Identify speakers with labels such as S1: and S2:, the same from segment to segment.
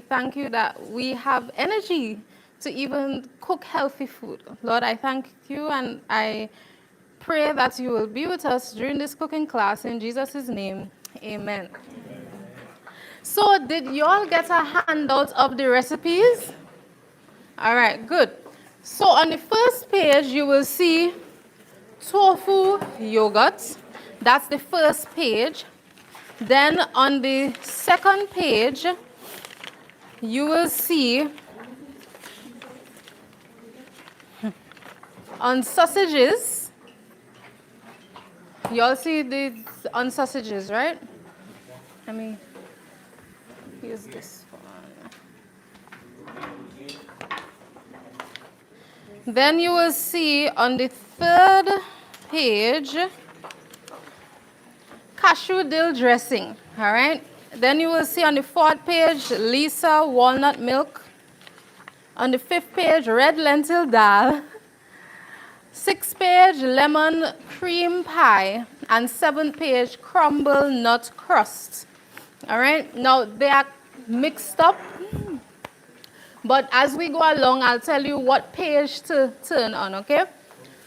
S1: thank you that we have energy to even cook healthy food. Lord, I thank you and I pray that you will be with us during this cooking class. In Jesus' name, amen. So did you all get a handout of the recipes? All right, good. So on the first page, you will see tofu yogurt. That's the first page. Then on the second page, you will see on sausages. You all see the on sausages, right? Let me use this one. Then you will see on the third page, cashew dill dressing, all right? Then you will see on the fourth page, Lisa walnut milk. On the fifth page, red lentil dal. Sixth page, lemon cream pie. And seventh page, crumble nut crust. All right? Now, they are mixed up. But as we go along, I'll tell you what page to turn on, okay?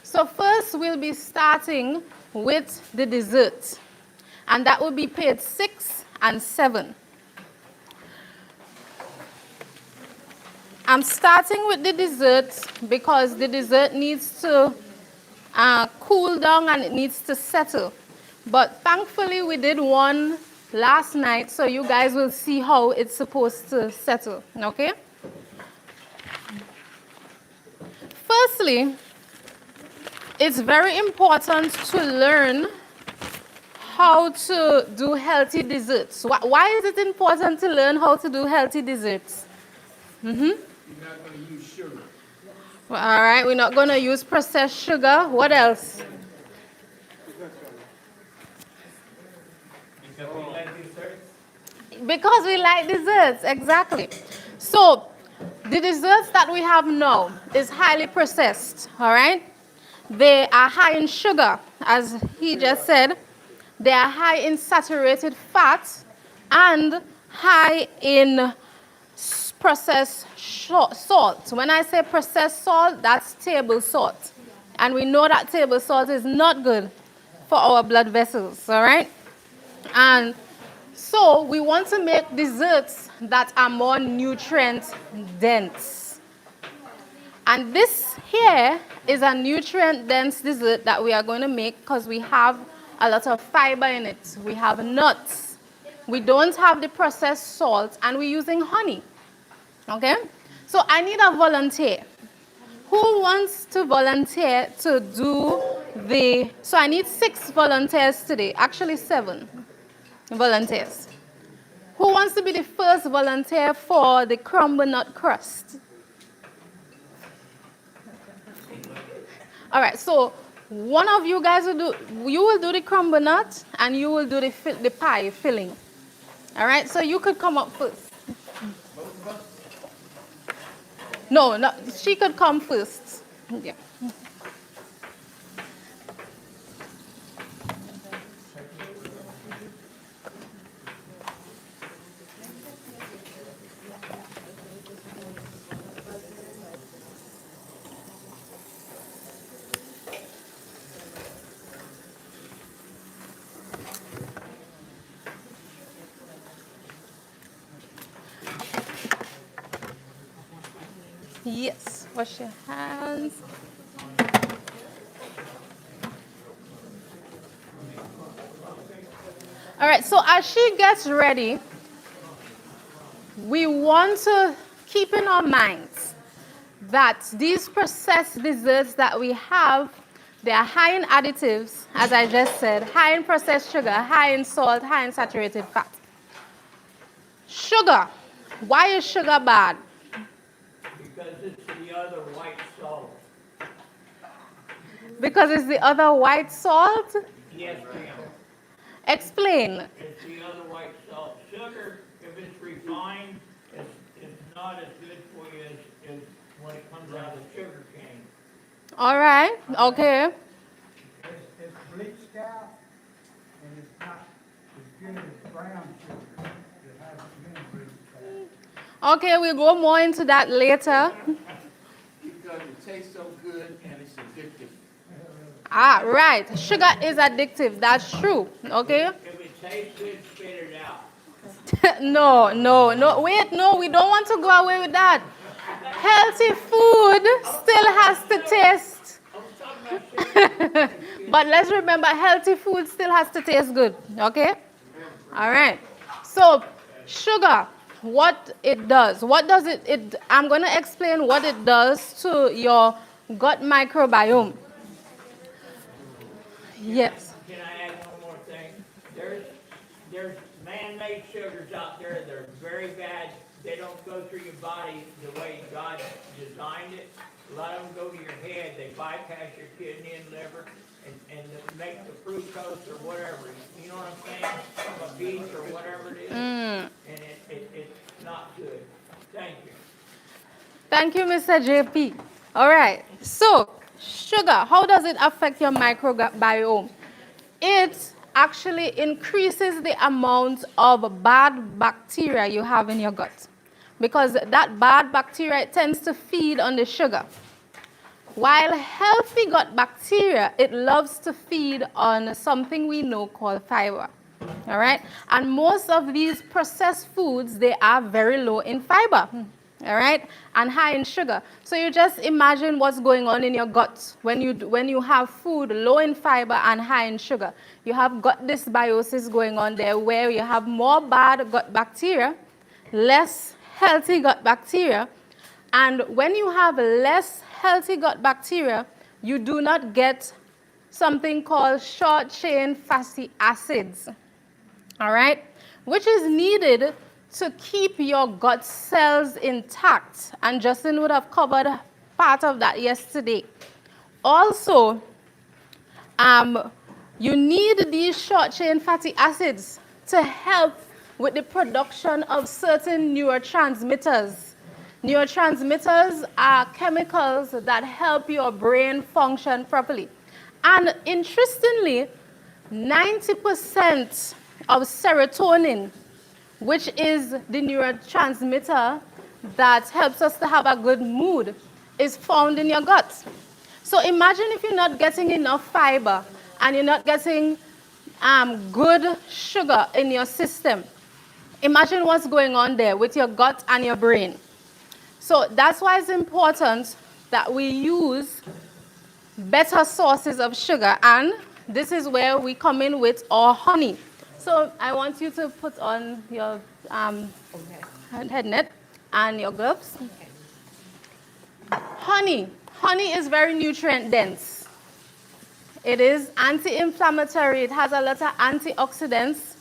S1: So first, we'll be starting with the dessert. And that will be page 6 and 7. I'm starting with the dessert because the dessert needs to cool down and it needs to settle. But thankfully, we did one last night, so you guys will see how it's supposed to settle, okay? Firstly, it's very important to learn how to do healthy desserts. Why is it important to learn how to do healthy desserts? You're not going to use sugar. Well, all right, we're not going to use processed sugar. What else?
S2: Because we like desserts.
S1: Because we like desserts, exactly. So, the desserts that we have now is highly processed, all right? They are high in sugar, as he just said. They are high in saturated fat and high in processed salt. When I say processed salt, that's table salt. And we know that table salt is not good for our blood vessels, all right? And so we want to make desserts that are more nutrient dense. And this here is a nutrient dense dessert that we are going to make because we have a lot of fiber in it. We have nuts. We don't have the processed salt, and we're using honey. Okay? So I need a volunteer. Who wants to volunteer to do the... So I need 6 volunteers today. Actually, 7 volunteers. Who wants to be the first volunteer for the crumble nut crust? All right, so one of you guys will do the crumble nut, and you will do the pie filling. All right, so you could come up first. No, she could come first. Yeah. Yes, wash your hands. All right, so as she gets ready, we want to keep in our minds that these processed desserts that we have, they are high in additives, as I just said, high in processed sugar, high in salt, high in saturated fat. Sugar. Why is sugar bad?
S2: Because it's the other white salt.
S1: Because it's the other white salt?
S2: Yes, ma'am.
S1: Explain.
S2: It's the other white salt. Sugar, if it's refined, it's not as good for you as when it comes out of sugar cane.
S1: All right, okay.
S3: It's bleached out, and it's not as good as brown sugar that hasn't been bleached
S1: Okay, we'll go more into that later.
S4: Because it tastes so good and it's addictive.
S1: Ah, right. Sugar is addictive. That's true. Okay?
S2: If it tastes good, spit it out.
S1: No, no, no. Wait, no, we don't want to go away with that. Healthy food still has to taste.
S2: I was talking about sugar.
S1: But let's remember, healthy food still has to taste good. Okay? All right. So, sugar, what it does. What does it I'm going to explain what it does to your gut microbiome. Yes.
S2: Can I add one more thing? There's man-made sugars out there that are very bad. They don't go through your body the way God designed it. A lot of them go to your head. They bypass your kidney and liver and make the fructose or whatever. You know what I'm saying? From a beet or whatever it is. And it's not good. Thank you.
S1: Thank you, Mr. JP. All right. So, sugar, how does it affect your microbiome? It actually increases the amount of bad bacteria you have in your gut. Because that bad bacteria tends to feed on the sugar. While healthy gut bacteria, it loves to feed on something we know called fiber. All right? And most of these processed foods, they are very low in fiber. All right? And high in sugar. So you just imagine what's going on in your gut when you have food low in fiber and high in sugar. You have gut dysbiosis going on there where you have more bad gut bacteria, less healthy gut bacteria. And when you have less healthy gut bacteria, you do not get something called short-chain fatty acids, all right, which is needed to keep your gut cells intact. And Justin would have covered part of that yesterday. Also, you need these short-chain fatty acids to help with the production of certain neurotransmitters. Neurotransmitters are chemicals that help your brain function properly. And interestingly, 90% of serotonin, which is the neurotransmitter that helps us to have a good mood, is found in your gut. So imagine if you're not getting enough fiber and you're not getting good sugar in your system. Imagine what's going on there with your gut and your brain. So that's why it's important that we use better sources of sugar. And this is where we come in with our honey. So I want you to put on your head net and your gloves. Honey. Honey is very nutrient dense. It is anti-inflammatory. It has a lot of antioxidants.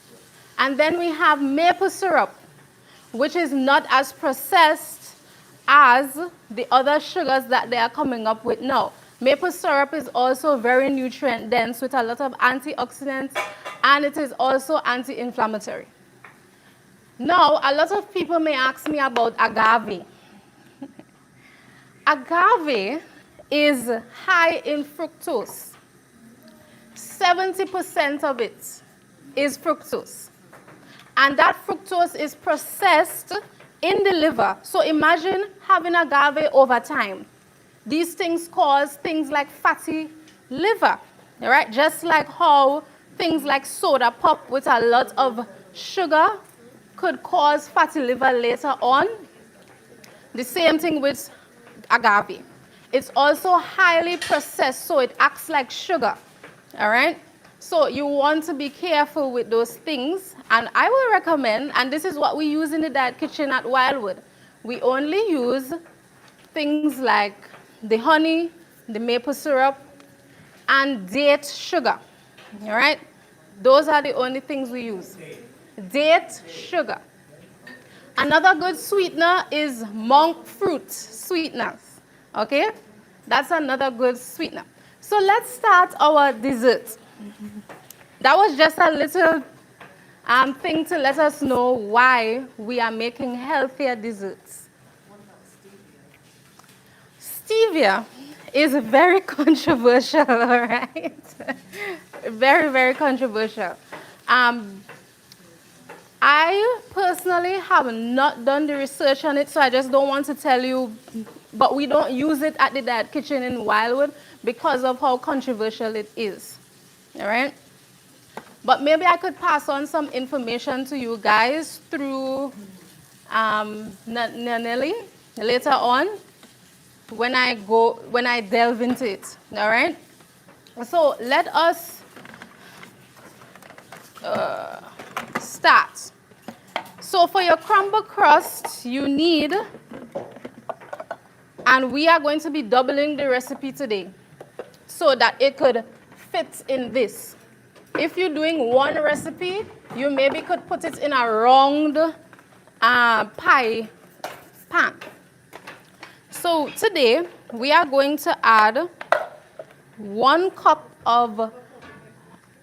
S1: And then we have maple syrup, which is not as processed as the other sugars that they are coming up with now. Maple syrup is also very nutrient dense with a lot of antioxidants, and it is also anti-inflammatory. Now, a lot of people may ask me about agave. Agave is high in fructose. 70% of it is fructose. And that fructose is processed in the liver. So imagine having agave over time. These things cause things like fatty liver, all right? Just like how things like soda pop with a lot of sugar could cause fatty liver later on. The same thing with agave. It's also highly processed, so it acts like sugar, all right? So you want to be careful with those things. And I will recommend, and this is what we use in the diet kitchen at Wildwood, we only use things like the honey, the maple syrup, and date sugar, all right? Those are the only things we use. Date sugar. Another good sweetener is monk fruit sweeteners, okay? That's another good sweetener. So let's start our dessert. That was just a little thing to let us know why we are making healthier desserts.
S4: What about stevia?
S1: Stevia is very controversial, all right? Very, very controversial. I personally have not done the research on it, so I just don't want to tell you, but we don't use it at the Dad Kitchen in Wildwood because of how controversial it is. All right? But maybe I could pass on some information to you guys through Nelly later on when I delve into it. All right? So let us start. So for your crumble crust, you need, and we are going to be doubling the recipe today so that it could fit in this. If you're doing one recipe, you maybe could put it in a round pie pan. So today, we are going to add 1 cup of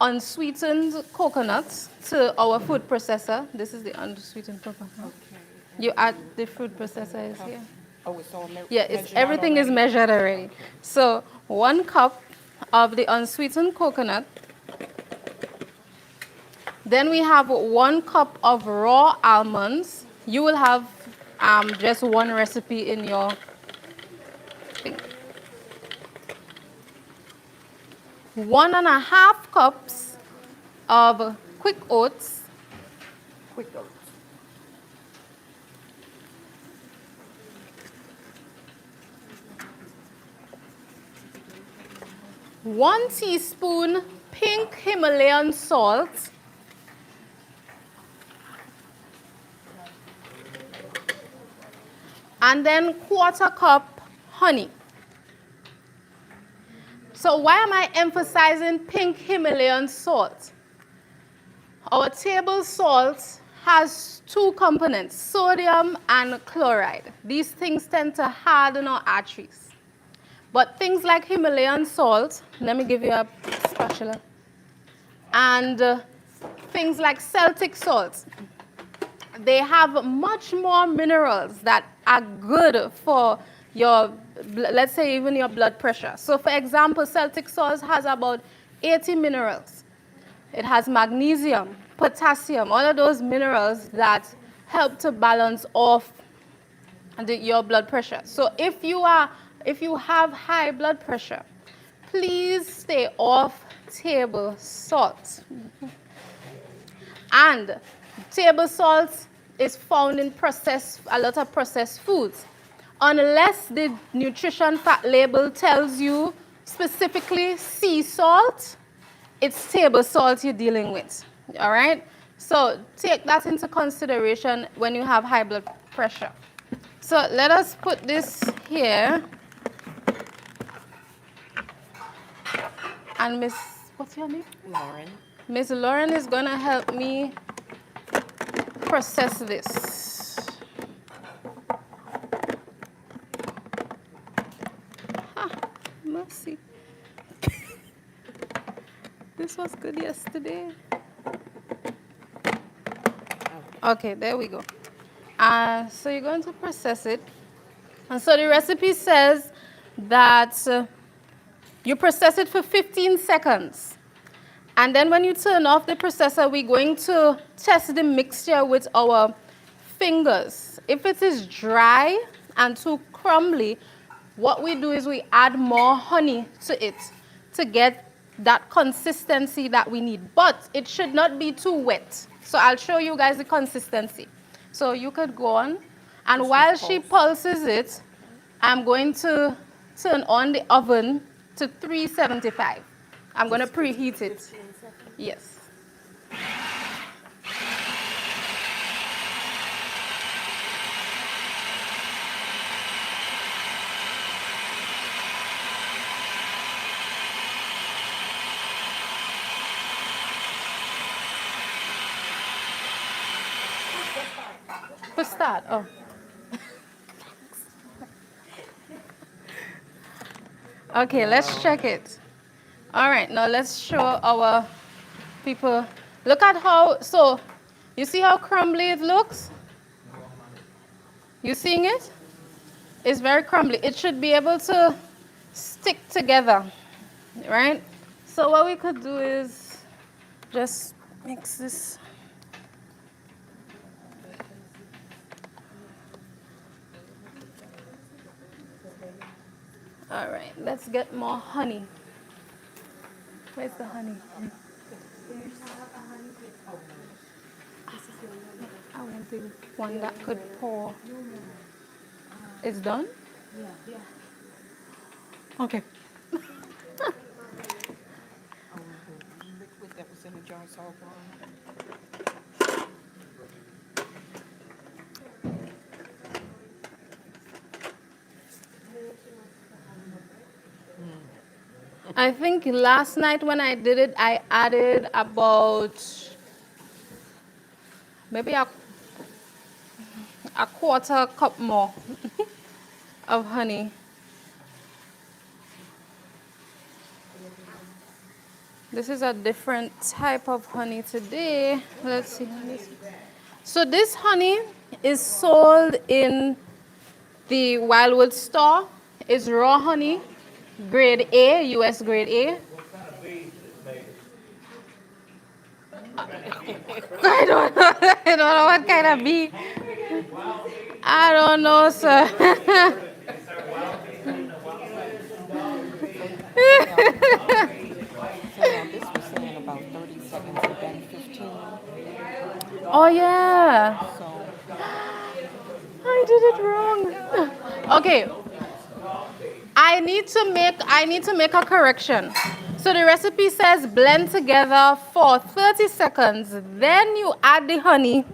S1: unsweetened coconuts to our food processor. This is the unsweetened coconut. Okay. You add the food processor is here.
S5: Oh, it's all measured.
S1: Yeah, everything is measured already. So 1 cup of the unsweetened coconut. Then we have 1 cup of raw almonds. You will have just one recipe in your thing. 1.5 cups of quick oats.
S5: Quick oats.
S1: 1 teaspoon pink Himalayan salt. And then 1/4 cup honey. So why am I emphasizing pink Himalayan salt? Our table salt has 2 components, sodium and chloride. These things tend to harden our arteries. But things like Himalayan salt, let me give you a spatula, and things like Celtic salt, they have much more minerals that are good for your, let's say, even your blood pressure. So for example, Celtic salt has about 80 minerals. It has magnesium, potassium, all of those minerals that help to balance off your blood pressure. So if you have high blood pressure, please stay off table salt. And table salt is found in a lot of processed foods. Unless the nutrition fact label tells you specifically sea salt, it's table salt you're dealing with. All right? So take that into consideration when you have high blood pressure. So let us put this here. And what's your name?
S5: Lauren.
S1: Miss Lauren is going to help me process this. Mercy. This was good yesterday. Okay, there we go. So you're going to process it. And so the recipe says that you process it for 15 seconds. And then when you turn off the processor, we're going to test the mixture with our fingers. If it is dry and too crumbly, what we do is we add more honey to it to get that consistency that we need. But it should not be too wet. So I'll show you guys the consistency. So you could go on. And while she pulses it, I'm going to turn on the oven to 375. I'm going to preheat it. Yes. For start, oh. Okay, let's check it. All right, now let's show our people. Look at how, so you see how crumbly it looks? You seeing it? It's very crumbly. It should be able to stick together, right? So what we could do is just mix this. All right, let's get more honey. Where's the honey? I want the one that could pour. It's done? Okay.
S5: Liquid that was in the jar, so
S1: I think last night when I did it, I added about maybe a quarter cup more of honey. This is a different type of honey today. Let's see. So this honey is sold in the Wildwood store. It's raw honey, grade A, US grade A.
S2: What kind of bees is made?
S1: I don't know. I don't know what kind of bee. I don't know, sir.
S5: so now this was saying about 30 seconds and then 15.
S1: Oh yeah,
S5: So
S1: I did it wrong. Okay, I need to make a correction. So the recipe says blend together for 30 seconds, then you add the honey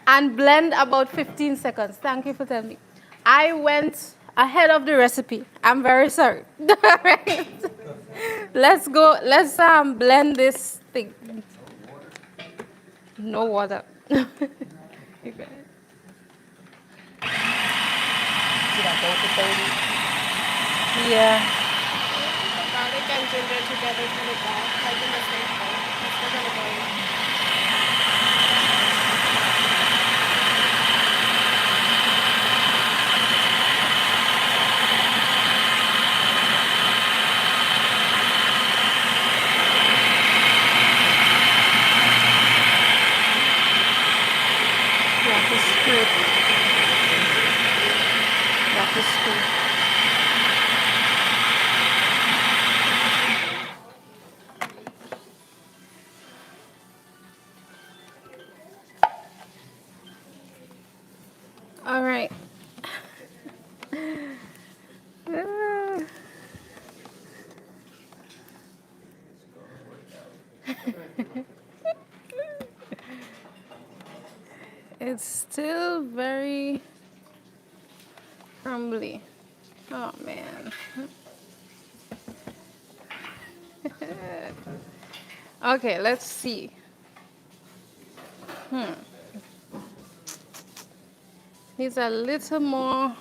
S1: and blend about 15 seconds. Thank you for telling me. I went ahead of the recipe. I'm very sorry. Right. Let's go. Let's blend this thing. No water. You got it.
S5: should I go for 30?
S1: Yeah.
S6: Garlic and ginger together for the broth, like in the same bowl. It's still gonna go in.
S1: You have to stir it. You have to stir it. All right. It's still very crumbly. Oh man. Okay, let's see. Needs a little more.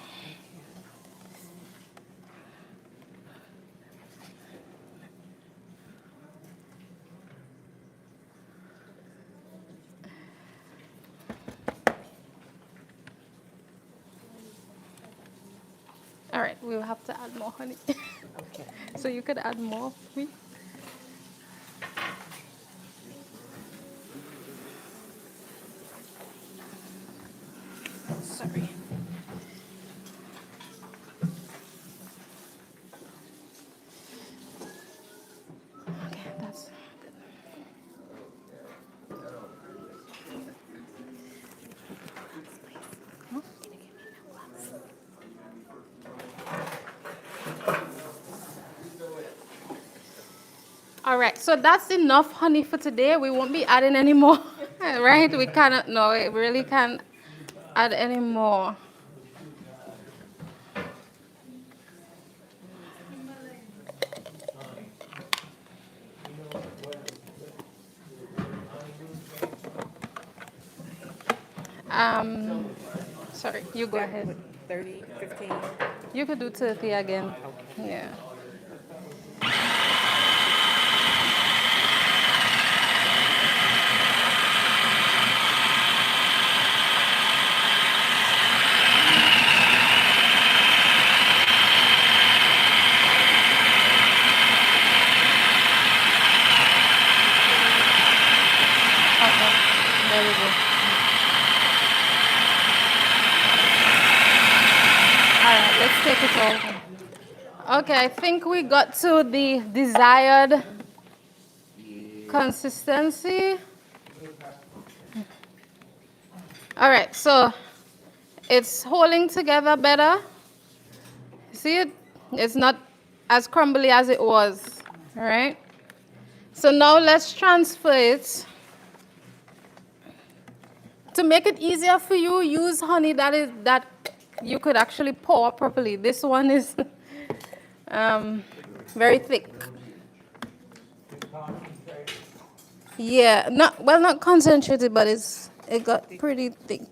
S1: All right, we'll have to add more honey.
S5: Okay.
S1: So you could add more, please. Sorry. Okay, that's good. Huh? All right, so that's enough honey for today. We won't be adding any more, right? We cannot, no, we really can't add any more. Sorry, you go ahead.
S5: 30, 15.
S1: You could do 30 again. Yeah. Okay, there we go. All right, let's take it over. Okay, I think we got to the desired consistency. All right, so it's holding together better. See it? It's not as crumbly as it was. All right. So now let's transfer it. To make it easier for you, use honey that you could actually pour properly. This one is very thick. Yeah, not concentrated, but it got pretty thick.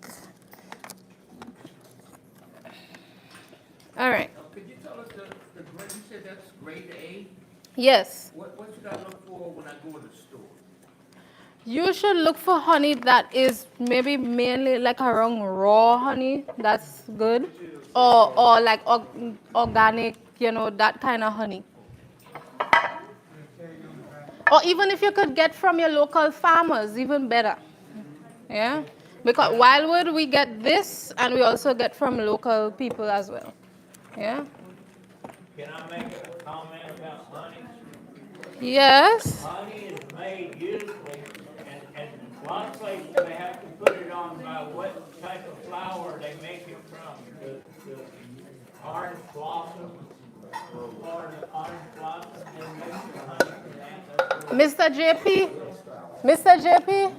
S1: All right.
S4: Could you tell us the grade, you said that's grade A?
S1: Yes.
S4: What should I look for when I go in the store?
S1: You should look for honey that is maybe mainly like around raw honey. That's good. Or like organic, that kind of honey. Or even if you could get from your local farmers, even better. Yeah? Because Wildwood, we get this, and we also get from local people as well. Yeah?
S2: Can I make a comment about honey?
S1: Yes.
S2: Honey is made usually, and a lot of places they have to put it on by what type of flower they make it from. The orange blossom, or the orange blossom, they make the honey from that.
S1: Mr. JP? Mr. JP?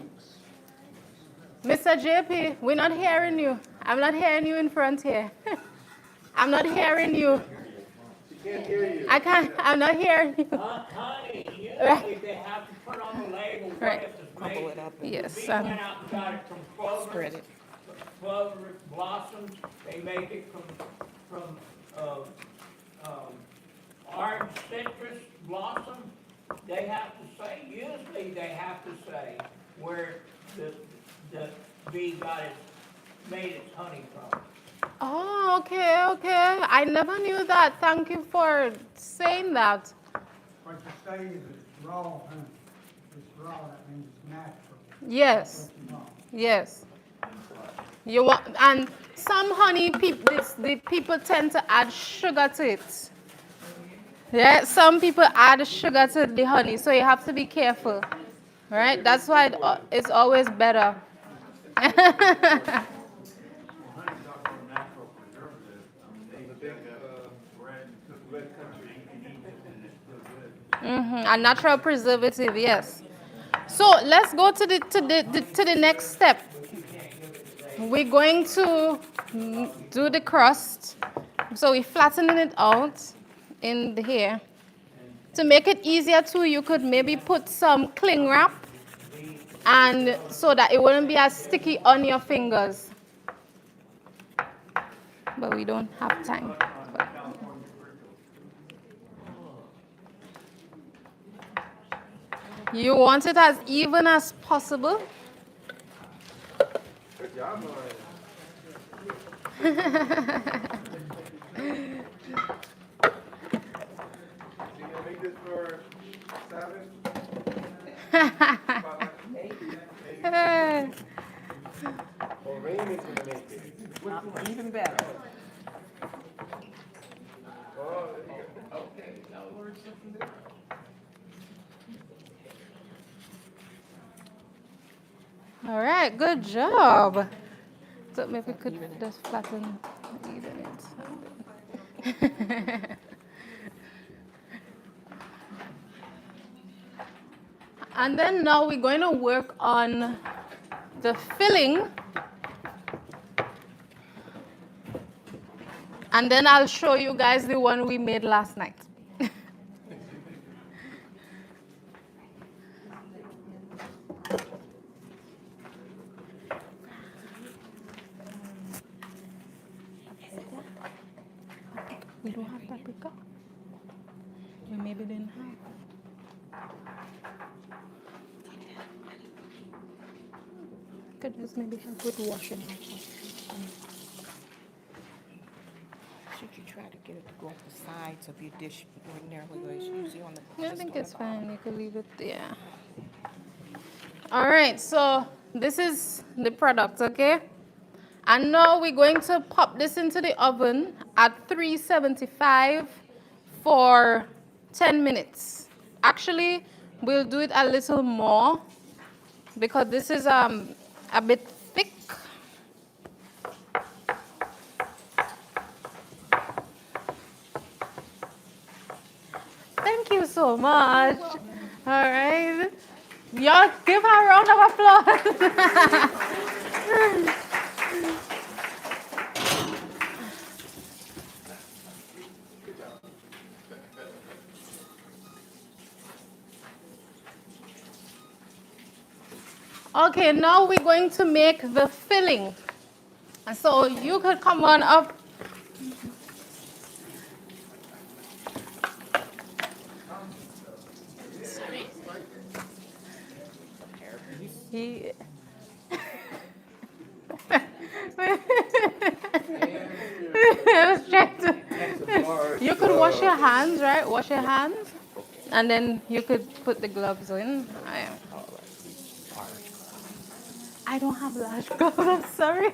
S1: Mr. JP, we're not hearing you. I'm not hearing you in front here. I'm not hearing you.
S4: Can't hear you.
S1: I'm not hearing you.
S2: Honey, usually they have to put on the label what
S1: Right.
S2: it's
S5: Bubble
S2: made.
S5: it up.
S1: Yes.
S2: We went out and got it from
S5: Spread it.
S2: clover blossoms. They make it from orange citrus blossom. They have to say, usually they have to say where the bee made its honey from.
S1: Oh, okay, okay. I never knew that. Thank you for saying that.
S3: What you say is it's raw, huh? It's raw, that means it's natural.
S1: Yes,
S3: It's raw.
S1: yes. You want, and some honey, the people tend to add sugar to it. Yeah, some people add sugar to the honey, so you have to be careful. Right? That's why it's always better. A natural preservative, yes. So let's go to the next step. We're going to do the crust. So we're flattening it out in here. To make it easier too, you could maybe put some cling wrap, and so that it wouldn't be as sticky on your fingers. But we don't have time. You want it as even as possible.
S4: Good job, You gonna make this for 7? Or Raymond's gonna make it?
S5: Even better.
S4: Oh, there you go. Okay, now we're something there.
S1: All right, good job. So maybe we could just flatten, even it. And then now we're going to work on the filling. And then I'll show you guys the one we made last night. We don't have paprika. We maybe didn't have. Could just maybe help with washing.
S5: Should you try to get it to go up the sides of your dish ordinarily, where it's usually on the
S1: I
S5: just
S1: think
S5: on the
S1: it's
S5: bottom?
S1: fine. You could leave it there. All right, so this is the product, okay? And now we're going to pop this into the oven at 375 for 10 minutes. Actually, we'll do it a little more because this is a bit thick. Thank you so much. All right. Y'all give her a round of applause. Okay, now we're going to make the filling. So you could come on up. Sorry. He... I was trying to... You could wash your hands, right? Wash your hands. And then you could put the gloves in. I don't have large gloves, I'm sorry.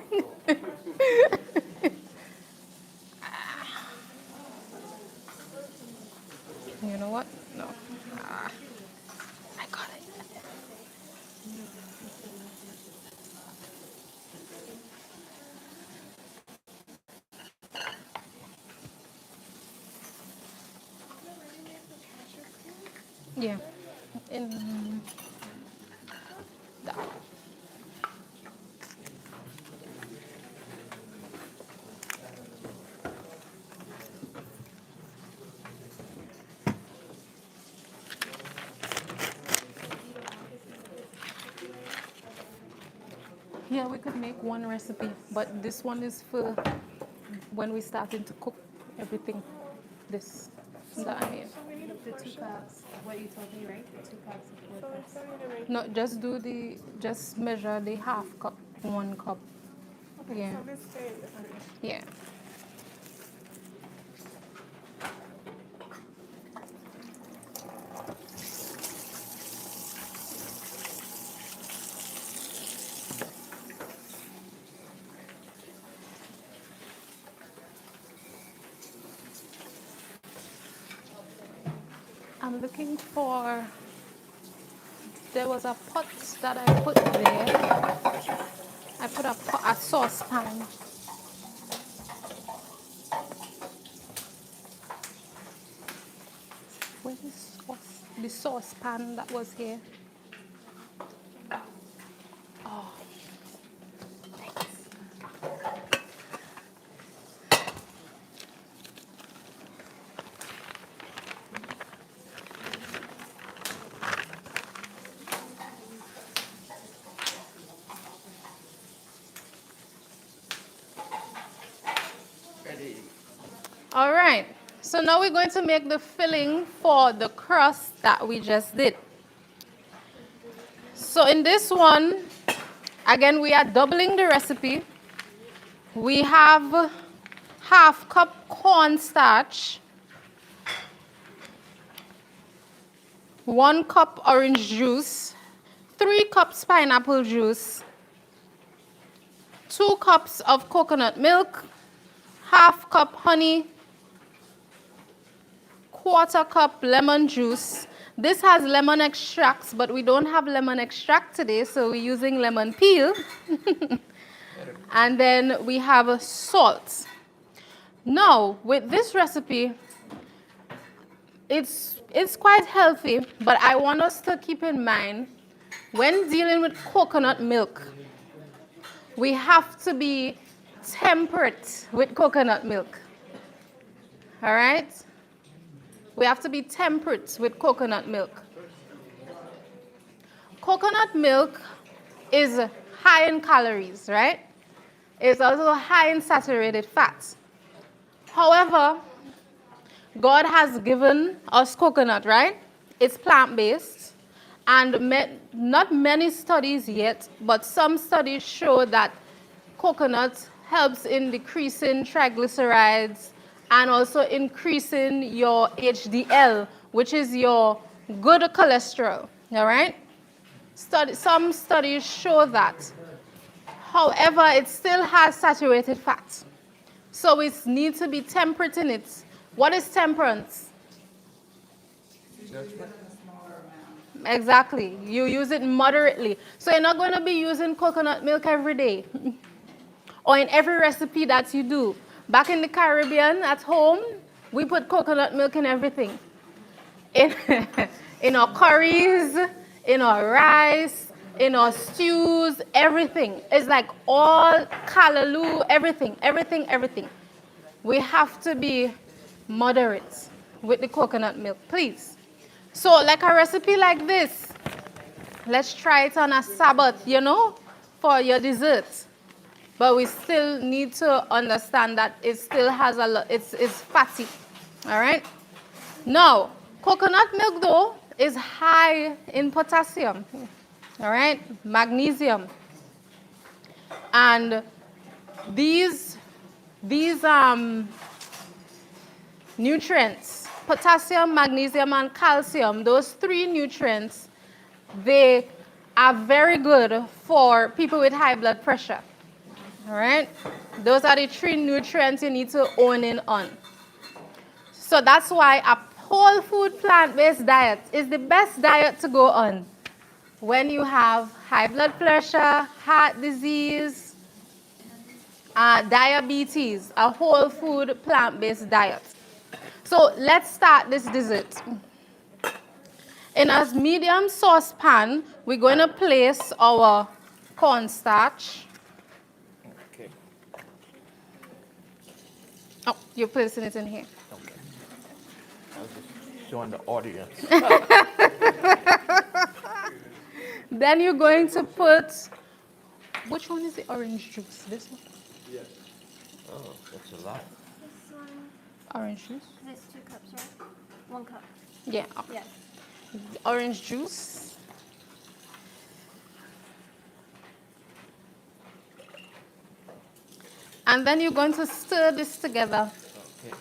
S1: You know what? No. I got it. Yeah. In that. Yeah, we could make one recipe, but this one is for when we started to cook everything. This that I made.
S6: So we need
S7: The 2 cups, what you told me, right? The 2 cups of
S6: so we
S7: 4 cups.
S6: still need to make.
S1: No, just measure the half cup, 1 cup. Yeah,
S6: So this stays the same.
S1: yeah. I'm looking for, there was a pot that I put there. I put a saucepan. Where's the saucepan that was here? Oh, thanks.
S4: Ready.
S1: All right, so now we're going to make the filling for the crust that we just did. So in this one, again, we are doubling the recipe. We have half cup cornstarch, 1 cup orange juice, 3 cups pineapple juice, 2 cups of coconut milk, half cup honey, 1/4 cup lemon juice. This has lemon extracts, but we don't have lemon extract today, so we're using lemon peel. And then we have salt. Now, with this recipe, it's quite healthy, but I want us to keep in mind, when dealing with coconut milk, we have to be temperate with coconut milk. All right? We have to be temperate with coconut milk. Coconut milk is high in calories, right? It's also high in saturated fat. However, God has given us coconut, right? It's plant-based, and not many studies yet, but some studies show that coconut helps in decreasing triglycerides and also increasing your HDL, which is your good cholesterol, all right? Some studies show that. However, it still has saturated fat. So it needs to be temperate in it. What is temperance?
S4: Judgment.
S1: Exactly. You use it moderately. So you're not going to be using coconut milk every day or in every recipe that you do. Back in the Caribbean at home, we put coconut milk in everything. In, in our curries, in our rice, in our stews, everything. It's like all callaloo, everything. We have to be moderate with the coconut milk, please. So like a recipe like this, let's try it on a Sabbath, for your dessert. But we still need to understand that it still has a lot, it's fatty, all right? Now, coconut milk though is high in potassium, all right? Magnesium. And these nutrients, potassium, magnesium, and calcium, those three nutrients, they are very good for people with high blood pressure. All right? Those are the three nutrients you need to own in on. So that's why a whole food plant-based diet is the best diet to go on when you have high blood pressure, heart disease, diabetes, a whole food plant-based diet. So let's start this dessert. In a medium saucepan, we're going to place our cornstarch.
S4: Okay.
S1: Oh, you're placing it in here.
S4: Okay. I was just showing the audience.
S1: Then you're going to put, which one is the orange juice? This one?
S4: Oh, that's a lot.
S7: This one,
S1: Orange juice?
S7: this 2 cups, right? 1 cup.
S1: Yeah. Okay.
S7: Yes.
S1: Orange juice. And then you're going to stir this together.
S4: Okay.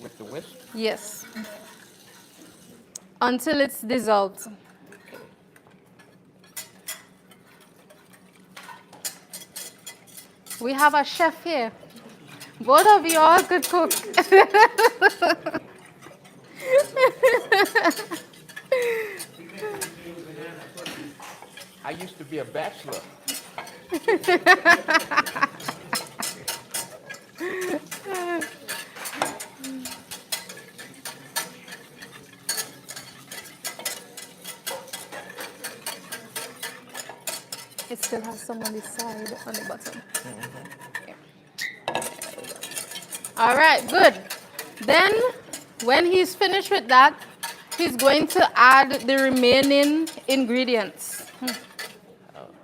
S4: With the whisk?
S1: Yes. Until it's dissolved. We have a chef here. Both of you all could cook.
S4: I used to be a bachelor.
S1: It still has some on the side, on the bottom. Okay. All right, good. Then, when he's finished with that, he's going to add the remaining ingredients.
S4: Oh,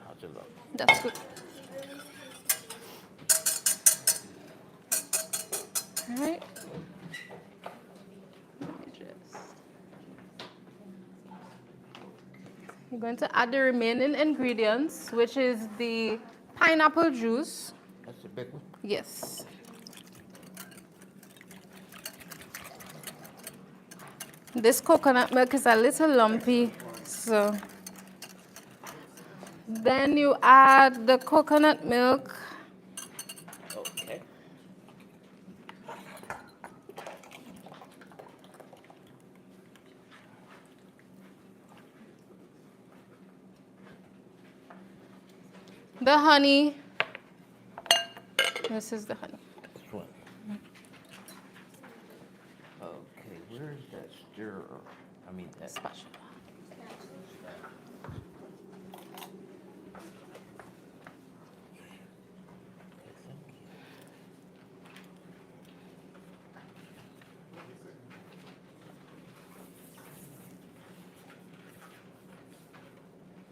S4: how's it look?
S1: That's good. All right. You're going to add the remaining ingredients, which is the pineapple juice.
S4: That's the big one?
S1: Yes. This coconut milk is a little lumpy, so. Then you add the coconut milk.
S4: Okay.
S1: The honey. This is the honey.
S4: This one. Okay, where's that stirrer? I mean, that.
S1: Spatula.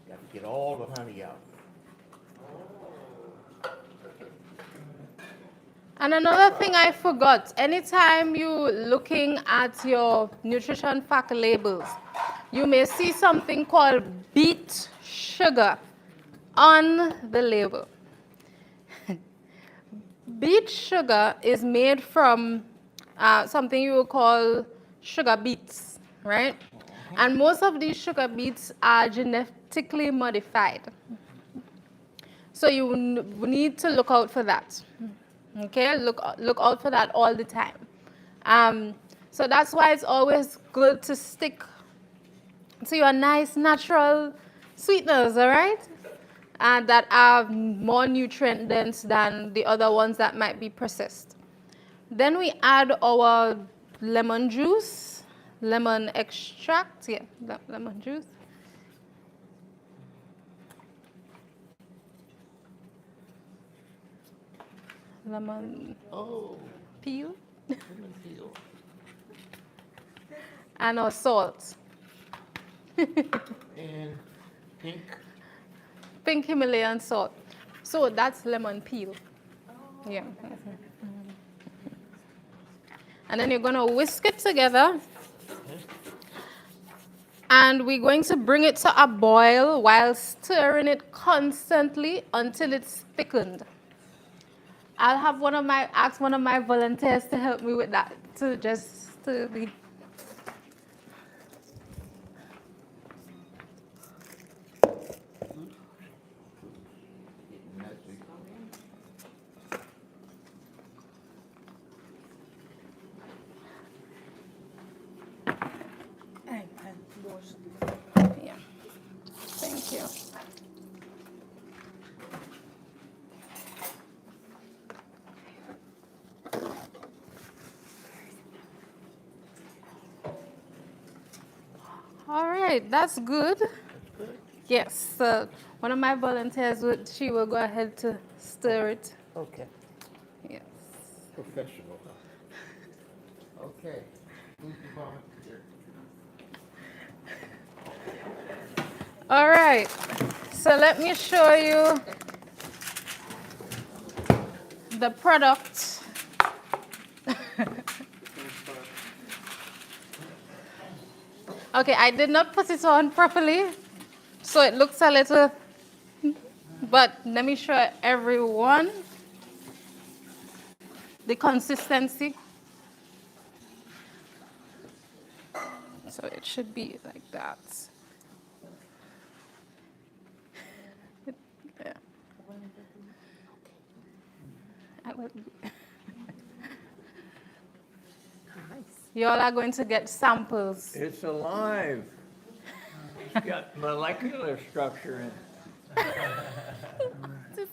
S4: Got to get all the honey out.
S1: And another thing I forgot, anytime you're looking at your nutrition fact labels, you may see something called beet sugar on the label. Beet sugar is made from something you would call sugar beets, right? And most of these sugar beets are genetically modified. So you need to look out for that. Okay, look out for that all the time. So that's why it's always good to stick So your nice natural sweeteners, all right? And that are more nutrient dense than the other ones that might be processed. Then we add our lemon juice, lemon extract, yeah, lemon juice. Lemon
S4: Oh,
S1: peel.
S4: lemon peel.
S1: And our salt.
S4: And pink.
S1: Pink Himalayan salt. So that's lemon peel. Yeah. And then you're going to whisk it together. And we're going to bring it to a boil while stirring it constantly until it's thickened. I'll have ask one of my volunteers to help me with that, to just stir the. Yeah. Thank you. All right, that's good. Yes, one of my volunteers she will go ahead to stir it.
S4: Okay.
S1: Yes.
S4: Professional. Okay. Who's the volunteer?
S1: All right. So let me show you the product. Okay, I did not put it on properly, so it looks a little, but let me show everyone the consistency. So it should be like that. Yeah. You all are going to get samples.
S2: It's alive. It's got molecular structure in it.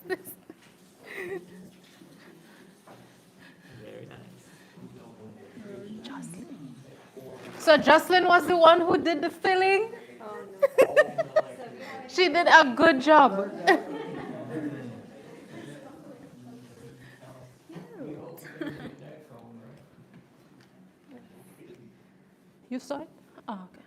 S2: Very nice.
S1: So Jocelyn was the one who did the filling? She did a good job. You saw it? Oh, okay.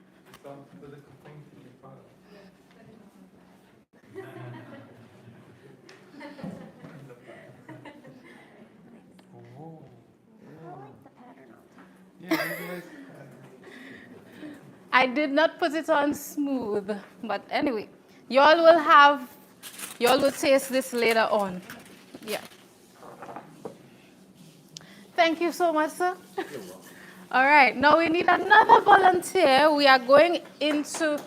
S1: I did not put it on smooth, but anyway, y'all will taste this later on. Yeah. Thank you so much, sir. All right, now we need another volunteer. We are going into.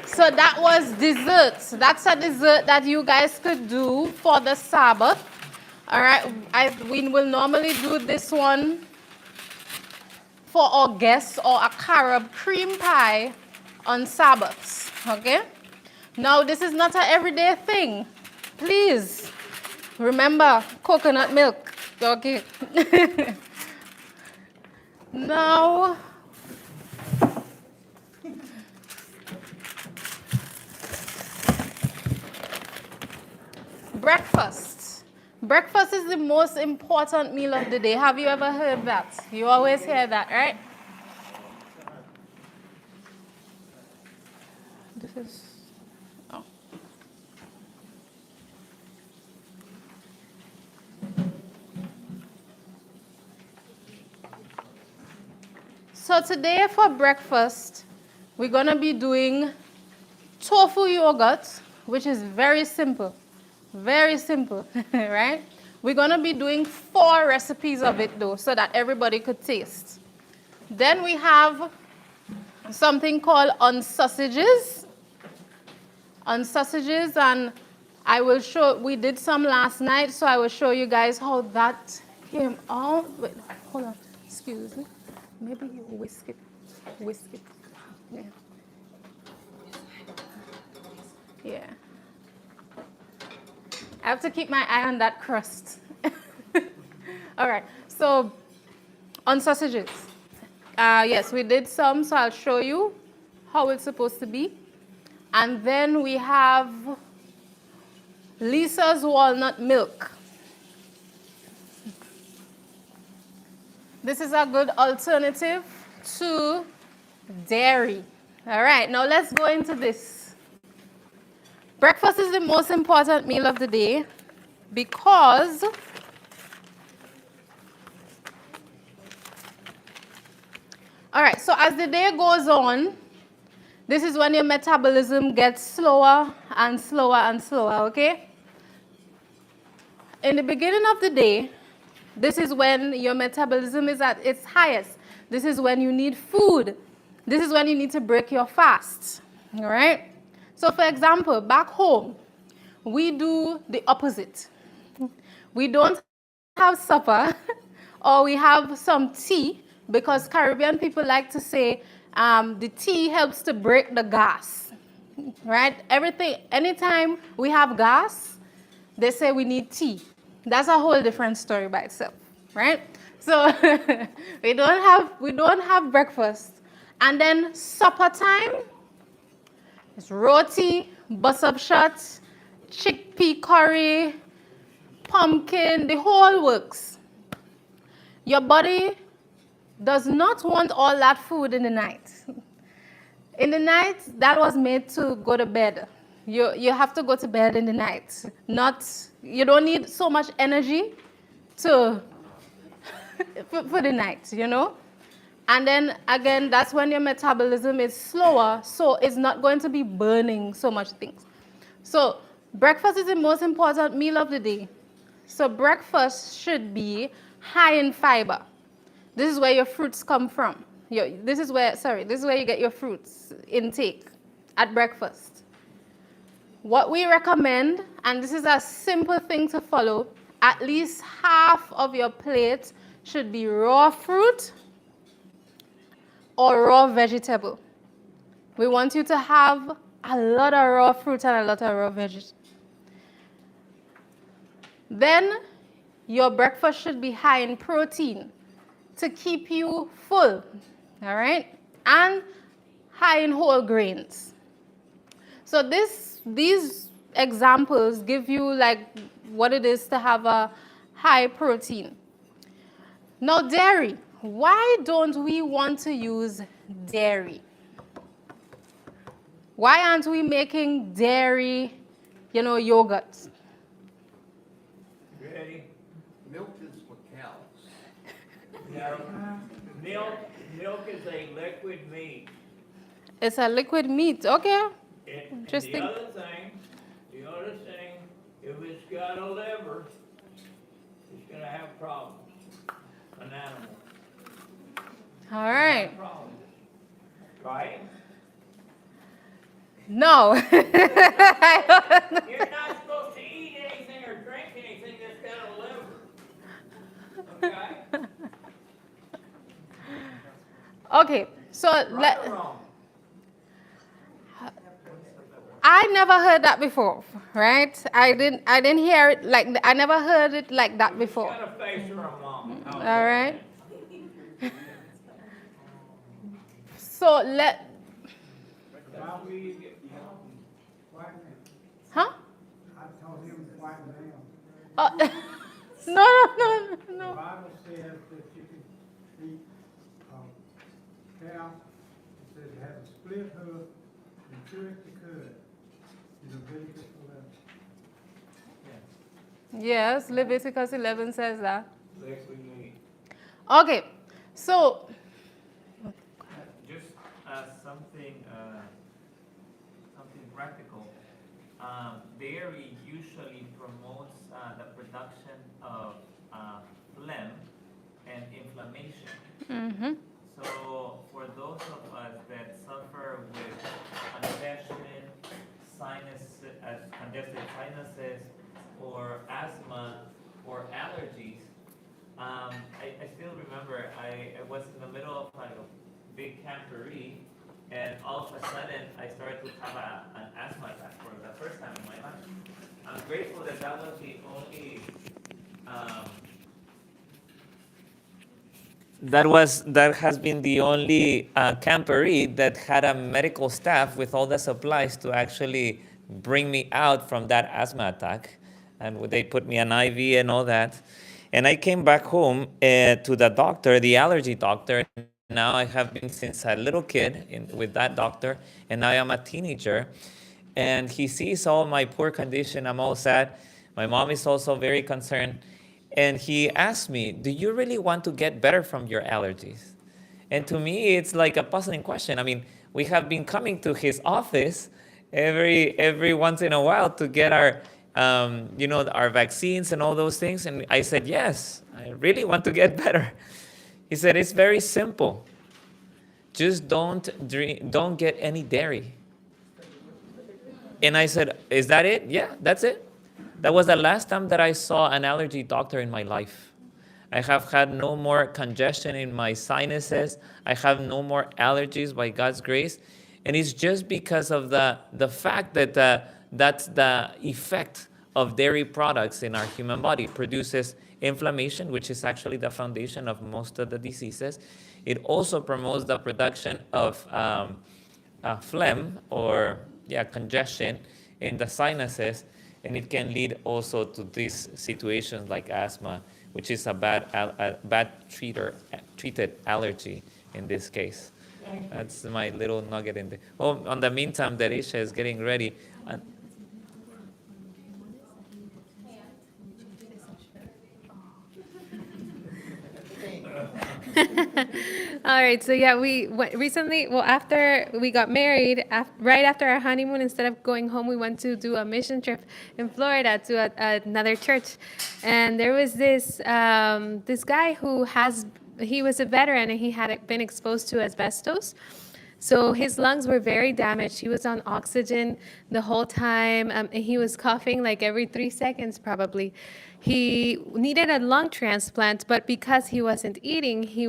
S1: So that was desserts. That's a dessert that you guys could do for the Sabbath. All right, we will normally do this one for our guests, or a carob cream pie on Sabbaths, okay? Now, this is not an everyday thing. Please, remember coconut milk, okay? Now, breakfast. Breakfast is the most important meal of the day. Have you ever heard that? You always hear that, right? This is, oh. So today for breakfast, we're going to be doing tofu yogurt, which is very simple. Very simple, right? We're going to be doing 4 recipes of it, though, so that everybody could taste. Then we have something called unsausages. Unsausages, and I will show, we did some last night, so I will show you guys how that came out. Wait, hold on, excuse me. Maybe you whisk it. Whisk it. Yeah. Yeah. I have to keep my eye on that crust. All right. So on sausages. Yes, we did some, so I'll show you how it's supposed to be. And then we have Lisa's walnut milk. This is a good alternative to dairy. All right, now let's go into this. Breakfast is the most important meal of the day because all right, so as the day goes on, this is when your metabolism gets slower and slower and slower, okay? In the beginning of the day, this is when your metabolism is at its highest. This is when you need food. This is when you need to break your fast, all right? So for example, back home, we do the opposite. We don't have supper or we have some tea because Caribbean people like to say the tea helps to break the gas, right? Anytime we have gas, they say we need tea. That's a whole different story by itself, right? So we don't have breakfast. And then supper time is roti, bus-up shots, chickpea curry, pumpkin, the whole works. Your body does not want all that food in the night. In the night, that was made to go to bed. You have to go to bed in the night. You don't need so much energy for the night, you know? And then again, that's when your metabolism is slower, so it's not going to be burning so much things. So breakfast is the most important meal of the day. So breakfast should be high in fiber. This is where your fruits come from. This is where you get your fruits intake at breakfast. What we recommend, and this is a simple thing to follow, at least half of your plate should be raw fruit or raw vegetable. We want you to have a lot of raw fruit and a lot of raw veggies. Then your breakfast should be high in protein to keep you full, all right? And high in whole grains. So these examples give you like what it is to have a high protein. Now dairy. Why don't we want to use dairy? Why aren't we making dairy, yogurt?
S2: Ready?
S4: Milk is for cows.
S2: No, milk is a liquid meat.
S1: It's a liquid meat, okay.
S2: And
S1: Interesting.
S2: the other thing, if it's got a liver, it's gonna have problems. An animal.
S1: All right.
S2: Have problems. Right?
S1: No.
S2: You're not supposed to eat anything or drink anything that's got a liver. Okay?
S1: Okay, so
S2: Right or wrong?
S1: I never heard that before, right? I didn't hear it I never heard it like that before.
S2: Got a face or a mom.
S1: All right. So
S3: How will you get white man?
S1: huh?
S3: I told him white man.
S1: Oh, no.
S3: The Bible says that you can eat cow. It says it has a split hoof and chew the cud. In Leviticus 11.
S1: Yes, Leviticus 11 says that.
S2: Liquid meat.
S1: Okay, so
S8: Just something practical. Dairy usually promotes the production of phlegm and inflammation.
S1: mhm.
S8: So for those of us that suffer with congested sinuses, or asthma, or allergies, I still remember I was in the middle of like a big camporee, and all of a sudden I started to have an asthma attack for the first time in my life. I'm grateful that that was the only that has been the only camporee that had a medical staff with all the supplies to actually bring me out from that asthma attack, and they put me an IV and all that. And I came back home to the doctor, the allergy doctor. Now I have been since a little kid with that doctor, and now I am a teenager. And he sees all my poor condition. I'm all sad. My mom is also very concerned. And he asked me, do you really want to get better from your allergies? And to me, it's like a puzzling question. I mean, we have been coming to his office every once in a while to get our, our vaccines and all those things. And I said, yes, I really want to get better. He said, it's very simple. Just don't get any dairy. And I said, is that it? Yeah, that's it. That was the last time that I saw an allergy doctor in my life. I have had no more congestion in my sinuses. I have no more allergies by God's grace. And it's just because of the fact that that's the effect of dairy products in our human body. It produces inflammation, which is actually the foundation of most of the diseases. It also promotes the production of phlegm or congestion in the sinuses, and it can lead also to these situations like asthma, which is a bad treated allergy in this case. That's my little nugget in there. Oh, on the meantime, Darisha is getting ready.
S6: All right, so yeah, we went recently, well, after we got married, right after our honeymoon, instead of going home, we went to do a mission trip in Florida to another church. And there was this guy he was a veteran and he had been exposed to asbestos. So his lungs were very damaged. He was on oxygen the whole time, and he was coughing like every 3 seconds probably. He needed a lung transplant, but because he wasn't eating, he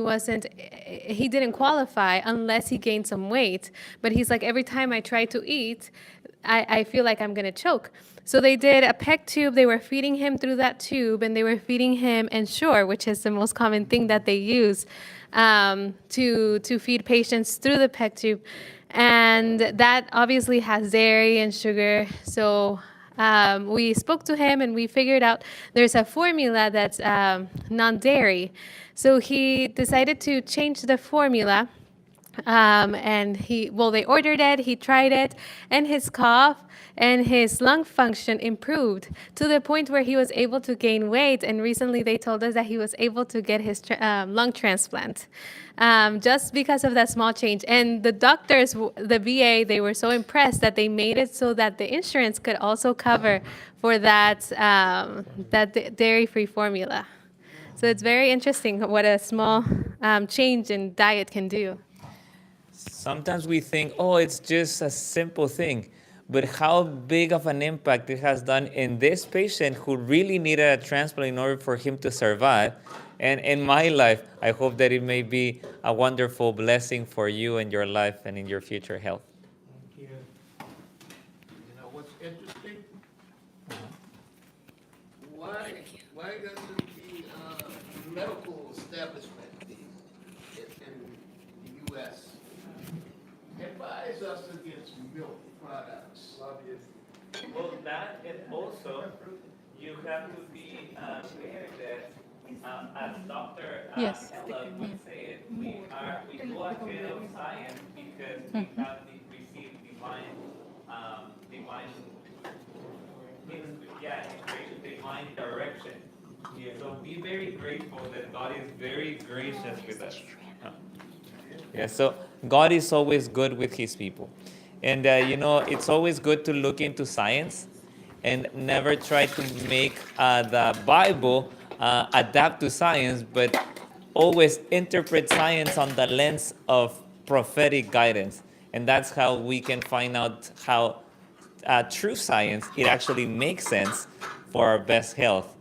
S6: didn't qualify unless he gained some weight. But he's like, every time I try to eat, I feel like I'm gonna choke. So they did a PEG tube. They were feeding him through that tube, and they were feeding him Ensure, which is the most common thing that they use to feed patients through the PEG tube. And that obviously has dairy and sugar. So we spoke to him and we figured out there's a formula that's non-dairy. So he decided to change the formula. And they ordered it, he tried it, and his cough and his lung function improved to the point where he was able to gain weight. And recently they told us that he was able to get his lung transplant just because of that small change. And the doctors, the VA, they were so impressed that they made it so that the insurance could also cover for that dairy-free formula. So it's very interesting what a small change in diet can do.
S8: Sometimes we think, oh, it's just a simple thing. But how big of an impact it has done in this patient who really needed a transplant in order for him to survive. And in my life, I hope that it may be a wonderful blessing for you and your life and in your future health.
S3: Thank you.
S4: You know what's interesting? Why doesn't the medical establishment in the U.S. advise us against milk products?
S8: Well, that and also you have to be aware that as Dr.
S1: Yes.
S8: Ella would say it, we go ahead of science because we have received divine direction. Yeah, so be very grateful that God is very gracious with us. Yeah, so God is always good with his people. And, it's always good to look into science and never try to make the Bible adapt to science, but always interpret science on the lens of prophetic guidance. And that's how we can find out how true science, it actually makes sense for our best health.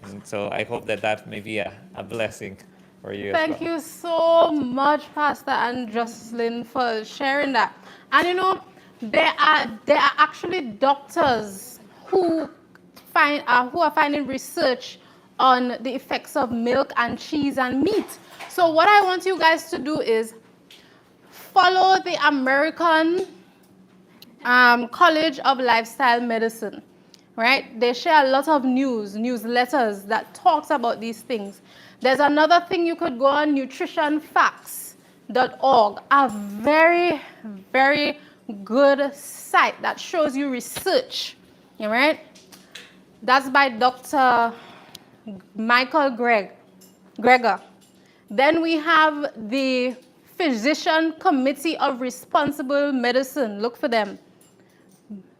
S8: And so I hope that that may be a blessing for you as
S1: Thank
S8: well.
S1: you so much, Pastor and Jocelyn, for sharing that. And you know, there are actually doctors who who are finding research on the effects of milk and cheese and meat. So what I want you guys to do is follow the American College of Lifestyle Medicine, right? They share a lot of newsletters that talks about these things. There's another thing you could go on, nutritionfacts.org, a very, very good site that shows you research, all right? That's by Dr. Michael Greger. Then we have the Physician Committee of Responsible Medicine. Look for them,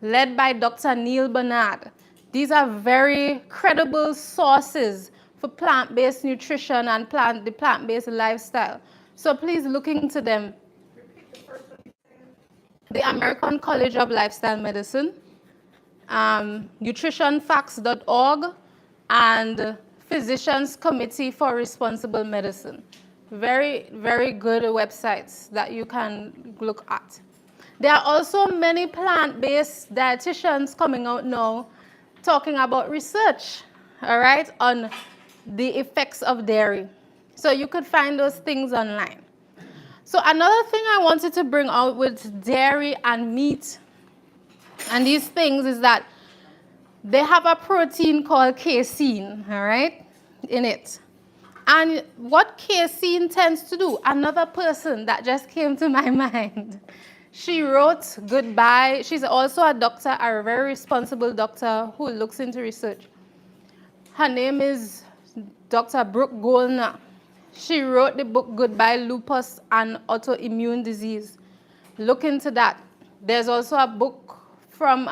S1: led by Dr. Neil Bernard. These are very credible sources for plant-based nutrition and the plant-based lifestyle. So please look into them. The American College of Lifestyle Medicine, nutritionfacts.org, and Physicians Committee for Responsible Medicine. Very, very good websites that you can look at. There are also many plant-based dietitians coming out now talking about research, all right, on the effects of dairy. So you could find those things online. So another thing I wanted to bring out with dairy and meat and these things is that they have a protein called casein, all right, in it. And what casein tends to do, another person that just came to my mind, she wrote goodbye. She's also a doctor, a very responsible doctor who looks into research. Her name is Dr. Brooke Goldner. She wrote the book Goodbye Lupus and Autoimmune Disease. Look into that. There's also a book from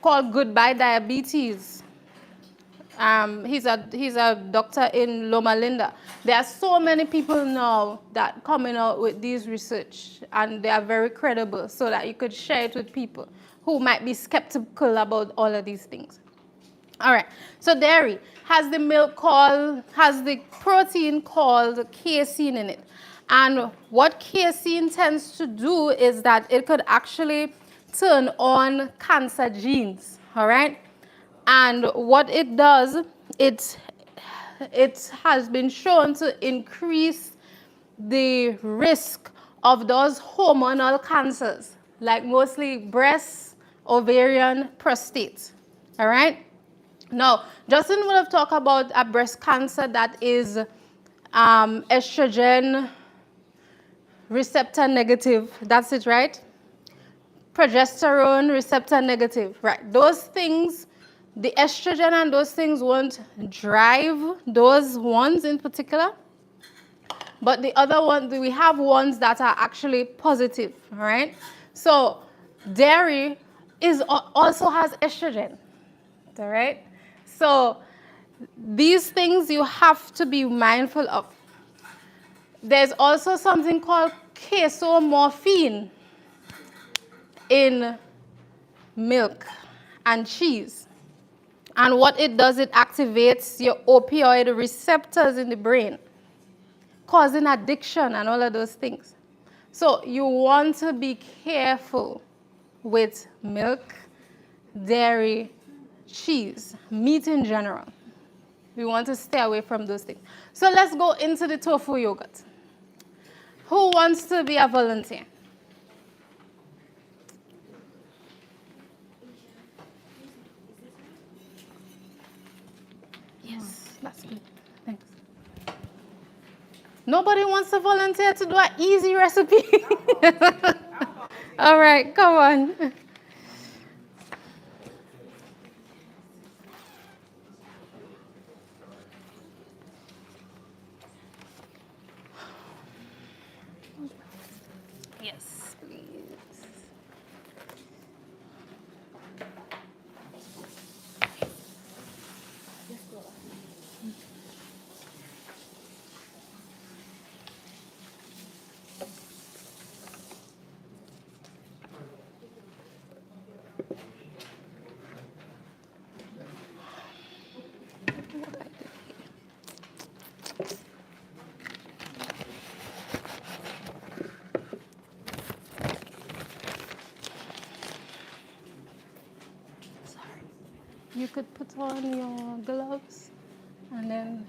S1: called Goodbye Diabetes. He's a doctor in Loma Linda. There are so many people now that coming out with these research, and they are very credible, so that you could share it with people who might be skeptical about all of these things. All right, so dairy has the protein called casein in it. And what casein tends to do is that it could actually turn on cancer genes, all right? And what it does, it has been shown to increase the risk of those hormonal cancers, like mostly breast, ovarian, prostate, all right? Now, Justin would have talked about a breast cancer that is estrogen receptor negative. That's it, right? Progesterone receptor negative, right? Those things, the estrogen and those things won't drive those ones in particular. But the other ones, we have ones that are actually positive, all right? So dairy also has estrogen, all right? So these things you have to be mindful of. There's also something called casomorphine in milk and cheese. And what it does, it activates your opioid receptors in the brain, causing addiction and all of those things. So you want to be careful with milk, dairy, cheese, meat in general. We want to stay away from those things. So let's go into the tofu yogurt. Who wants to be a volunteer? Yes, that's good. Thanks. Nobody wants to volunteer to do an easy recipe? All right, come on. Yes, please. you could put on your gloves and then.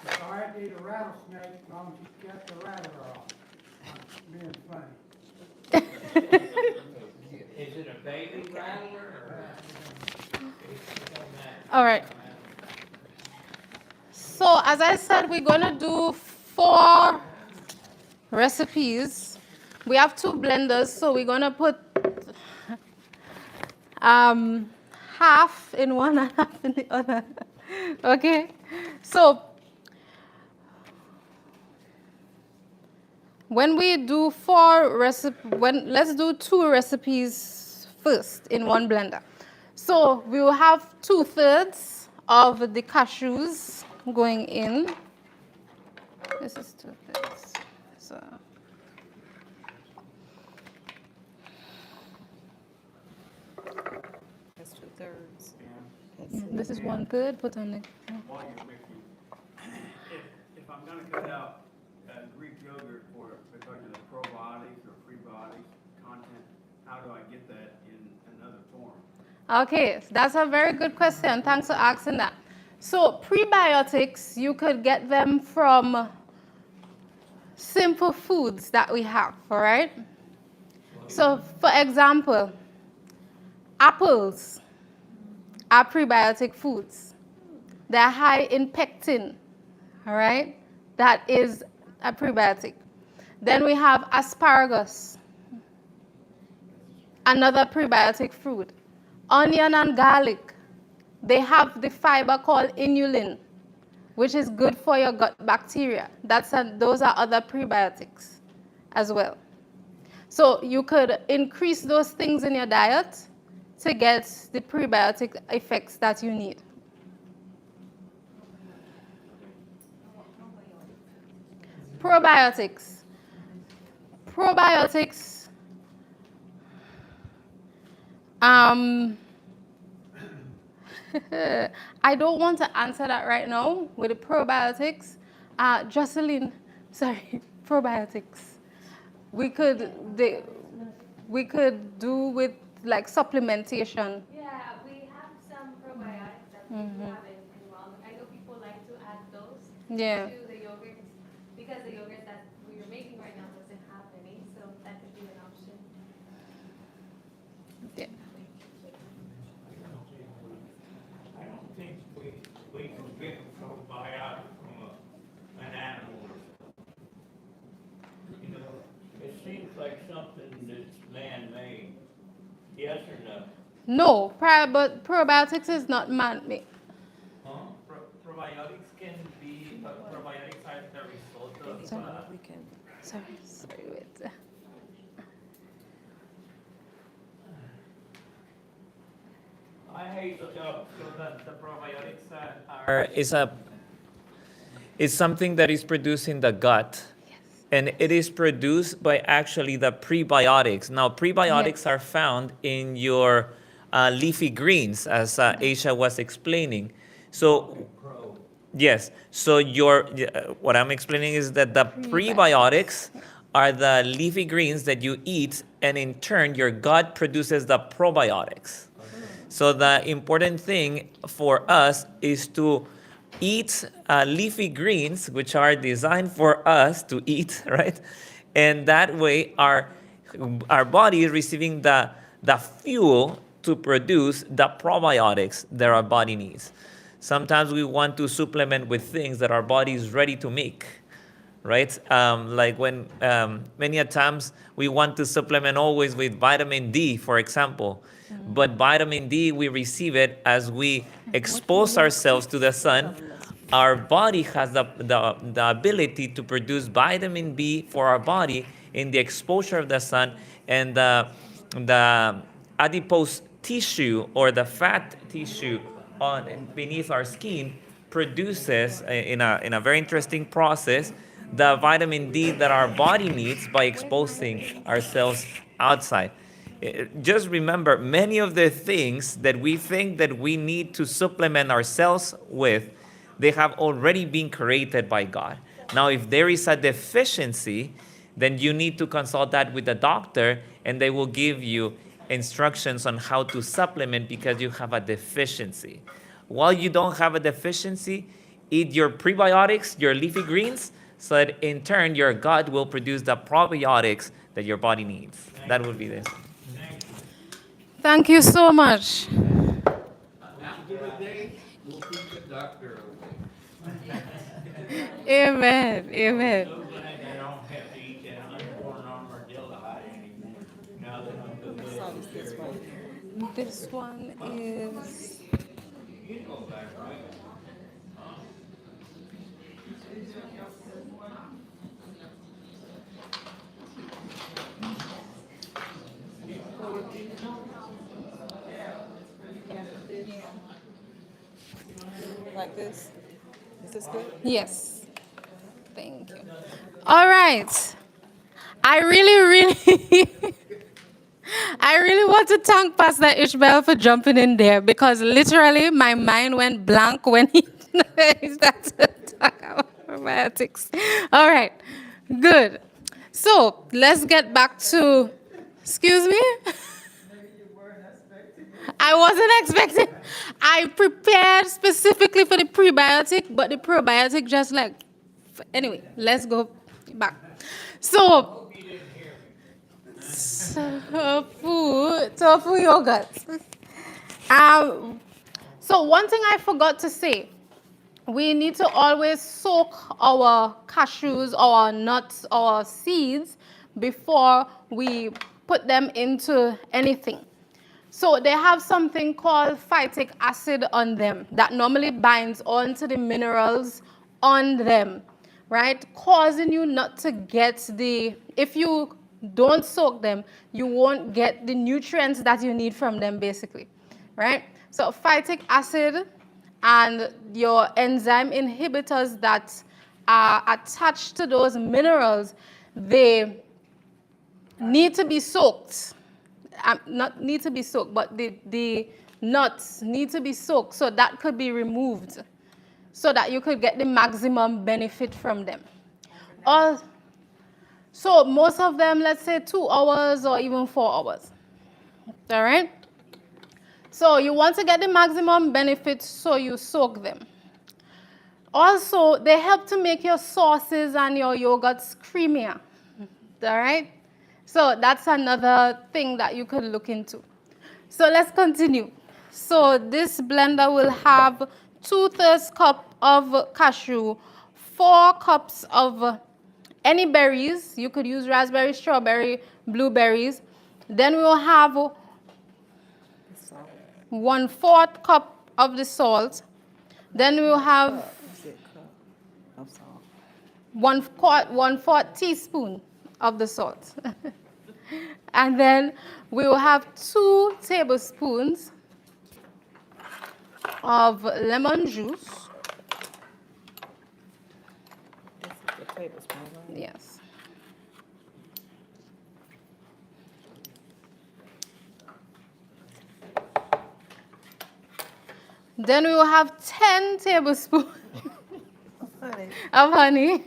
S3: It's all right to eat a rattlesnake as long as you get the rattler off. I'm being funny.
S2: Is it a baby rattler or?
S1: All right. So as I said, we're gonna do 4 recipes. We have 2 blenders, so we're gonna put half in one and half in the other. Okay. So when we do 4 let's do 2 recipes first in one blender. So we will have 2/3 of the cashews going in. This is 2/3. So
S5: That's 2/3.
S1: this is 1/3. Put on the.
S9: While you're mixing, if I'm gonna cut out Greek yogurt for, because of the probiotics or prebiotics content, how do I get that in another form?
S1: Okay, that's a very good question. Thanks for asking that. So prebiotics, you could get them from simple foods that we have, all right? So for example, apples are prebiotic foods. They're high in pectin, all right? That is a prebiotic. Then we have asparagus, another prebiotic fruit. Onion and garlic, they have the fiber called inulin, which is good for your gut bacteria. Those are other prebiotics as well. So you could increase those things in your diet to get the prebiotic effects that you need. Probiotics. Probiotics. I don't want to answer that right now with the probiotics. Jocelyn, sorry, probiotics. We could do with like supplementation.
S6: Yeah, we have some probiotics that we have in Wildwood. I know people like to add those
S1: Yeah.
S6: to the yogurt because the yogurt that we are making right now doesn't have any, so that could be an option.
S1: Yeah.
S2: I don't think we can get a probiotic from an animal. You know, it seems like something that's man-made. Yes or no?
S1: No, but probiotics is not man-made.
S2: Huh?
S8: Probiotics can be, probiotics are the result of,
S5: We can.
S1: Sorry, wait.
S2: I hate
S8: so
S2: stuff.
S8: the probiotics is something that is produced in the gut. And it is produced by actually the prebiotics. Now, prebiotics are found in your leafy greens, as Aisha was explaining. So, yes. So what I'm explaining is that the prebiotics are the leafy greens that you eat, and in turn, your gut produces the probiotics. So the important thing for us is to eat leafy greens, which are designed for us to eat, right? And that way, our body is receiving the fuel to produce the probiotics that our body needs. Sometimes we want to supplement with things that our body is ready to make, right? Like when many a times we want to supplement always with vitamin D, for example. But vitamin D, we receive it as we expose ourselves to the sun. Our body has the ability to produce vitamin B for our body in the exposure of the sun, and the adipose tissue or the fat tissue beneath our skin produces, in a very interesting process, the vitamin D that our body needs by exposing ourselves outside. Just remember, many of the things that we think that we need to supplement ourselves with, they have already been created by God. Now, if there is a deficiency, then you need to consult that with the doctor, and they will give you instructions on how to supplement because you have a deficiency. While you don't have a deficiency, eat your prebiotics, your leafy greens, so that in turn your gut will produce the probiotics that your body needs. That would be this.
S1: Thank you so much.
S4: After the day, we'll keep the doctor away.
S1: Amen. Amen.
S2: So glad I don't have to eat that unborn armadillo anymore. Now that I'm the
S5: What song is this one?
S1: This one is.
S2: You know that, right?
S5: Like this? Is this good?
S1: Yes. Thank you. All right. I really I really want to thank Pastor Ishmael for jumping in there because literally my mind went blank when he started to talk about probiotics. All right. Good. So let's get back to, excuse me? I wasn't expecting. I prepared specifically for the prebiotic, but the probiotic just like, anyway, let's go back. So, tofu yogurt. So one thing I forgot to say, we need to always soak our cashews, our nuts, our seeds before we put them into anything. So they have something called phytic acid on them that normally binds onto the minerals on them, right? Causing you not to get if you don't soak them, you won't get the nutrients that you need from them basically, right? So phytic acid and your enzyme inhibitors that are attached to those minerals, they need to be soaked. Not need to be soaked, but the nuts need to be soaked so that could be removed so that you could get the maximum benefit from them. So most of them, let's say 2 hours or even 4 hours. All right? So you want to get the maximum benefit, so you soak them. Also, they help to make your sauces and your yogurts creamier. All right? So that's another thing that you could look into. So let's continue. So this blender will have 2/3 cup of cashew, 4 cups of any berries. You could use raspberry, strawberry, blueberries. Then we will have 1/4 cup of the salt. Then we will have 1/4 teaspoon of the salt. And then we will have 2 tablespoons of lemon juice.
S5: This is the tablespoon, right?
S1: Yes. Then we will have 10 tablespoons of honey.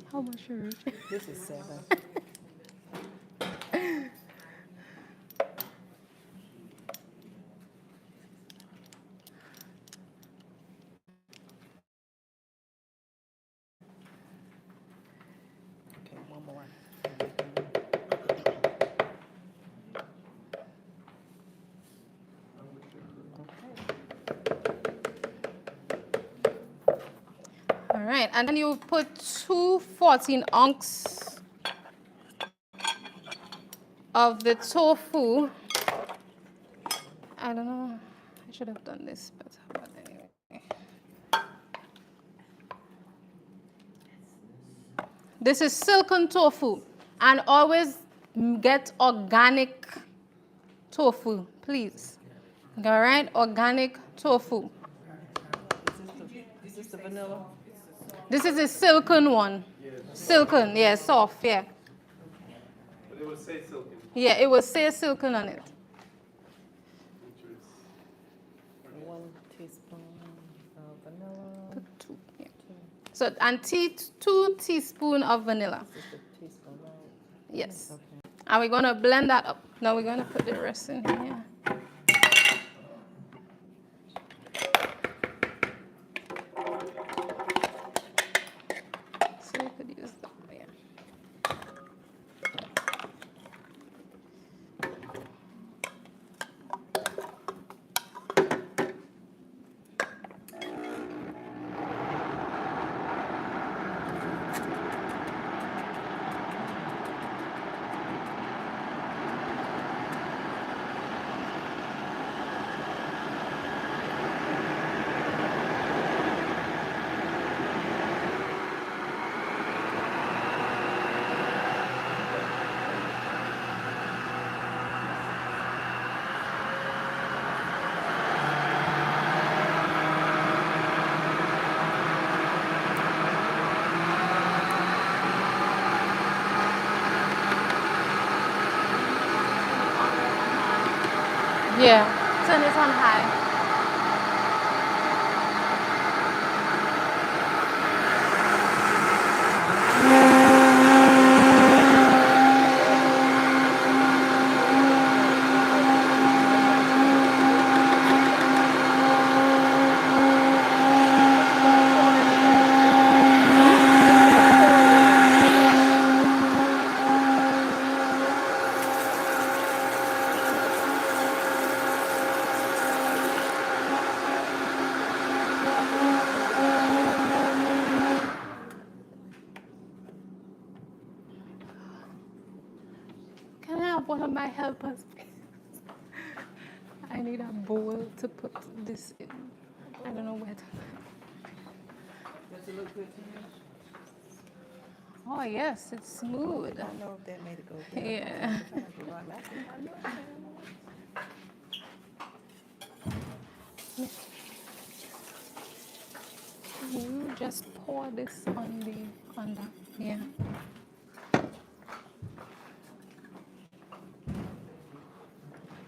S1: How much sugar?
S5: This is 7.
S1: right, and then you put 2 14-ounce of the tofu. I don't know, I should have done this better, but anyway. This is silken tofu, and always get organic tofu, please. All right, organic tofu.
S5: Is this the vanilla?
S1: This is a silken one. Silken, yeah, soft, yeah.
S4: But it will say silken.
S1: Yeah, it will say silken on it.
S5: 1 teaspoon of vanilla.
S1: Put 2, yeah. So, and 2 teaspoons of vanilla.
S5: This is the teaspoon, right?
S1: Yes.
S5: Okay.
S1: And we're going to blend that up. Now we're going to put the rest in here. So we could use that, yeah. Yeah, turn it on high. Can I have one of my helpers, please? I need a bowl to put this in. I don't know where to.
S5: Does it look good to you?
S1: Oh, yes, it's smooth.
S5: I don't know if that made it go good.
S1: Yeah. You just pour this on the, yeah.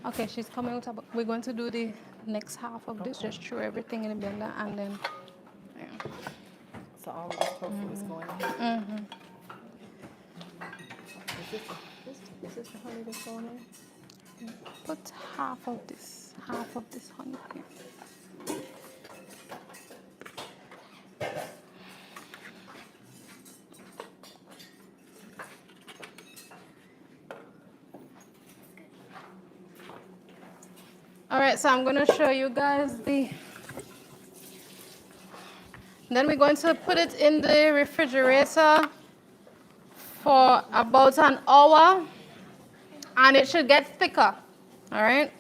S1: Okay, she's coming out. We're going to do the next half of this. Just throw everything in the blender and then, yeah.
S5: So all of this tofu is going in.
S1: Mm-hmm.
S5: Is this the honey that's going in?
S1: Put half of this honey here. All right, so I'm going to show you guys then we're going to put it in the refrigerator for about an hour, and it should get thicker, all right?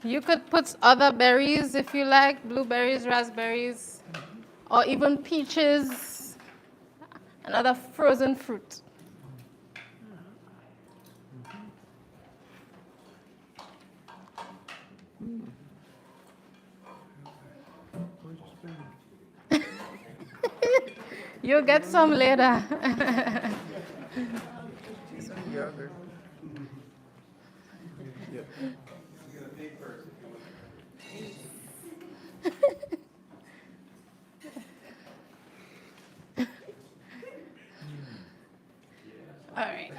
S1: You could put other berries if you like, blueberries, raspberries, or even peaches, and other frozen fruit. You'll get some later. All right.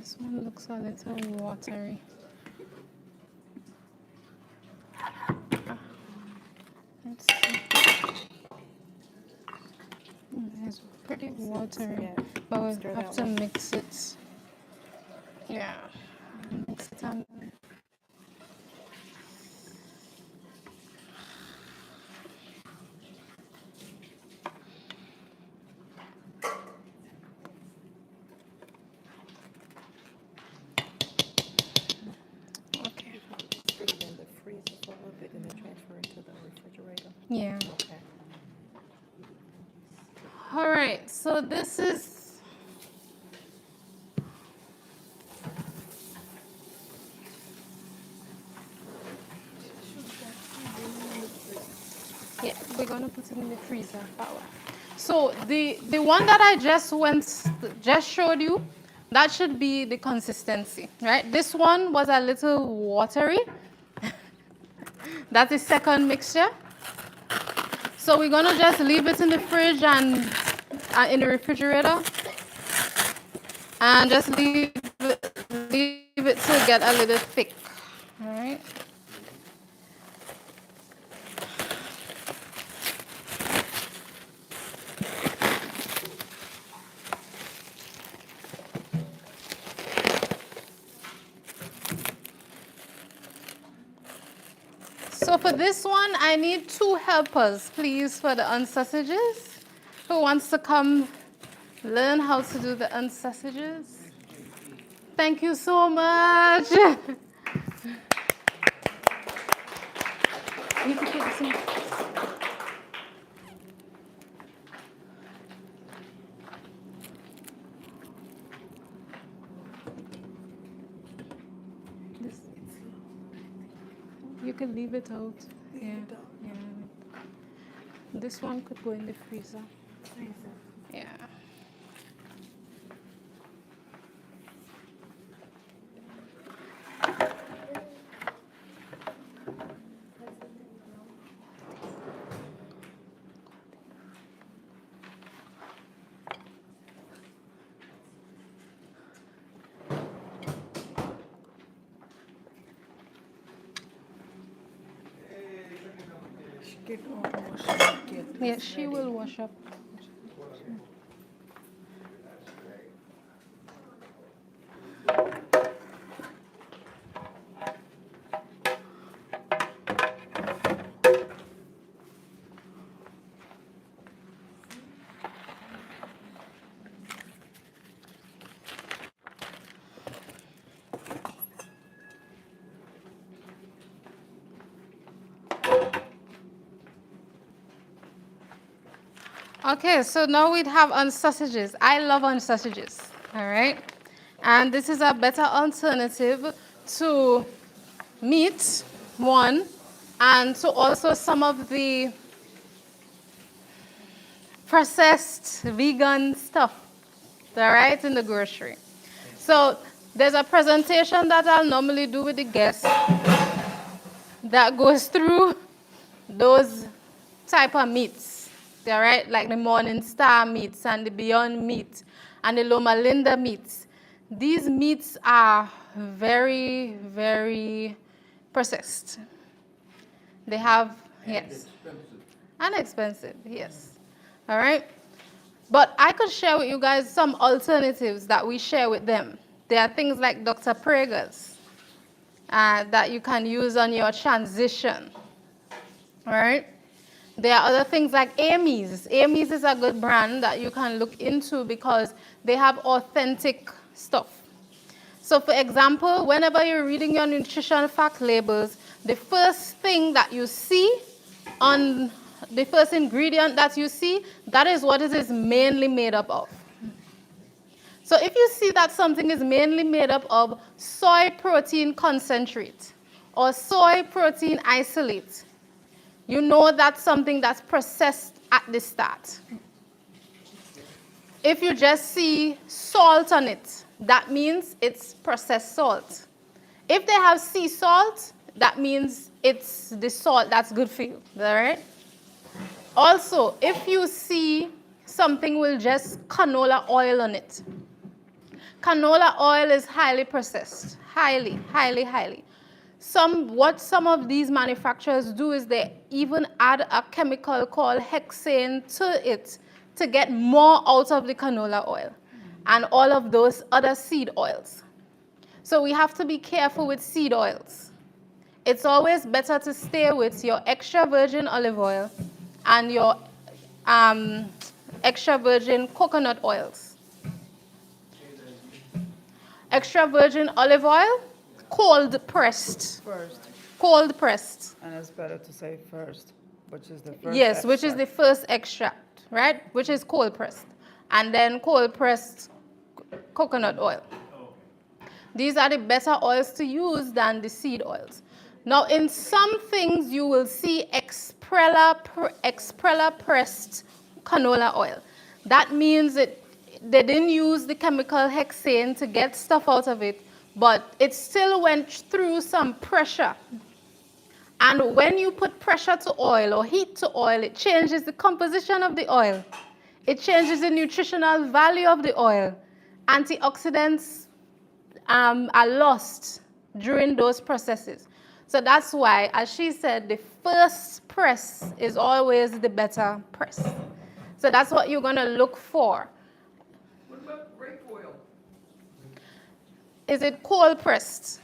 S1: This one looks a little watery. Let's see. It's pretty watery, but we'll
S5: Stir
S1: have
S5: that
S1: to
S5: one.
S1: mix it. Yeah, mix it and okay.
S5: Put it in the freezer for a little bit and then transfer it to the refrigerator.
S1: Yeah.
S5: Okay.
S1: All right. So this is. Yeah, we're gonna put it in the freezer. So the one that I just showed you, that should be the consistency, right? This one was a little watery. That's the second mixture. So we're gonna just leave it in the fridge and in the refrigerator, and just leave it to get a little thick. All right. So for this one, I need 2 helpers, please, for the unsausages. Who wants to come learn how to do the unsausages? Thank you so much. You can get some. You can leave it out. Yeah. Yeah. This one could go in the freezer. Yeah. Yeah, she will wash up. Okay, so now we'd have unsausages. I love unsausages, all right? And this is a better alternative to meat, one, and to also some of the processed vegan stuff, all right, in the grocery. So there's a presentation that I'll normally do with the guests that goes through those type of meats, all right, like the Morning Star meats and the Beyond meat and the Loma Linda meats. These meats are very, very processed. They have, yes. And expensive, yes. All right? But I could share with you guys some alternatives that we share with them. There are things like Dr. Prager's that you can use on your transition. All right? There are other things like Amy's. Amy's is a good brand that you can look into because they have authentic stuff. So for example, whenever you're reading your nutrition fact labels, the first thing that you see on the first ingredient that you see, that is what it is mainly made up of. So if you see that something is mainly made up of soy protein concentrate or soy protein isolate, you know that's something that's processed at the start. If you just see salt on it, that means it's processed salt. If they have sea salt, that means it's the salt that's good for you, all right? Also, if you see something with just canola oil on it, canola oil is highly processed. Highly, highly, highly. What some of these manufacturers do is they even add a chemical called hexane to it to get more out of the canola oil and all of those other seed oils. So we have to be careful with seed oils. It's always better to stay with your extra virgin olive oil and your extra virgin coconut oils. Extra virgin olive oil, cold pressed.
S10: First,
S1: Cold pressed.
S10: and it's better to say first, which is the first.
S1: Yes, which is the
S10: extract.
S1: first extract, right? Which is cold pressed. And then cold pressed coconut oil. These are the better oils to use than the seed oils. Now, in some things, you will see exprella pressed canola oil. That means they didn't use the chemical hexane to get stuff out of it, but it still went through some pressure. And when you put pressure to oil or heat to oil, it changes the composition of the oil. It changes the nutritional value of the oil. Antioxidants are lost during those processes. So that's why, as she said, the first press is always the better press. So that's what you're going to look for.
S2: What about grape oil?
S1: Is it cold pressed?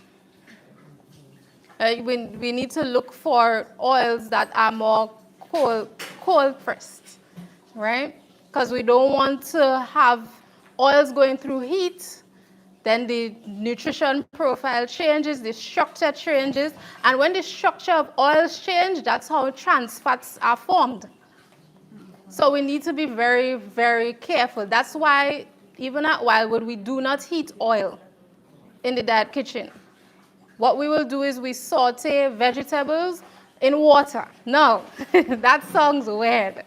S1: We need to look for oils that are more cold pressed, right? Because we don't want to have oils going through heat. Then the nutrition profile changes, the structure changes, and when the structure of oils change, that's how trans fats are formed. So we need to be very, very careful. That's why even at Wildwood, we do not heat oil in the diet kitchen. What we will do is we saute vegetables in water. No, that sounds weird,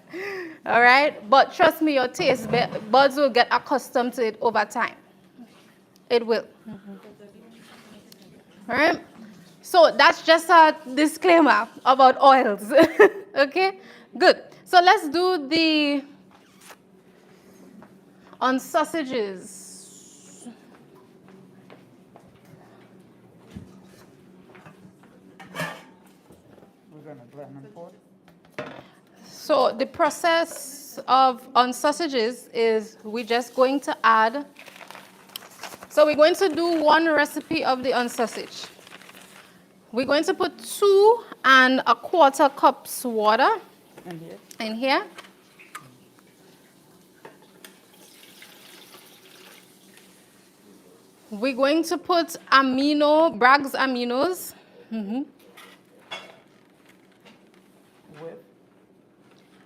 S1: all right? But trust me, your taste buds will get accustomed to it over time. It will. All right? So that's just a disclaimer about oils. Okay? Good. So let's do the on sausages.
S10: We're gonna blend and pour.
S1: So the process on sausages is we're just going to add. So we're going to do one recipe of the unsausage. We're going to put 2 1/4 cups water
S10: And here,
S1: in here. We're going to put Bragg's aminos.
S10: with,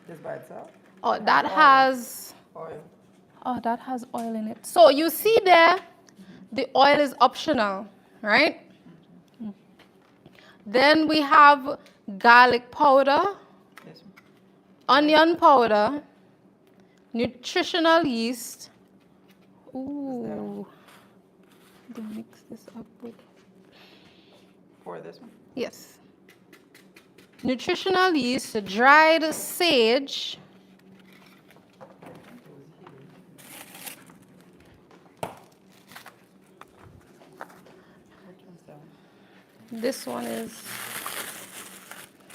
S10: this by itself,
S1: Oh, that has
S10: oil.
S1: oil in it. So you see there, the oil is optional, right? Then we have garlic powder,
S10: This one.
S1: onion powder, nutritional yeast. Ooh. To mix this up with.
S10: Pour this one.
S1: Yes. Nutritional yeast, dried sage,
S10: Which one's that one?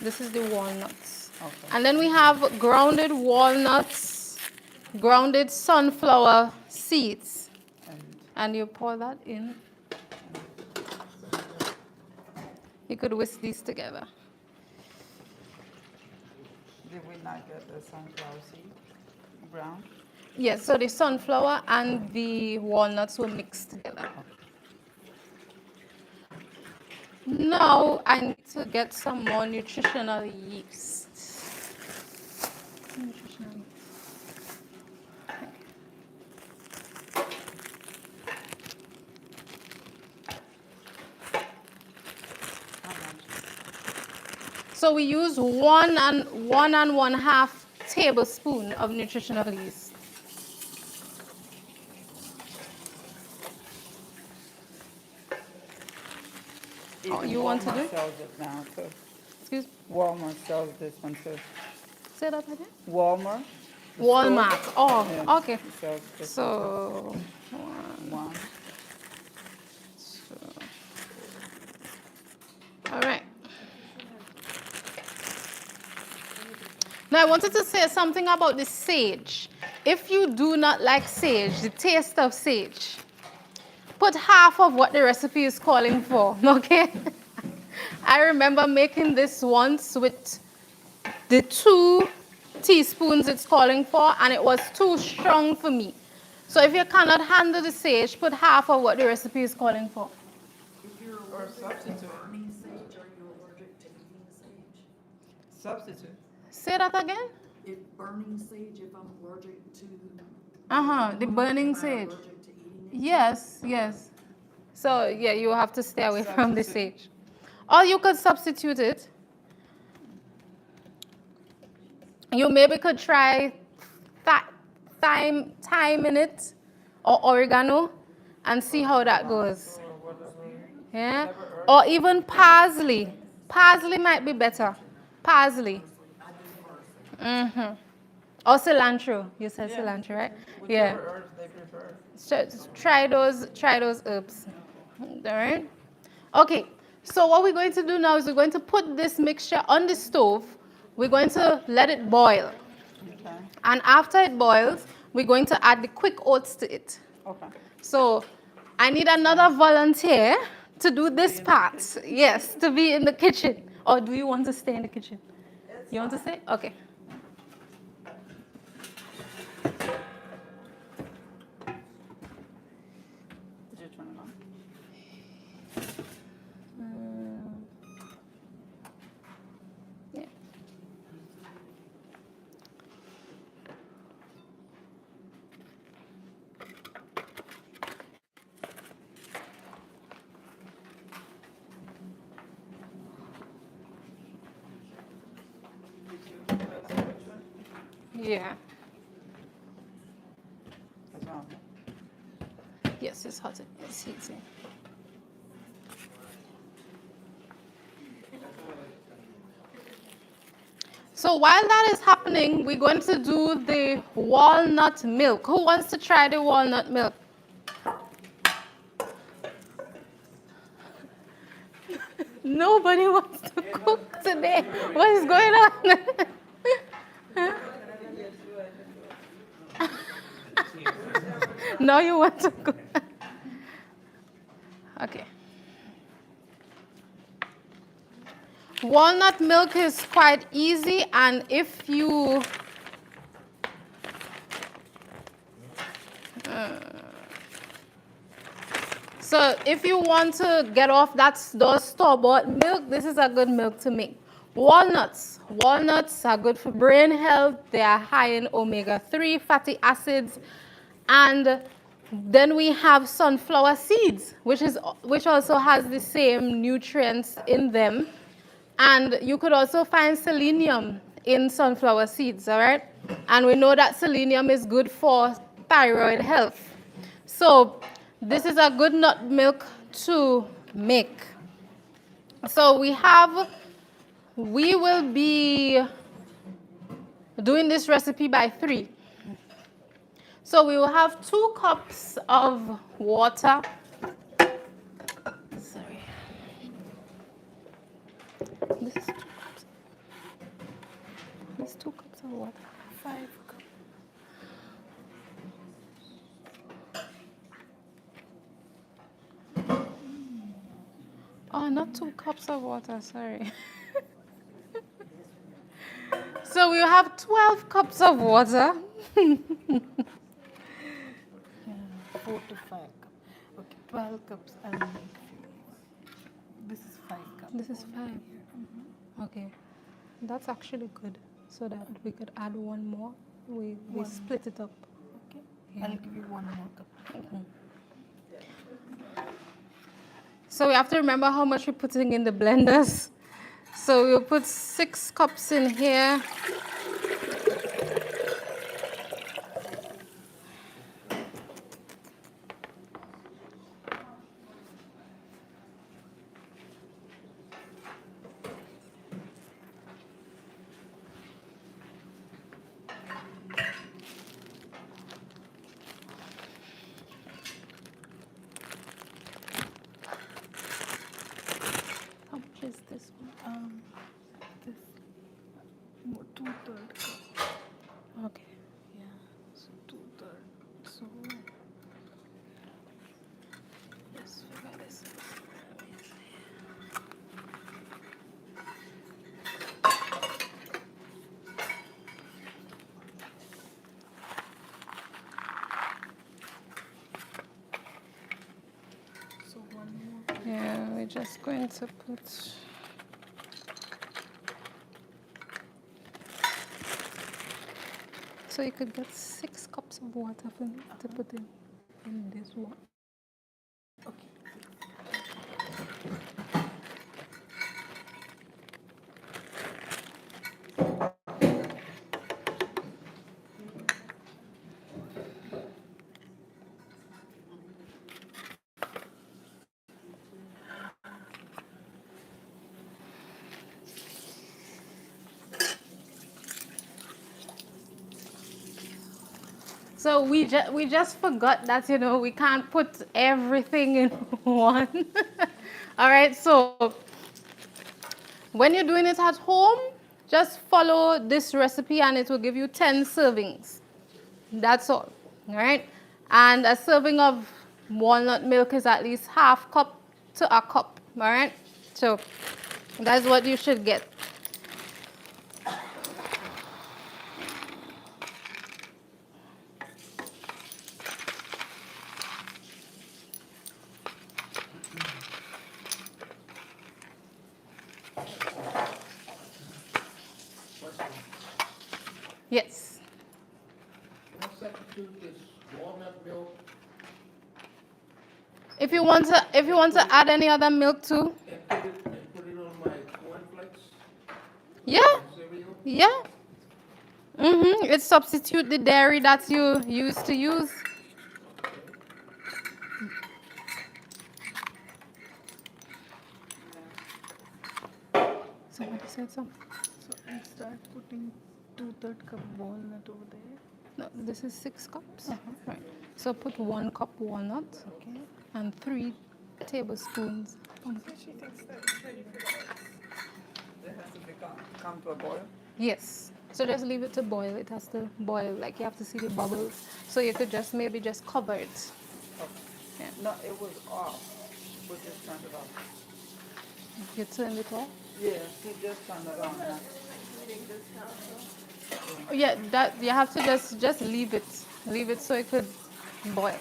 S1: this is the walnuts.
S10: Okay.
S1: And then we have grounded walnuts, grounded sunflower seeds. And you pour that in. You could whisk these together.
S10: Did we not get the sunflower seed brown?
S1: Yes, so the sunflower and the walnuts will mix together. Now I need to get some more nutritional yeast. Nutritional yeast. So we use 1 1/2 tablespoon of nutritional yeast.
S10: Even
S1: you want to
S10: Walmart
S1: do it?
S10: sells it now too.
S1: Excuse me?
S10: Walmart sells this one too.
S1: Say that again?
S10: Walmart. the
S1: Walmart.
S10: store,
S1: Oh,
S10: yeah,
S1: okay.
S10: sells this
S1: So
S10: one.
S1: Now, I wanted to say something about the sage. If you do not like sage, the taste of sage, put half of what the recipe is calling for, okay? I remember making this once with the 2 teaspoons it's calling for, and it was too strong for me. So if you cannot handle the sage, put half of what the recipe is calling for.
S10: Or substitute.
S7: Burning sage, are you allergic to eating sage?
S10: Substitute.
S1: Say that again?
S7: If burning sage, if I'm allergic to.
S1: The burning
S7: am I
S1: sage.
S7: allergic to eating it?
S1: Yes, yes. So yeah, you have to stay away from the
S10: Substitute.
S1: sage. Or you could substitute it. You maybe could try thyme in it or oregano and see how that goes. Yeah? Or even parsley. Parsley might be better. Parsley. Mm-hmm. Or cilantro. You said cilantro, right? Yeah.
S10: Whichever herbs they prefer.
S1: So try those herbs. All right? Okay. So what we're going to do now is we're going to put this mixture on the stove. We're going to let it boil.
S10: Okay.
S1: And after it boils, we're going to add the quick oats to it.
S10: Okay.
S1: So I need another volunteer to do this part. Yes, to be in the kitchen. Or do you want to stay in the kitchen? You want to stay? Okay.
S10: Did you turn it on?
S1: Yeah. Yeah.
S10: It's on.
S1: Yes, it's hot. It's heating. So while that is happening, we're going to do the walnut milk. Who wants to try the walnut milk? Nobody wants to cook today. What is going on? No, you want to cook. Okay. Walnut milk is quite easy, and if you so if you want to get off those store-bought milk, this is a good milk to make. Walnuts. Walnuts are good for brain health. They are high in omega-3 fatty acids. And then we have sunflower seeds, which also has the same nutrients in them. And you could also find selenium in sunflower seeds, all right? And we know that selenium is good for thyroid health. So this is a good nut milk to make. So we will be doing this recipe by 3. So we will have 2 cups of water. Sorry. This is 2 cups. This 2 cups of water. 5 cups. Oh, not 2 cups of water, sorry. So we'll have 12 cups of water.
S5: 4 to 5 cups. Okay, 12 cups. I'll make this is 5 cups.
S1: This is 5. Okay. That's actually good. So that we could add 1 more. We split it up.
S5: Okay.
S1: Yeah.
S5: I'll give you 1 more cup.
S1: So we have to remember how much we're putting in the blenders. So we'll put 6 cups in here. How much is this one?
S5: This 2
S6: Okay.
S5: Yeah, so 2/3. So
S6: Let's figure this out.
S5: one more.
S6: Yeah, we're just going to put. So you could get 6 cups of water to put in this one.
S5: Okay.
S1: So we just forgot that, we can't put everything in one. All right, so when you're doing it at home, just follow this recipe and it will give you 10 servings. That's all right? And a serving of walnut milk is at least half cup to a cup, all right? So that's what you should get. Yes.
S4: Can I substitute this walnut milk
S1: If you want to add any other milk too,
S4: and put it on my cornflakes
S1: yeah,
S4: cereal?
S1: yeah. It substitute the dairy that you used to use. Somebody said something.
S5: So I start putting 2/3 cup walnut over there.
S1: No, this is 6 cups. Right. So put 1 cup walnut
S5: Okay.
S1: and 3 tablespoons.
S10: She thinks that it's ready for that. It has to come to a boil.
S1: Yes. So just leave it to boil. It has to boil. Like you have to see the bubbles. So you could maybe just cover it.
S10: Okay. No, it was off. We just turned it off.
S1: You turn it off.
S10: Yeah, he just turned it on now.
S1: Yeah, that you have to just leave it. Leave it so it could boil.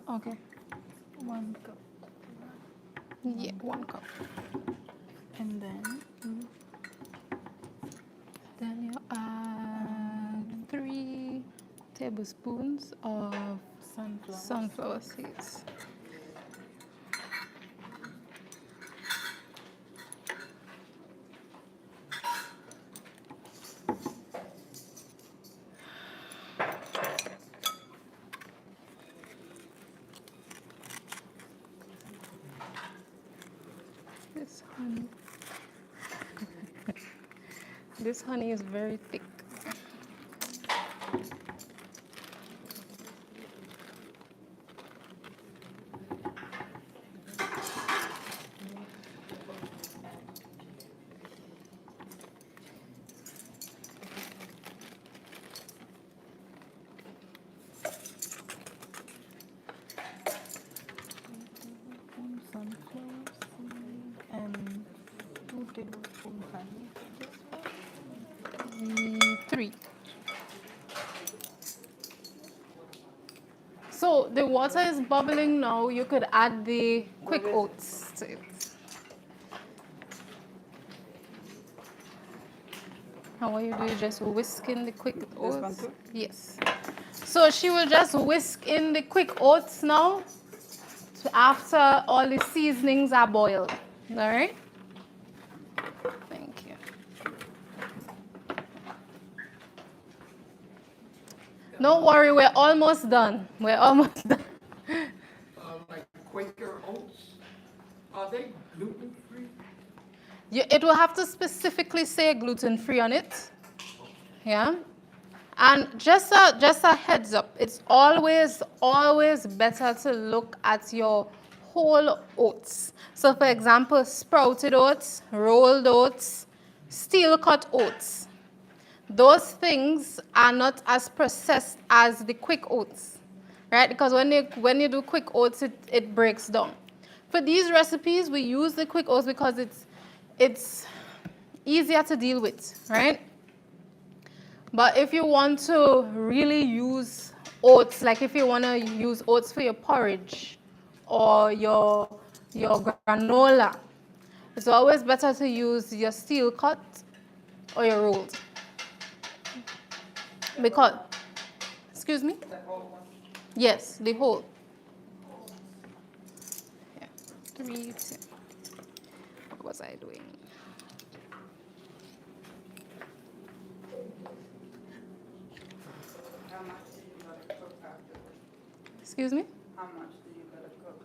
S1: Okay.
S5: 1 cup.
S1: Yeah, 1 cup.
S5: And then
S1: Then you add 3 tablespoons of sunflower seeds. This honey. This honey is very thick.
S5: sunflower seed and 2 tablespoons honey.
S1: 3. So the water is bubbling now. You could add the quick oats to it. How are you doing? Just whisk in the quick oats?
S10: one too?
S1: Yes. So she will just whisk in the quick oats now after all the seasonings are boiled. All right? Don't worry, we're almost done. We're almost done.
S4: Like Quaker oats, are they gluten-free?
S1: It will have to specifically say gluten-free on it. Yeah. And just a heads up, it's always better to look at your whole oats. So for example, sprouted oats, rolled oats, steel cut oats. Those things are not as processed as the quick oats, right? Because when you do quick oats, it breaks down. For these recipes, we use the quick oats because it's easier to deal with, right? But if you want to really use oats, like if you want to use oats for your porridge or your granola, it's always better to use your steel cut or your rolled. Because, excuse me? Yes, the whole. Yeah. 3, 10. What was I doing?
S10: How much do you let it cook afterwards?
S1: Excuse me?
S10: How much do you let it cook?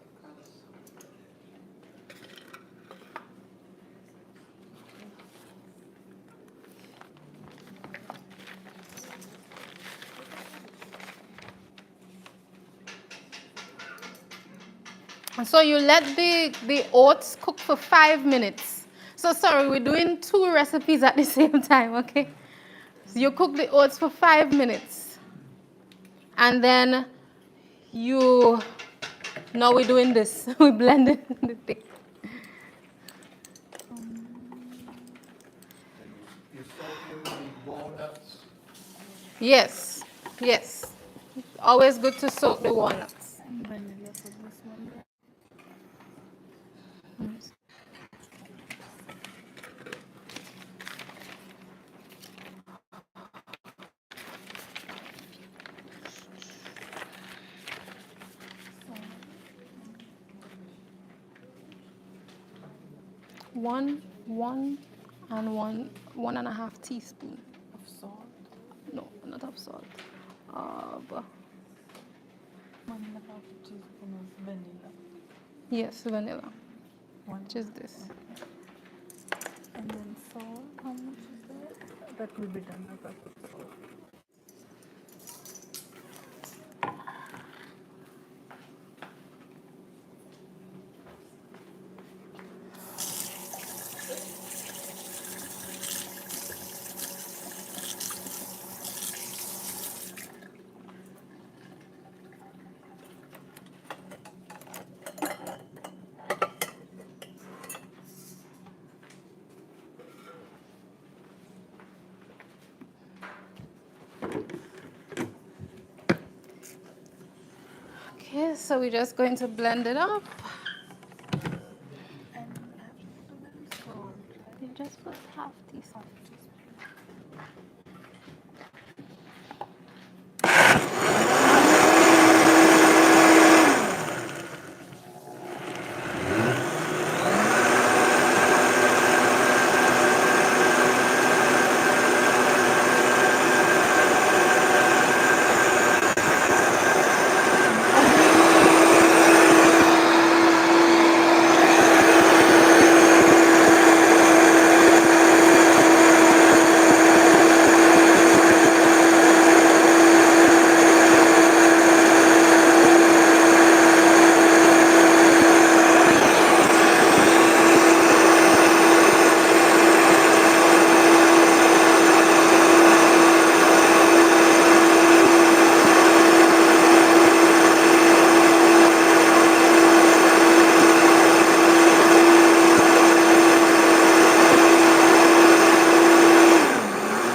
S10: 'Cause
S1: 'So you let the oats cook for 5 minutes. So sorry, we're doing 2 recipes at the same time, okay? So you cook the oats for 5 minutes. And then now we're doing this. We're blending the thing.
S4: You soak in the walnuts?
S1: Yes, yes. Always good to soak the walnuts. One and 1.5 teaspoon
S5: Of salt,
S1: no, not of salt, of
S5: 1.5 teaspoon of vanilla.
S1: yes, vanilla,
S5: One.
S1: which is this.
S5: And then salt, how much is that? That will be done if I put salt.
S1: Okay, so we're just going to blend it up.
S5: And salt.
S1: You just put half teaspoon.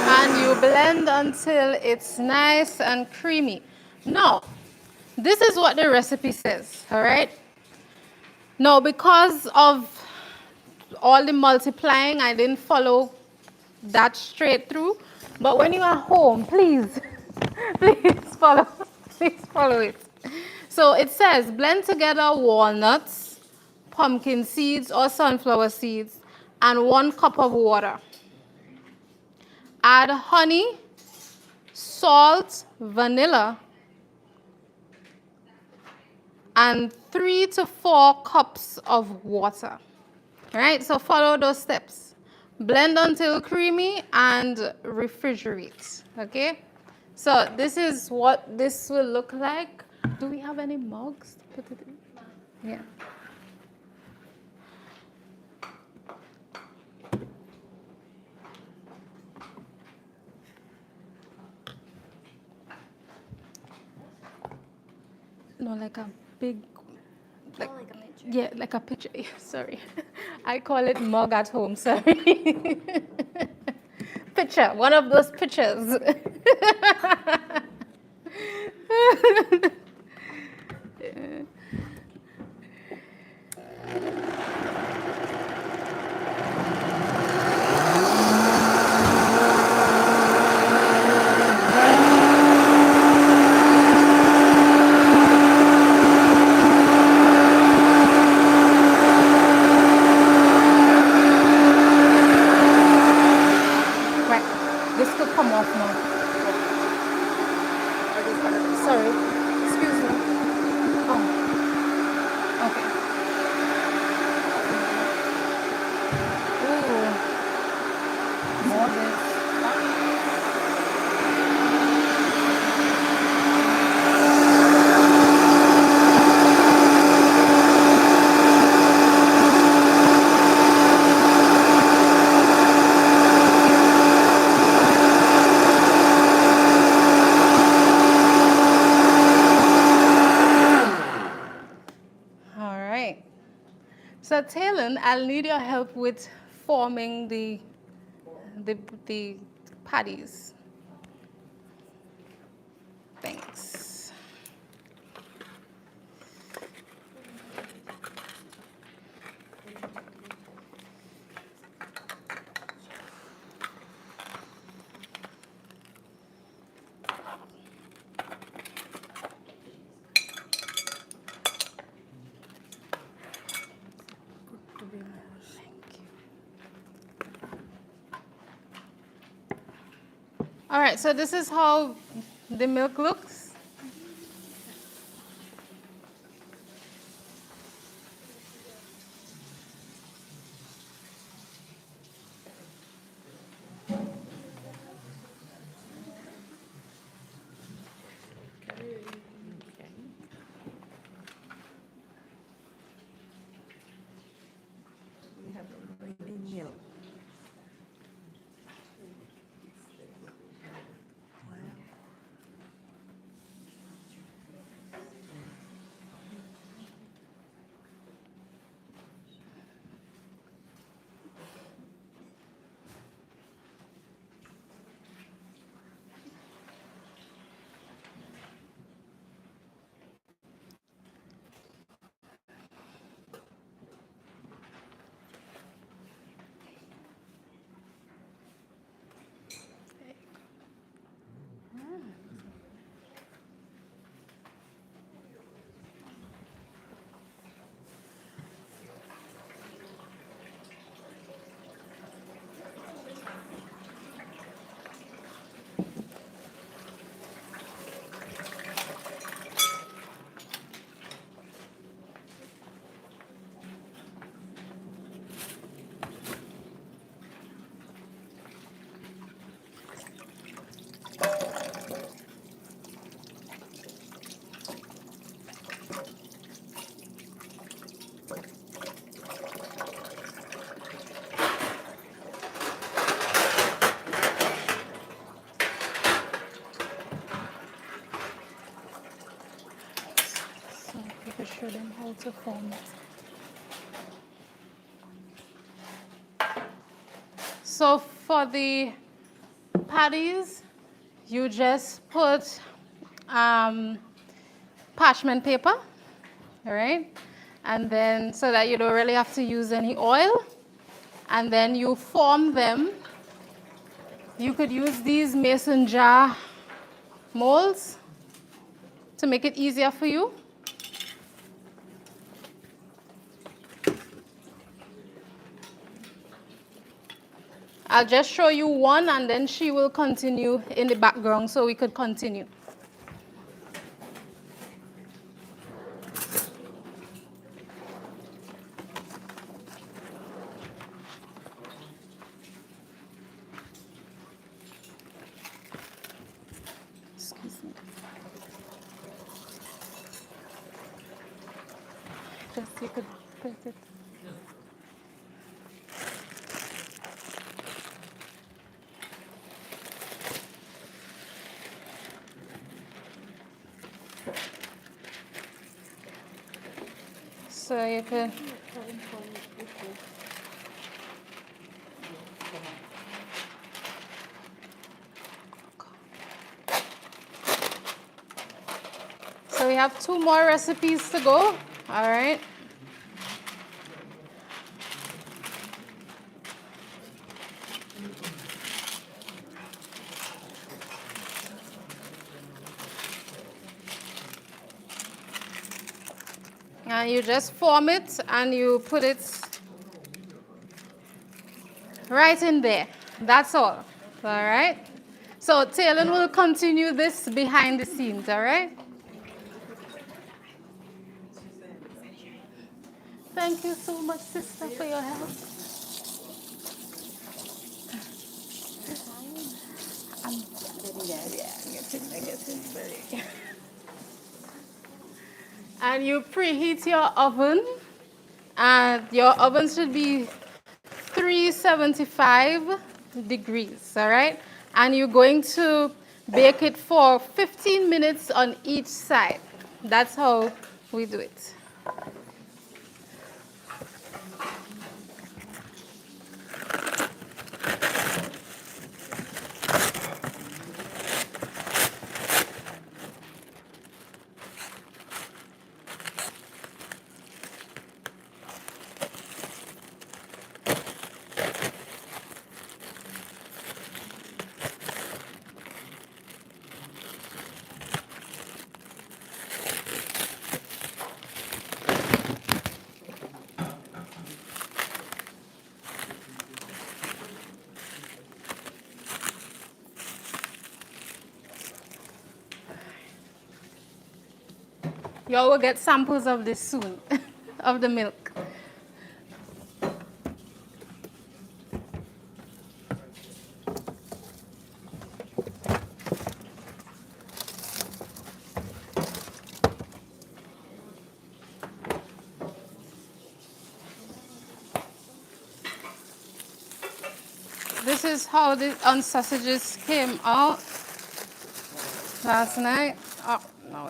S1: And you blend until it's nice and creamy. Now, this is what the recipe says, all right? Now, because of all the multiplying, I didn't follow that straight through. But when you are home, please, please follow it. So it says, blend together walnuts, pumpkin seeds or sunflower seeds, and 1 cup of water. Add honey, salt, vanilla, and 3 to 4 cups of water. All right, so follow those steps. Blend until creamy and refrigerate. Okay, so this is what this will look like. Do we have any mugs to put it in? Yeah. No, like a big, like a picture. Yeah, like a picture. Yeah, sorry, I call it mug at home. Sorry, picture. One of those pictures. Right. This could come off now. Sorry. Excuse me. Oh, okay. Ooh. More of this. All right. So, Talon, I'll need your help with forming the patties. Thanks. All right, so this is how the milk looks. So you can show them how to form it. So for the patties, you just put parchment paper, all right? And then so that you don't really have to use any oil. And then you form them. You could use these mason jar molds to make it easier for you. I'll just show you one and then she will continue in the background so we could continue. Excuse me. Just you could press it. So you could. So we have 2 more recipes to go. All right. And you just form it and you put it right in there. That's all. All right. So Talon will continue this behind the scenes. All right. Thank you so much, sister, for your help. And you preheat your oven. And your oven should be 375 degrees, all right? And you're going to bake it for 15 minutes on each side. That's how we do it. You all will get samples of this soon, of the milk. This is how the sausages came out last night. Oh, no,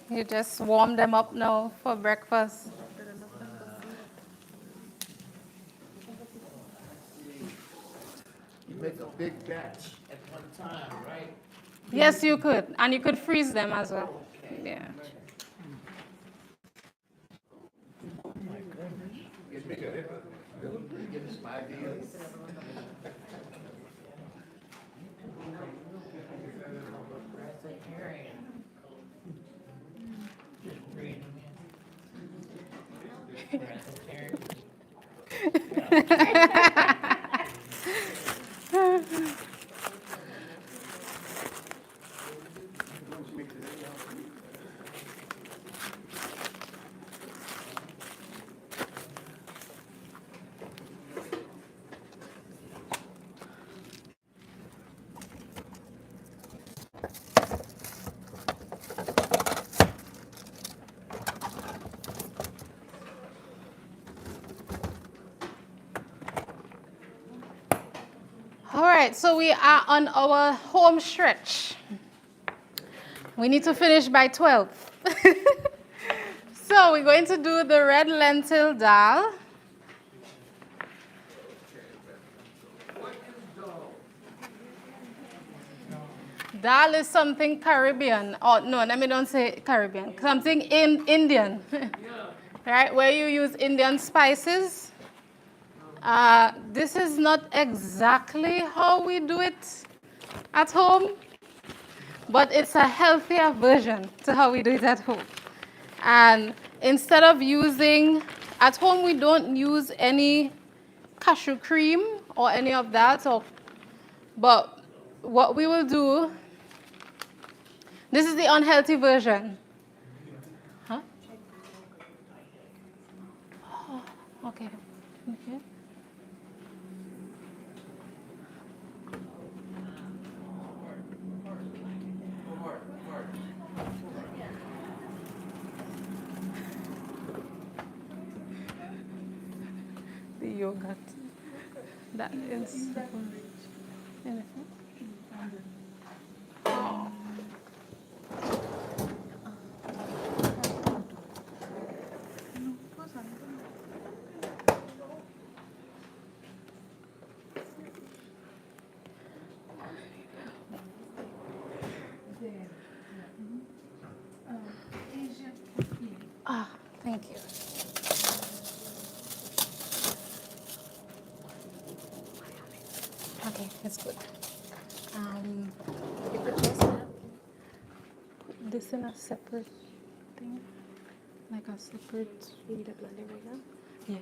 S1: you just warm them up now for breakfast.
S4: You make a big batch at one time, right?
S1: Yes, you could. And you could freeze them as well. Yeah.
S4: Give us some ideas. All right, so we are on our home stretch. We need to finish by 12. So we're going to do the red lentil dal. Dal is something Caribbean. Oh, no, let me don't say Caribbean. Something in Indian. Right, where you use Indian spices. This is not exactly how we do it at home, but it's a healthier version to how we do it at home. And instead of using, at home we don't use any cashew cream or any of that. But what we will do, this is the unhealthy version. Huh? Oh, okay. Okay. The yogurt. That is. Anything? Oh. Ah, thank you. Okay, it's good.
S5: You put this in?
S4: Put this in a separate thing, like a separate.
S5: You need to blend it right now?
S4: Yeah.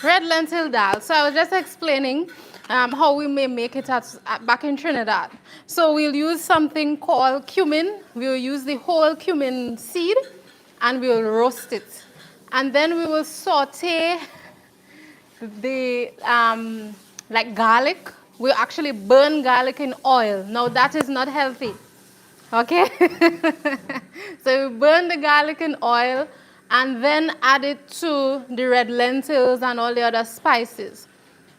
S4: Red lentil dal. So I was just explaining how we may make it back in Trinidad. So we'll use something called cumin. We'll use the whole cumin seed and we'll roast it. And then we will saute the, like garlic. We'll actually burn garlic in oil. Now that is not healthy. Okay? So we burn the garlic in oil and then add it to the red lentils and all the other spices.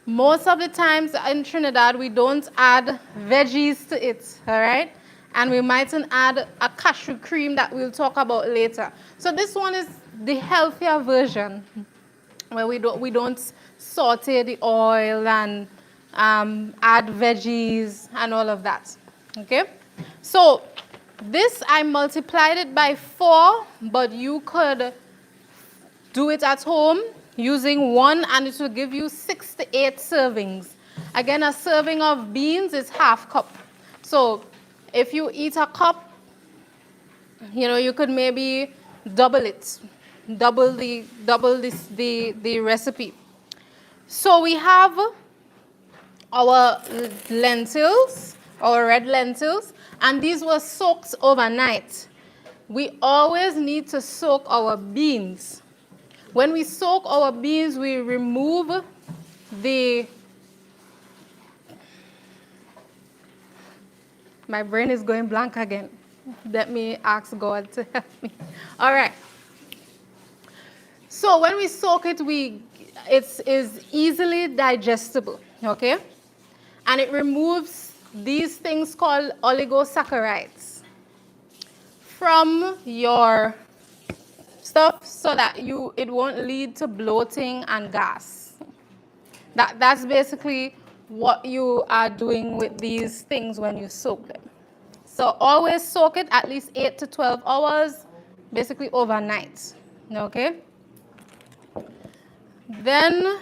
S4: Most of the times in Trinidad, we don't add veggies to it, all right? And we mightn't add a cashew cream that we'll talk about later. So this one is the healthier version, where we don't saute the oil and add veggies and all of that, okay? So this, I multiplied it by 4, but you could do it at home using 1 and it will give you 6 to 8 servings. Again, a serving of beans is half cup. So if you eat a cup, you could maybe double it, double the recipe. So we have our lentils, our red lentils, and these were soaked overnight. We always need to soak our beans. When we soak our beans, we remove my brain is going blank again. Let me ask God to help me. All right. So when we soak it, it is easily digestible, okay? And it removes these things called oligosaccharides from your stuff so that it won't lead to bloating and gas. That's basically what you are doing with these things when you soak them. So always soak it at least 8 to 12 hours, basically overnight, okay? Then,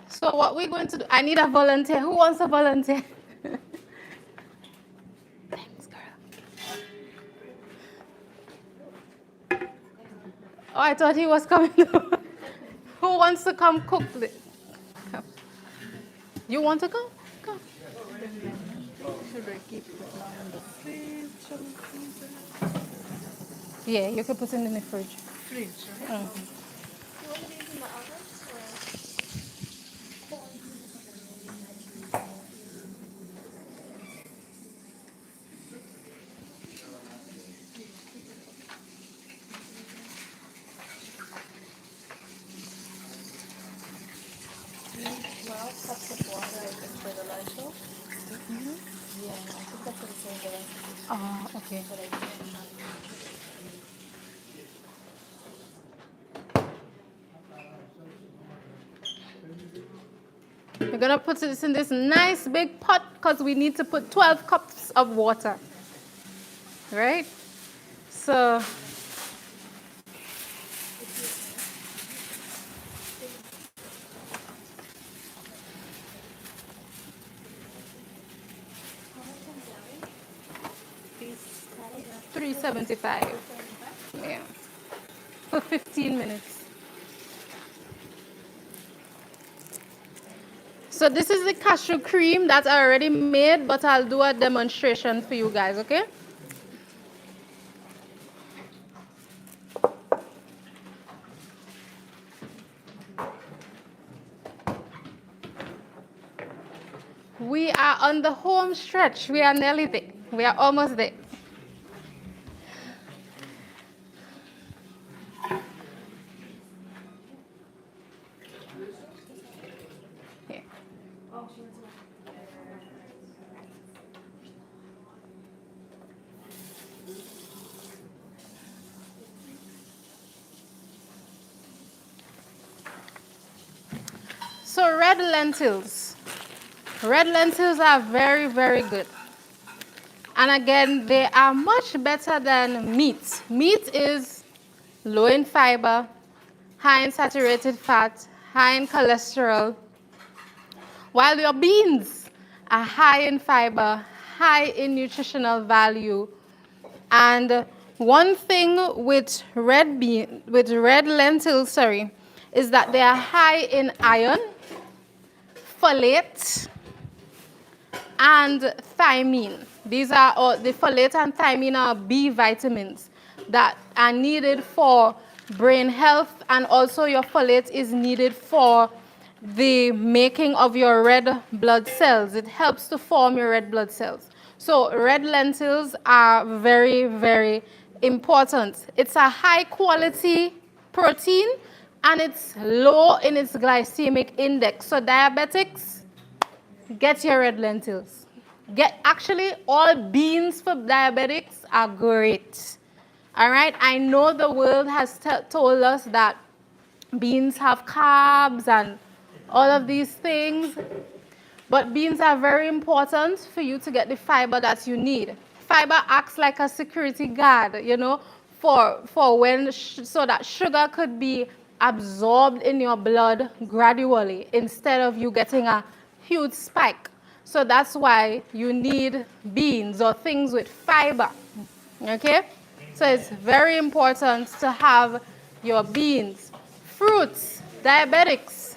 S4: so what we're going to do, I need a volunteer. Who wants a volunteer? Thanks, girl. Oh, I thought he was coming. Who wants to come cook this? Come. You want to come? Come.
S10: Should I keep it in the fridge or the freezer?
S4: Yeah, you can put it in the fridge.
S10: Fridge, right?
S4: Mm-hmm. Oh, okay. We're going to put this in this nice big pot because we need to put 12 cups of water. Right? So, 375. Yeah. For 15 minutes. So this is the cashew cream that's already made, but I'll do a demonstration for you guys, okay? We are on the home stretch. We are nearly there. We are almost there. Here. So red lentils. Red lentils are very, very good. And again, they are much better than meat. Meat is low in fiber, high in saturated fat, high in cholesterol, while your beans are high in fiber, high in nutritional value. And one thing with red lentils, is that they are high in iron, folate, and thiamine. These are all, the folate and thiamine are B vitamins that are needed for brain health, and also your folate is needed for the making of your red blood cells. It helps to form your red blood cells. So red lentils are very, very important. It's a high quality protein and it's low in its glycemic index. So diabetics, get your red lentils. Actually, all beans for diabetics are great. All right, I know the world has told us that beans have carbs and all of these things, but beans are very important for you to get the fiber that you need. Fiber acts like a security guard, you know, for when, so that sugar could be absorbed in your blood gradually instead of you getting a huge spike. So that's why you need beans or things with fiber, okay? So it's very important to have your beans. Fruits, diabetics.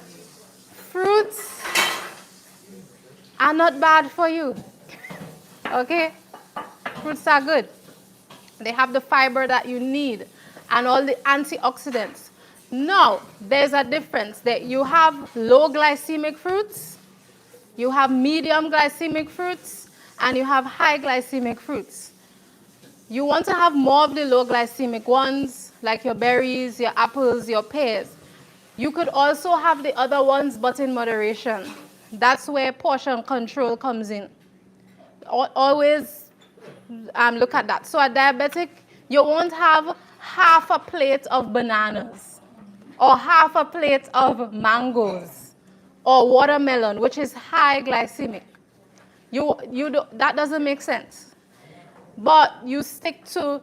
S4: Fruits are not bad for you, okay? Fruits are good. They have the fiber that you need and all the antioxidants. Now, there's a difference. That you have low glycemic fruits, you have medium glycemic fruits, and you have high glycemic fruits. You want to have more of the low glycemic ones, like your berries, your apples, your pears. You could also have the other ones, but in moderation. That's where portion control comes in. Always look at that. So a diabetic, you won't have half a plate of bananas or half a plate of mangoes or watermelon, which is high glycemic. That doesn't make sense. But you stick to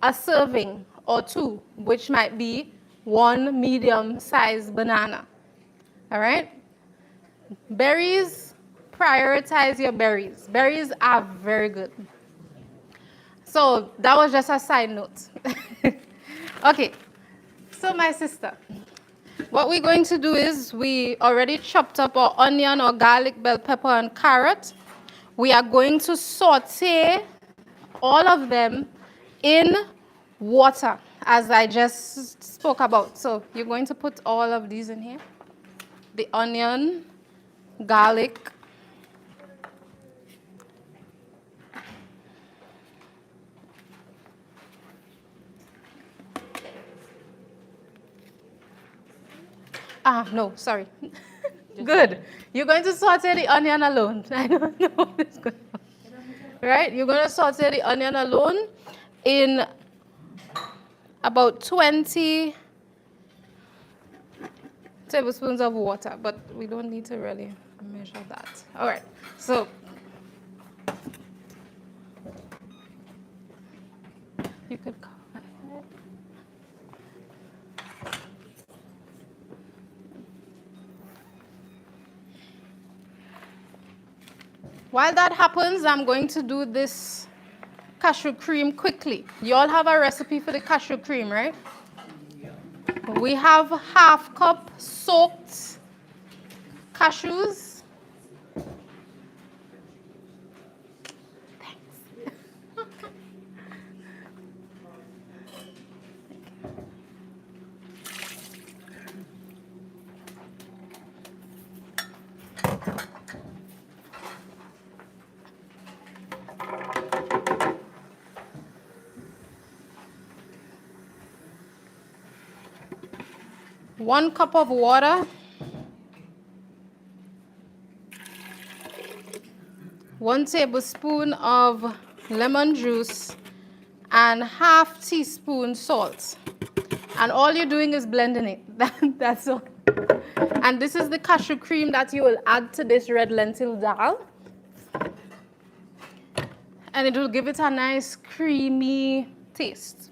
S4: a serving or two, which might be one medium-sized banana. All right? Berries, prioritize your berries. Berries are very good. So that was just a side note. Okay, so my sister, what we're going to do is we already chopped up our onion or garlic, bell pepper, and carrot. We are going to saute all of them in water, as I just spoke about. So you're going to put all of these in here. The onion, garlic, no, sorry. Good. You're going to saute the onion alone. I don't know what is going on. Right? You're going to saute the onion alone in about 20 tablespoons of water, but we don't need to really measure that. All right. So you could cover it. While that happens, I'm going to do this
S1: cashew cream quickly. You all have a recipe for the cashew cream, right? We have half cup soaked cashews. One cup of water. 1 tablespoon of lemon juice and half teaspoon salt. And all you're doing is blending it. That's all. And this is the cashew cream that you will add to this red lentil dal. And it will give it a nice creamy taste.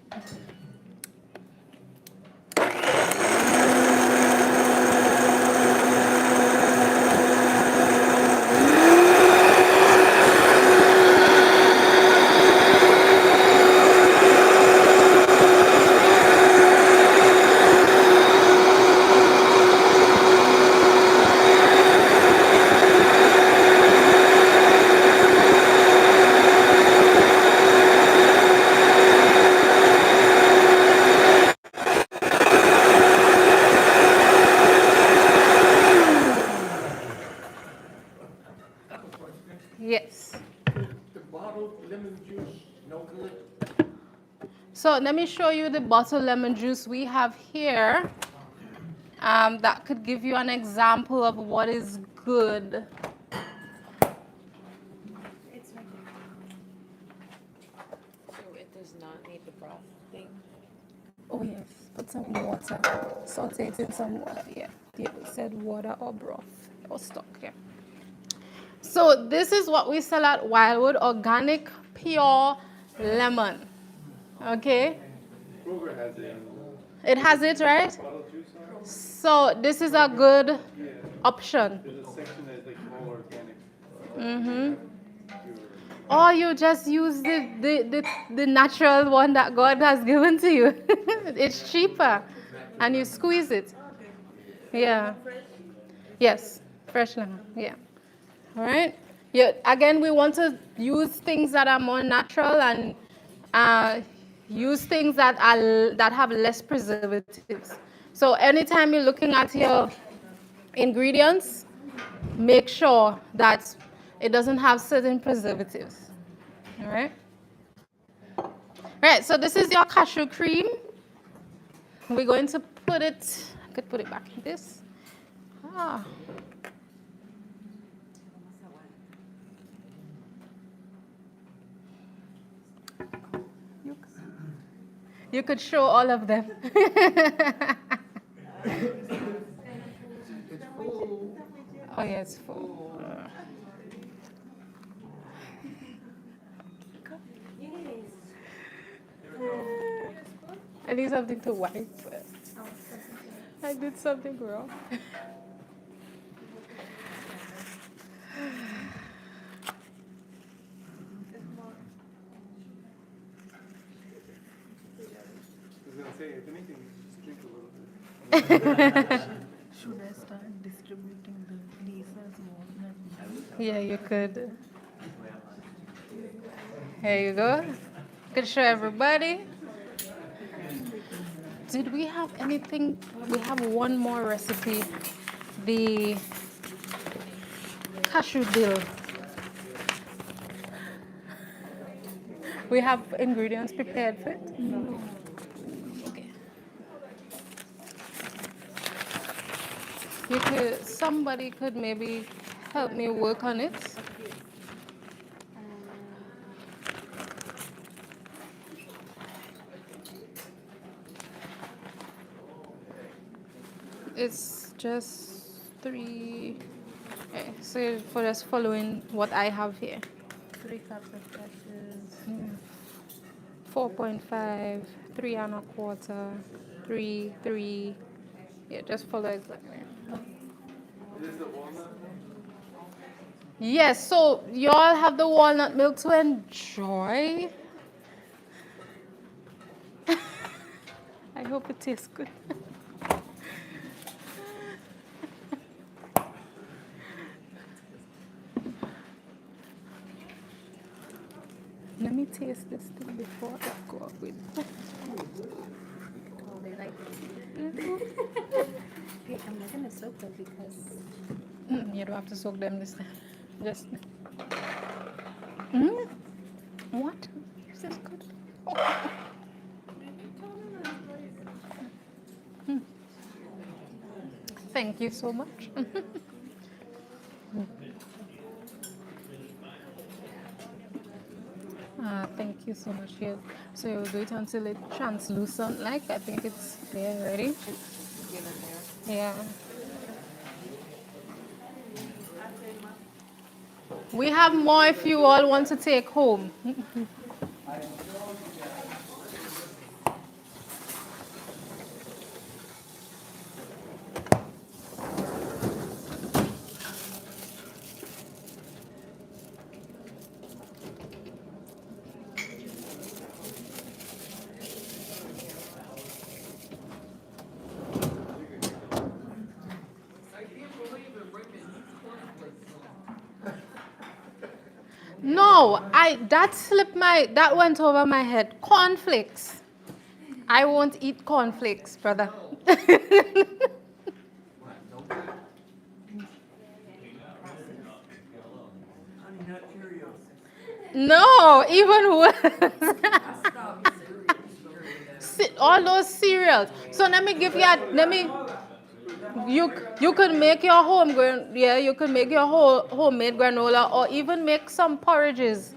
S1: Yes.
S3: The bottled lemon juice, no good?
S1: So let me show you the bottled lemon juice we have here. That could give you an example of what is good.
S5: So it does not need the broth thing?
S1: Oh yes, put some water. Saute it in some water. Yeah, it said water or broth or stock. Yeah. So this is what we sell at Wildwood, organic, pure lemon. Okay.
S9: Kroger has it.
S1: It has it, right?
S9: Bottle juice on it?
S1: So this is a good
S9: Yeah.
S1: option.
S9: There's a section that's like all organic.
S1: Mm-hmm. Or you just use the natural one that God has given to you. It's cheaper. And you squeeze it. Yeah. Yes. Fresh lemon. Yeah. All right. Yeah. Again, we want to use things that are more natural and use things that have less preservatives. So anytime you're looking at your ingredients, make sure that it doesn't have certain preservatives. All right. All right. So this is your cashew cream. We're going to put it. I could put it back in this. Ah. You could show all of them. Oh, yeah, it's full. I need something to wipe. I did something wrong.
S9: I was gonna say, if anything, just drink a little bit.
S7: Should I start distributing the Lisa's walnut?
S1: Yeah, you could. Here you go. Could show everybody. Did we have anything? We have one more recipe. The cashew dill. We have ingredients prepared for it? No. Okay. Somebody could maybe help me work on it. It's just 3. Okay, so for us following what I have here. 3 cups of cashews. 4.5, 3 1/4, 3. Yeah, just follow exactly.
S9: This is the walnut?
S1: Yes, so you all have the walnut milk to enjoy.
S4: I hope it tastes good. Let me taste this thing before I go up with it.
S6: I'm not gonna soak them because
S4: You don't have to soak them this time. Just. What? This is good. Thank you so much. Thank you so much. Yeah. So you'll do it until it's translucent, like I think it's there already. Yeah. We have more if you all want to take home. No, that went over my head. Cornflakes. I won't eat cornflakes, brother. No, even worse. All those cereals. So let me give you, you could make your you could make your homemade granola or even make some porridges.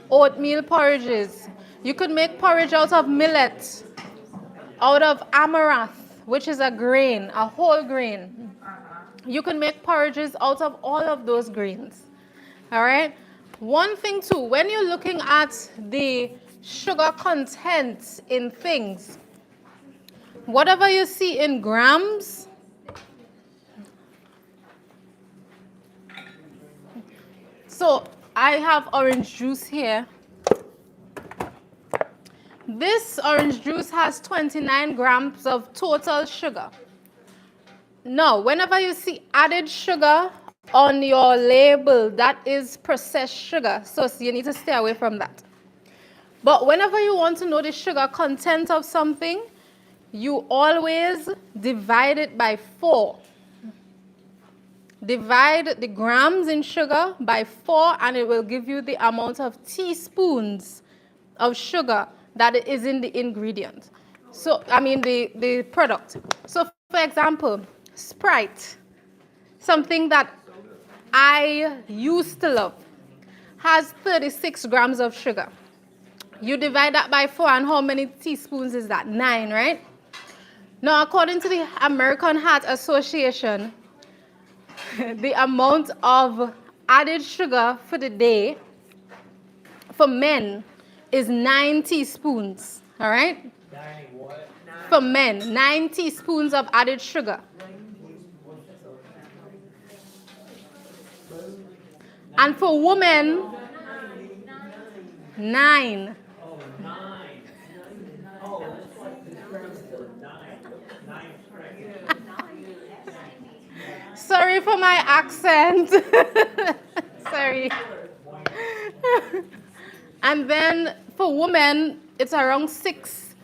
S4: Oatmeal porridges. You could make porridge out of millet, out of amaranth, which is a grain, a whole grain. You can make porridges out of all of those grains. All right? One thing too, when you're looking at the sugar content in things, whatever you see in grams, so I have orange juice here. This orange juice has 29 grams of total sugar. Now, whenever you see added sugar on your label, that is processed sugar, so you need to stay away from that. But whenever you want to know the sugar content of something, you always divide it by 4. Divide the grams in sugar by 4, and it will give you the amount of teaspoons of sugar that is in the ingredient. So, I mean the product. So, for example, Sprite, something that I used to love, has 36 grams of sugar. You divide that by 4, and how many teaspoons is that? 9, right? Now, according to the American Heart Association, the amount of added sugar for the day for men is 9 teaspoons, all right?
S2: 9 what?
S4: For men, 9 teaspoons of added sugar. And for women, 9.
S2: Oh, 9. Oh, that's like the strength of 9 strength.
S4: Sorry for my accent. Sorry. And then for women, it's around 6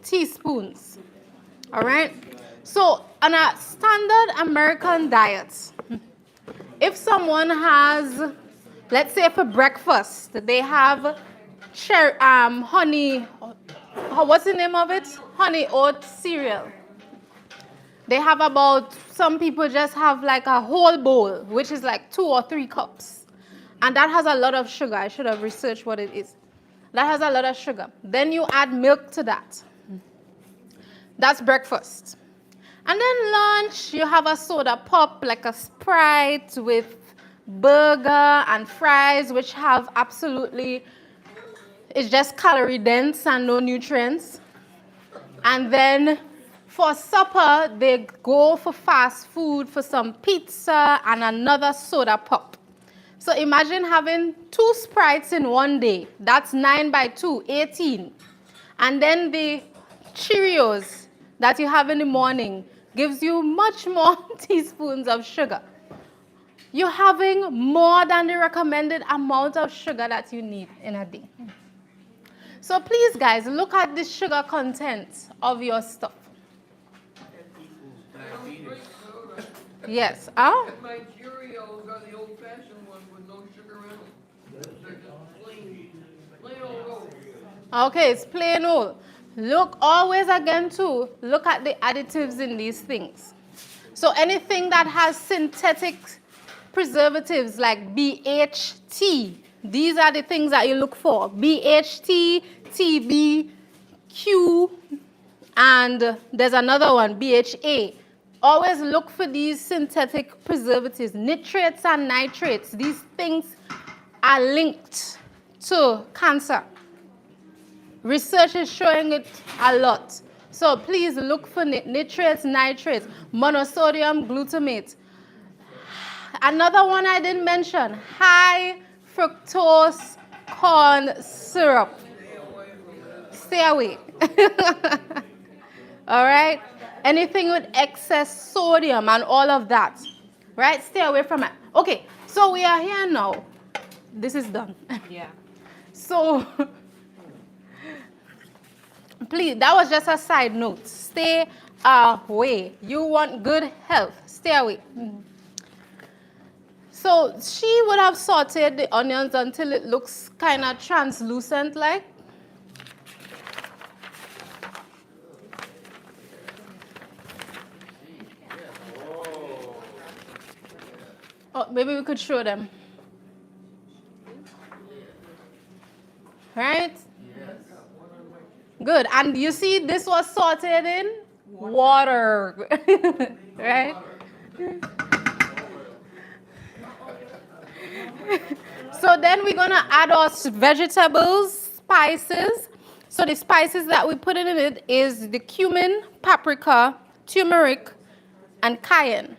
S4: teaspoons. All right? So on a standard American diet, if someone has, let's say for breakfast, they have honey, what's the name of it? Honey oat cereal. They have about, some people just have like a whole bowl, which is like 2 or 3 cups. And that has a lot of sugar. I should have researched what it is. That has a lot of sugar. Then you add milk to that. That's breakfast. And then lunch, you have a soda pop, like a Sprite with burger and fries, which have absolutely, it's just calorie dense and no nutrients. And then for supper, they go for fast food for some pizza and another soda pop. So imagine having 2 Sprites in one day. That's 9 by 2, 18.
S1: And then the Cheerios that you have in the morning gives you much more teaspoons of sugar. You're having more than the recommended amount of sugar that you need in a day. So please, guys, look at the sugar content of your stuff. Yes. Huh?
S11: My Cheerios are the old-fashioned ones with no sugar in them. They're just plain old oats.
S1: Okay, it's plain old. Look always again too, look at the additives in these things. So anything that has synthetic preservatives like BHT, these are the things that you look for. BHT, TB, Q, and there's another one, BHA. Always look for these synthetic preservatives. Nitrates and nitrates, these things are linked to cancer. Research is showing it a lot. So please look for nitrates, nitrates, monosodium glutamate. Another one I didn't mention, high fructose corn syrup. Stay away. All right? Anything with excess sodium and all of that. Right? Stay away from it. Okay, so we are here now. This is done.
S5: Yeah.
S1: So, please, that was just a side note. Stay away. You want good health. Stay away. So she would have sauteed the onions until it looks kind of translucent like. Oh, maybe we could show them. Right? Good. And you see, this was sauteed in water. Right? So then we're going to add our vegetables, spices. So the spices that we put in it is the cumin, paprika, turmeric, and cayenne.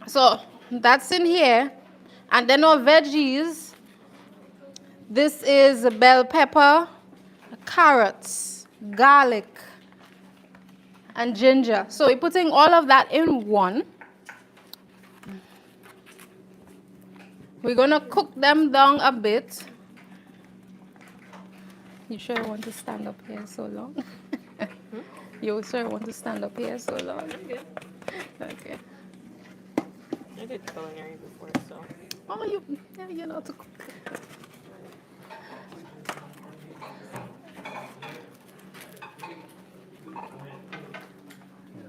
S1: So that's in here. And then our veggies. This is bell pepper, carrots, garlic, and ginger. So we're putting all of that in one. We're going to cook them down a bit. You sure want to stand up here so long? You sure want to stand up here so long? Okay.
S5: I did culinary before, so.
S1: Oh, you know to cook.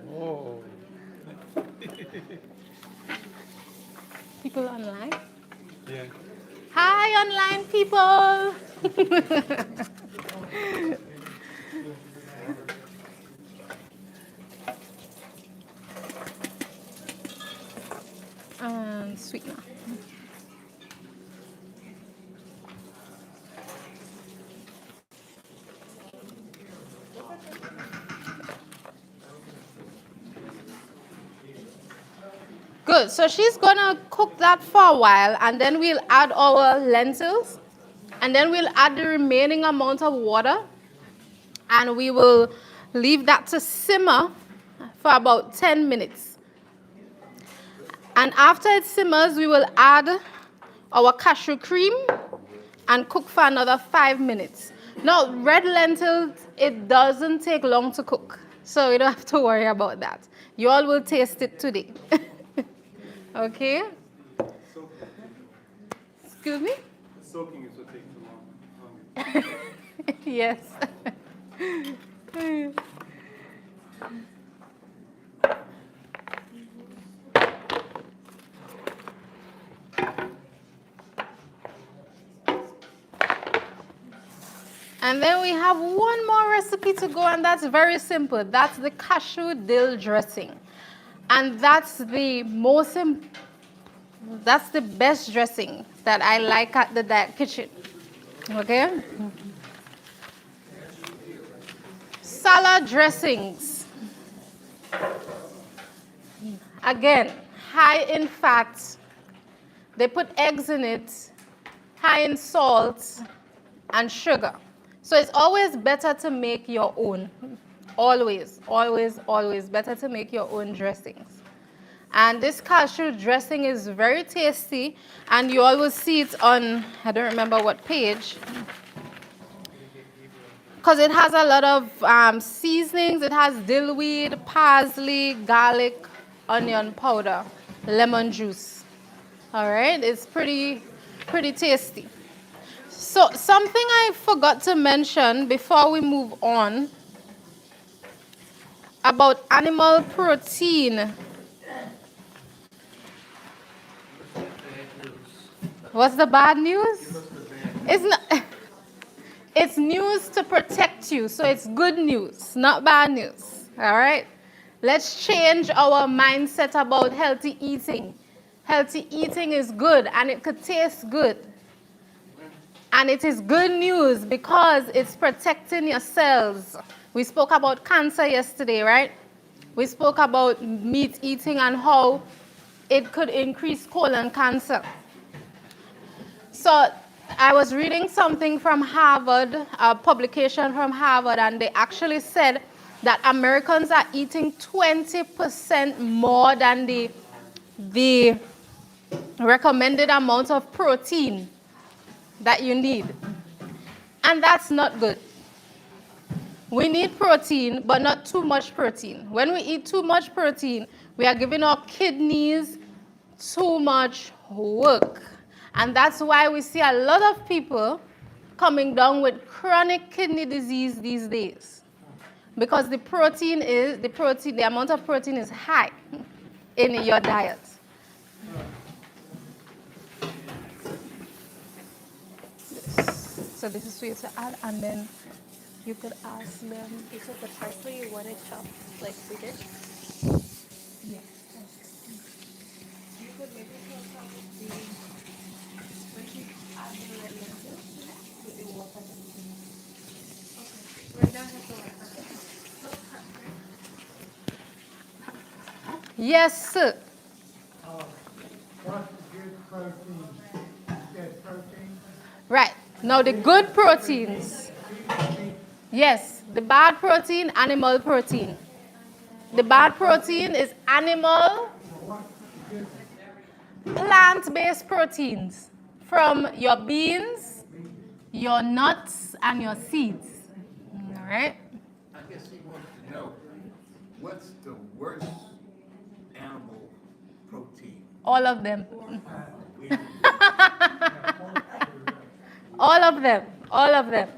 S9: Whoa.
S1: People online?
S9: Yeah.
S1: Hi, online people. And sweetener. Good, so she's gonna cook that for a while and then we'll add our lentils and then we'll add the remaining amount of water and we will leave that to simmer for about 10 minutes. And after it simmers, we will add our cashew cream and cook for another 5 minutes. Now, red lentils, it doesn't take long to cook, so you don't have to worry about that. You all will taste it today. Okay? Excuse me?
S9: Soaking is what takes too long.
S1: Yes. And then we have one more recipe to go, and that's very simple. That's the cashew dill dressing. And that's the that's the best dressing that I like at the Diet Kitchen. Okay? Salad dressings. Again, high in fat. They put eggs in it, high in salt and sugar. So it's always better to make your own. Always, always, always better to make your own dressings. And this cashew dressing is very tasty, and you always see it on, I don't remember what page, because it has a lot of seasonings. It has dill weed, parsley, garlic, onion powder, lemon juice. All right, it's pretty tasty. So something I forgot to mention before we move on about animal protein. What's the bad news? It's not. It's news to protect you, so it's good news, not bad news. All right? Let's change our mindset about healthy eating. Healthy eating is good, and it could taste good. And it is good news because it's protecting your cells. We spoke about cancer yesterday, right? We spoke about meat eating and how it could increase colon cancer. So I was reading something from Harvard, a publication from Harvard, and they actually said that Americans are eating 20% more than the recommended amount of protein that you need. And that's not good. We need protein, but not too much protein. When we eat too much protein, we are giving our kidneys too much work. And that's why we see a lot of people coming down with chronic kidney disease these days. Because the amount of protein is high in your diet. So this is for you to add, and then you could ask them.
S6: So the parsley you want it chopped like we did?
S1: Yeah.
S6: You could maybe chop the when you add the red lentils, put the water. Okay. Right now I have the water.
S1: Yes, sir.
S3: What's the good protein? Good protein?
S1: Right. Now the good proteins. Yes, the bad protein, animal protein. The bad protein is animal, plant-based proteins from your beans, your nuts, and your seeds. All right?
S12: I guess he wants to know, what's the worst animal protein?
S1: All of them. All of them. All of them.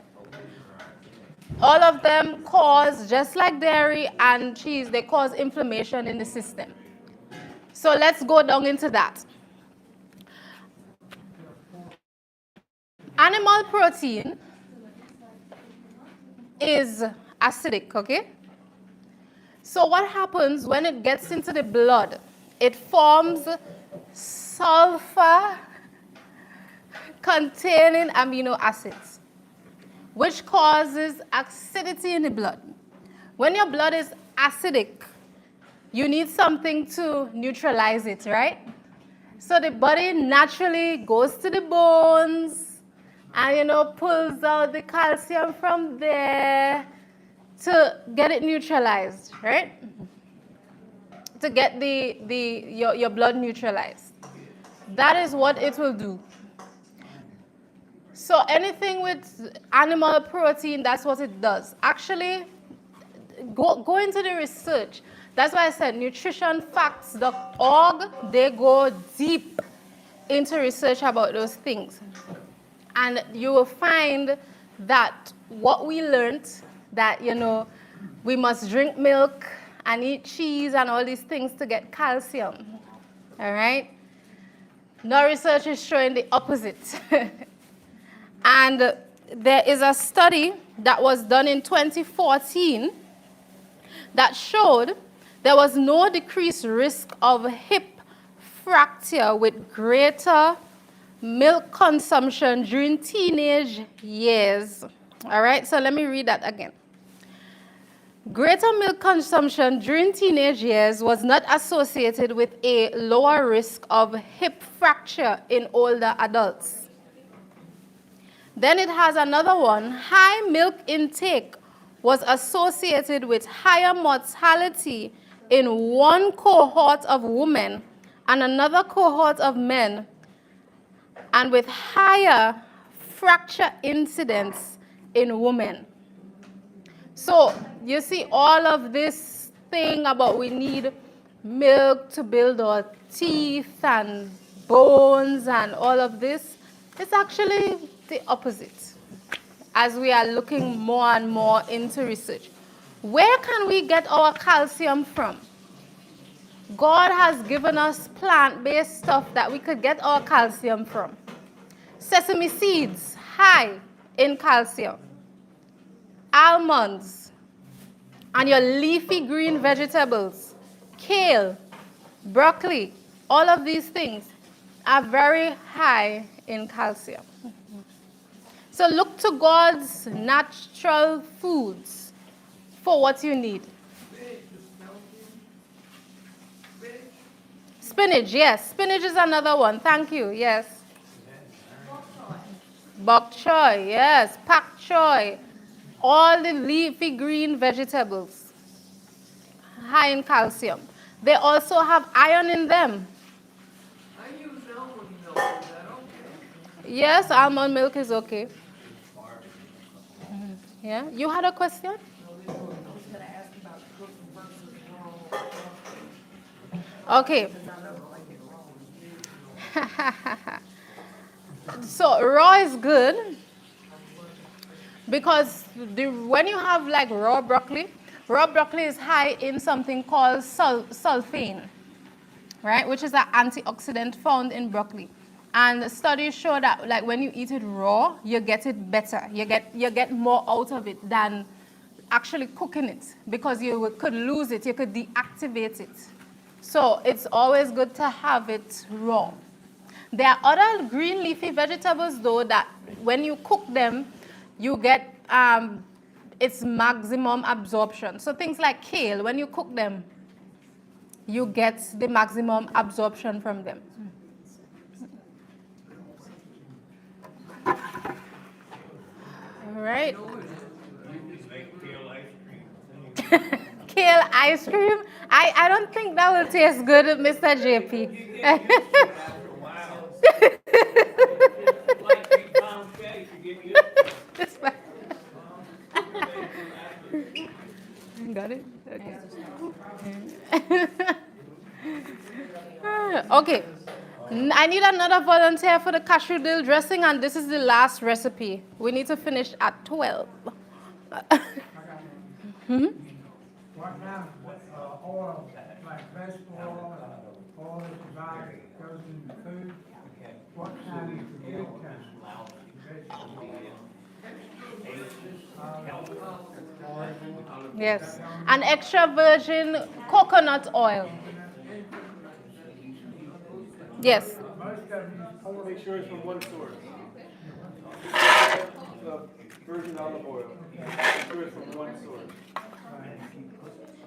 S1: All of them cause, just like dairy and cheese, they cause inflammation in the system. So let's go down into that. Animal protein is acidic, okay? So what happens when it gets into the blood? It forms sulfur containing amino acids, which causes acidity in the blood. When your blood is acidic, you need something to neutralize it, right? So the body naturally goes to the bones and, pulls out the calcium from there to get it neutralized, right? To get your blood neutralized. That is what it will do. So anything with animal protein, that's what it does. Actually, go into the research. That's why I said nutritionfacts.org, they go deep into research about those things. And you will find that what we learned, that, we must drink milk and eat cheese and all these things to get calcium. All right? No research is showing the opposite. And there is a study that was done in 2014 that showed there was no decreased risk of hip fracture with greater milk consumption during teenage years. All right, so let me read that again. Greater milk consumption during teenage years was not associated with a lower risk of hip fracture in older adults. Then it has another one. High milk intake was associated with higher mortality in one cohort of women and another cohort of men, and with higher fracture incidence in women. So you see all of this thing about we need milk to build our teeth and bones and all of this, it's actually the opposite as we are looking more and more into research. Where can we get our calcium from? God has given us plant-based stuff that we could get our calcium from. Sesame seeds, high in calcium. Almonds, and your leafy green vegetables, kale, broccoli, all of these things are very high in calcium. So look to God's natural foods for what you need. Spinach, yes. Spinach is another one. Thank you. Yes. Bok choy, yes. Pak choy. All the leafy green vegetables, high in calcium. They also have iron in them.
S11: I use almond milk, is that okay?
S1: Yes, almond milk is okay. Yeah, you had a question? Okay. So raw is good because when you have like raw broccoli is high in something called sulfane, right? Which is an antioxidant found in broccoli. And studies show that like when you eat it raw, you get it better. You get more out of it than actually cooking it because you could lose it, you could deactivate it. So it's always good to have it raw. There are other green leafy vegetables though that when you cook them, you get its maximum absorption. So things like kale, when you cook them, you get the maximum absorption from them. All right. Kale ice cream? I don't think that will taste good, Mr. JP. Got it? Okay. Okay. I need another volunteer for the cashew dill dressing, and this is the last recipe. We need to finish at 12.
S3: What kind of oil, like vegetable oil that you buy goes in the food? What kind is the good kind?
S1: Yes, an extra virgin coconut oil. Yes.
S3: Most of them use pork.
S9: Make sure it's from one source. Virgin olive oil. Make sure it's from one source.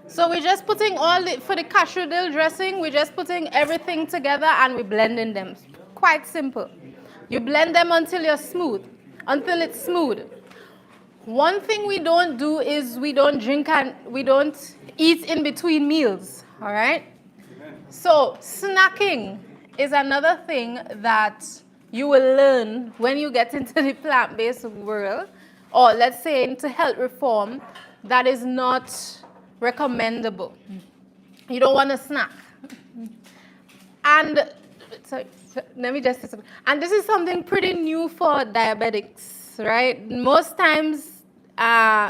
S1: So we're just putting for the cashew dill dressing, we're just putting everything together and we're blending them. Quite simple. You blend them until it's smooth. One thing we don't do is we don't drink and we don't eat in between meals, all right? So snacking is another thing that you will learn when you get into the plant-based world, or let's say into health reform, that is not recommendable. You don't want to snack. And sorry, let me just, and this is something pretty new for diabetics, right? Most times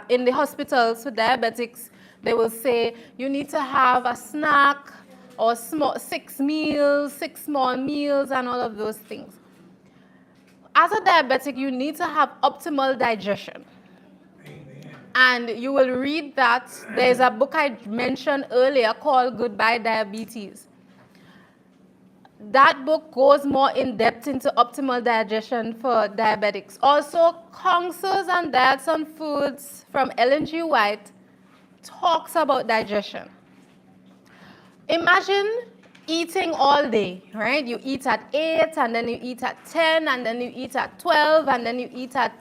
S1: in the hospitals for diabetics, they will say you need to have a snack or 6 small meals and all of those things. As a diabetic, you need to have optimal digestion. And you will read that there's a book I mentioned earlier called Goodbye Diabetes. That book goes more in depth into optimal digestion for diabetics. Also, Counsels on Diets and Foods from Ellen G. White talks about digestion. Imagine eating all day, right? You eat at 8, and then you eat at 10, and then you eat at 12, and then you eat at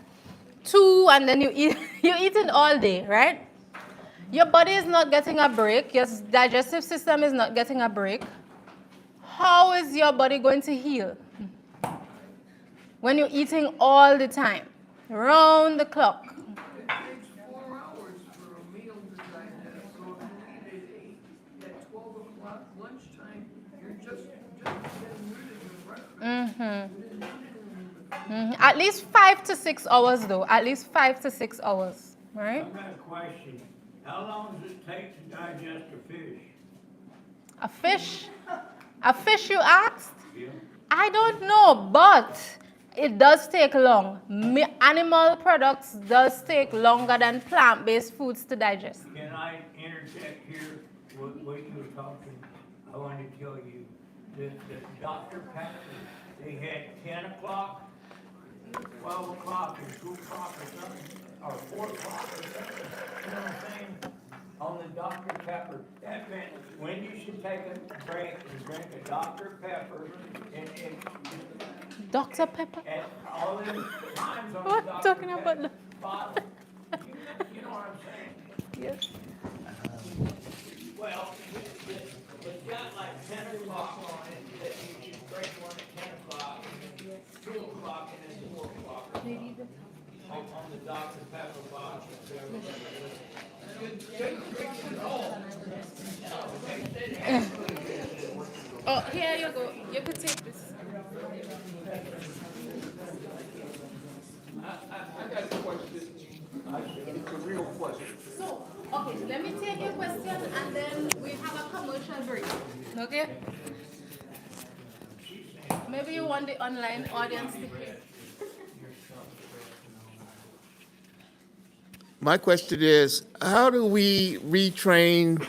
S1: 2, and then you eat, you're eating all day, right? Your body is not getting a break. Your digestive system is not getting a break. How is your body going to heal? When you're eating all the time, round the clock.
S11: It takes 4 hours for a meal to digest, so if you eat at 12 o'clock lunchtime, you're just getting rid of your breakfast.
S1: At least 5 to 6 hours, though. At least 5 to 6 hours, right?
S2: I've got a question. How long does it take to digest a fish?
S1: A fish? A fish, you asked?
S2: Yeah.
S1: I don't know, but it does take long. Animal products does take longer than plant-based foods to digest.
S2: Can I interject here what you were talking? I want to tell you that Dr. Pepper, they had 10 o'clock, 12 o'clock, and 2 o'clock or something, or 4 o'clock or something. You know what I'm saying? On the Dr. Pepper. That meant when you should take a break and drink a Dr. Pepper and
S1: Dr. Pepper?
S2: at all them times on
S1: What
S2: the Dr.
S1: talking about
S2: Pepper
S1: the-
S2: bottle. You know what I'm saying?
S1: Yes.
S2: Well, it's got like 10 o'clock on it, that you should break one at 10 o'clock, 2 o'clock, and then 4 o'clock. On the Dr. Pepper bottle.
S1: Oh, here you go. You could take this.
S11: I got a question. It's a real question.
S1: So, okay, let me take your question and then we have a commercial break. Okay? Maybe you want the online audience to hear.
S12: My question is, how do we retrain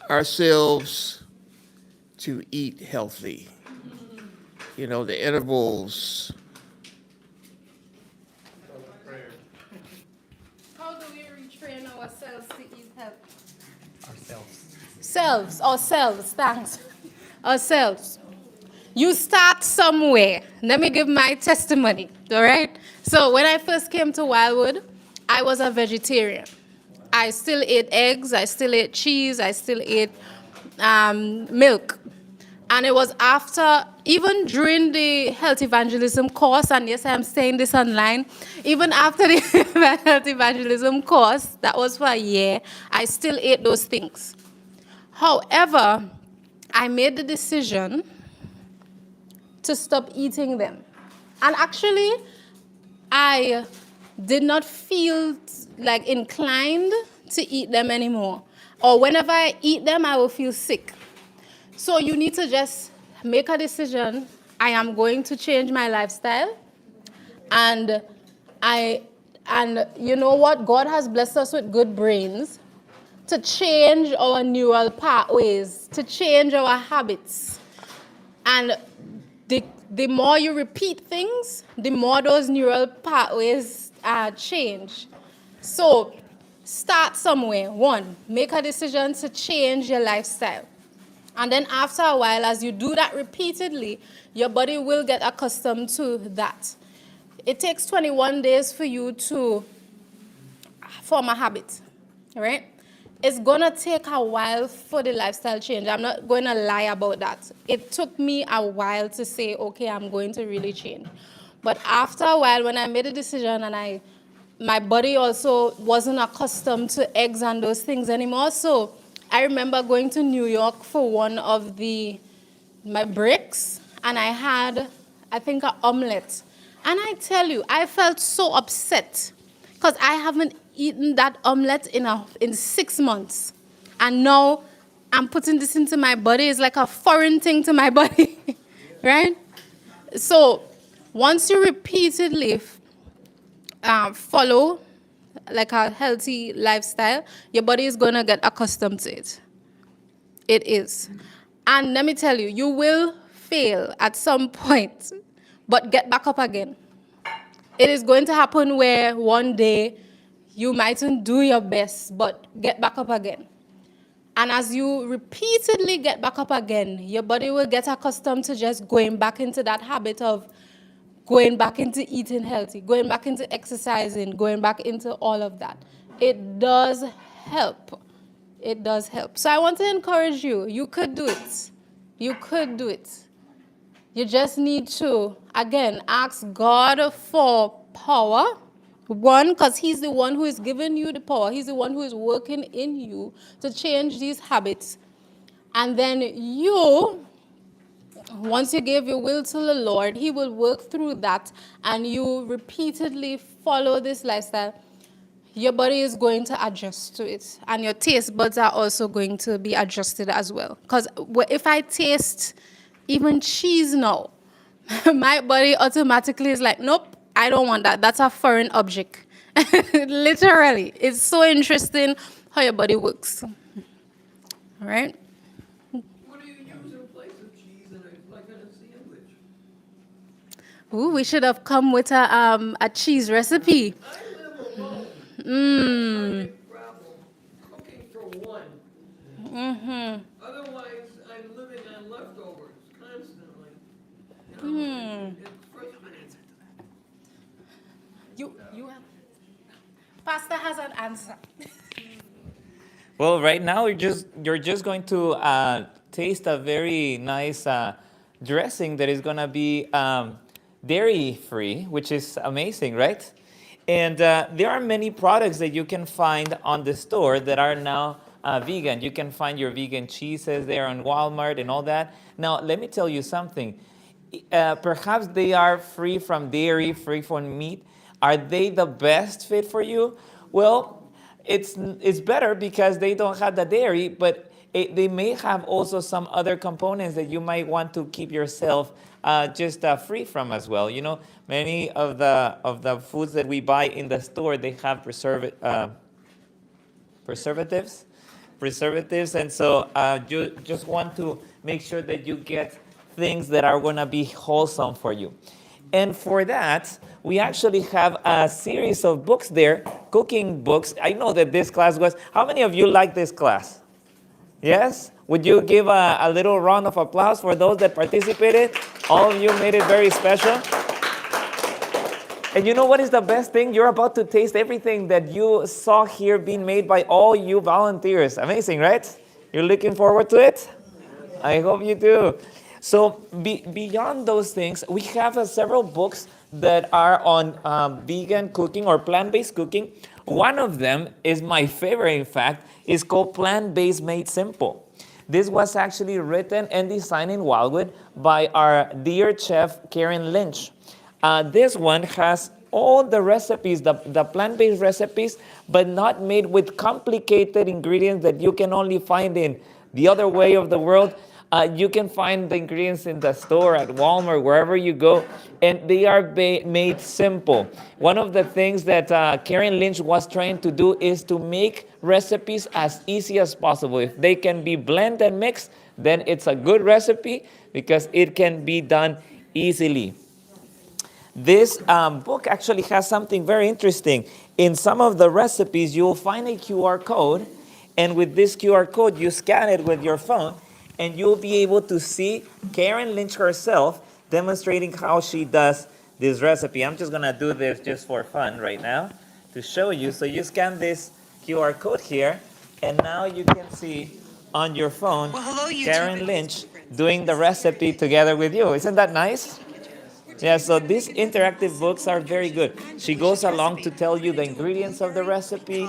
S12: ourselves to eat healthy? You know, the intervals.
S1: How do we retrain ourselves to eat healthy? Ourselves, thanks. Ourselves. You start somewhere. Let me give my testimony, all right? So when I first came to Wildwood, I was a vegetarian. I still ate eggs, I still ate cheese, I still ate milk. And it was after, even during the health evangelism course, and yes, I'm saying this online, even after the health evangelism course, that was for a year, I still ate those things. However, I made the decision to stop eating them. And actually, I did not feel like inclined to eat them anymore. Or whenever I eat them, I will feel sick. So you need to just make a decision. I am going to change my lifestyle. And you know what? God has blessed us with good brains to change our neural pathways, to change our habits. And the more you repeat things, the more those neural pathways change. So start somewhere. 1, make a decision to change your lifestyle. And then after a while, as you do that repeatedly, your body will get accustomed to that. It takes 21 days for you to form a habit, right? It's going to take a while for the lifestyle change. I'm not going to lie about that. It took me a while to say, okay, I'm going to really change. But after a while, when I made a decision and my body also wasn't accustomed to eggs and those things anymore. So I remember going to New York for one of my breaks, and I had, I think, an omelet. And I tell you, I felt so upset because I haven't eaten that omelet in 6 months. And now I'm putting this into my body. It's like a foreign thing to my body, right? So once you repeatedly follow like a healthy lifestyle, your body is going to get accustomed to it. It is. And let me tell you, you will fail at some point, but get back up again. It is going to happen where one day you mightn't do your best, but get back up again.
S4: And as you repeatedly get back up again, your body will get accustomed to just going back into that habit of going back into eating healthy, going back into exercising, going back into all of that. It does help. It does help. So I want to encourage you. You could do it. You could do it. You just need to, again, ask God for power. One, because He's the one who is giving you the power. He's the one who is working in you to change these habits. And then you, once you give your will to the Lord, He will work through that, and you repeatedly follow this lifestyle. Your body is going to adjust to it, and your taste buds are also going to be adjusted as well. Because if I taste even cheese now, my body automatically is like, nope, I don't want that. That's a foreign object. Literally. It's so interesting how your body works. All right?
S11: What do you use in place of cheese in a sandwich?
S4: Ooh, we should have come with a cheese recipe.
S11: I live alone.
S4: Mmm.
S11: Problem cooking for one.
S4: Mm-hmm.
S11: Otherwise, I'm living on leftovers constantly. It's frustrating.
S4: You have... Pastor has an answer.
S8: Well, right now you're just going to taste a very nice dressing that is going to be dairy-free, which is amazing, right? And there are many products that you can find on the store that are now vegan. You can find your vegan cheeses there on Walmart and all that. Now, let me tell you something. Perhaps they are free from dairy, free from meat. Are they the best fit for you? Well, it's better because they don't have the dairy, but they may have also some other components that you might want to keep yourself just free from as well. You know, many of the foods that we buy in the store, they have preservatives, and so you just want to make sure that you get things that are going to be wholesome for you. And for that, we actually have a series of books there, cooking books. I know that this class was, how many of you like this class? Yes? Would you give a little round of applause for those that participated? All of you made it very special. And you know what is the best thing? You're about to taste everything that you saw here being made by all you volunteers. Amazing, right? You're looking forward to it? I hope you do. So beyond those things, we have several books that are on vegan cooking or plant-based cooking. One of them is my favorite, in fact, is called Plant-Based Made Simple. This was actually written and designed in Wildwood by our dear chef, Karen Lynch. This one has all the recipes, the plant-based recipes, but not made with complicated ingredients that you can only find in the other way of the world. You can find the ingredients in the store, at Walmart, wherever you go, and they are made simple. One of the things that Karen Lynch was trying to do is to make recipes as easy as possible. If they can be blended and mixed, then it's a good recipe because it can be done easily. This book actually has something very interesting. In some of the recipes, you'll find a QR code, and with this QR code, you scan it with your phone, and you'll be able to see Karen Lynch herself demonstrating how she does this recipe. I'm just gonna do this just for fun right now to show you. So you scan this QR code here, and now you can see on your phone Karen Lynch doing the recipe together with you. Isn't that nice? Yeah, so these interactive books are very good. She goes along to tell you the ingredients of the recipe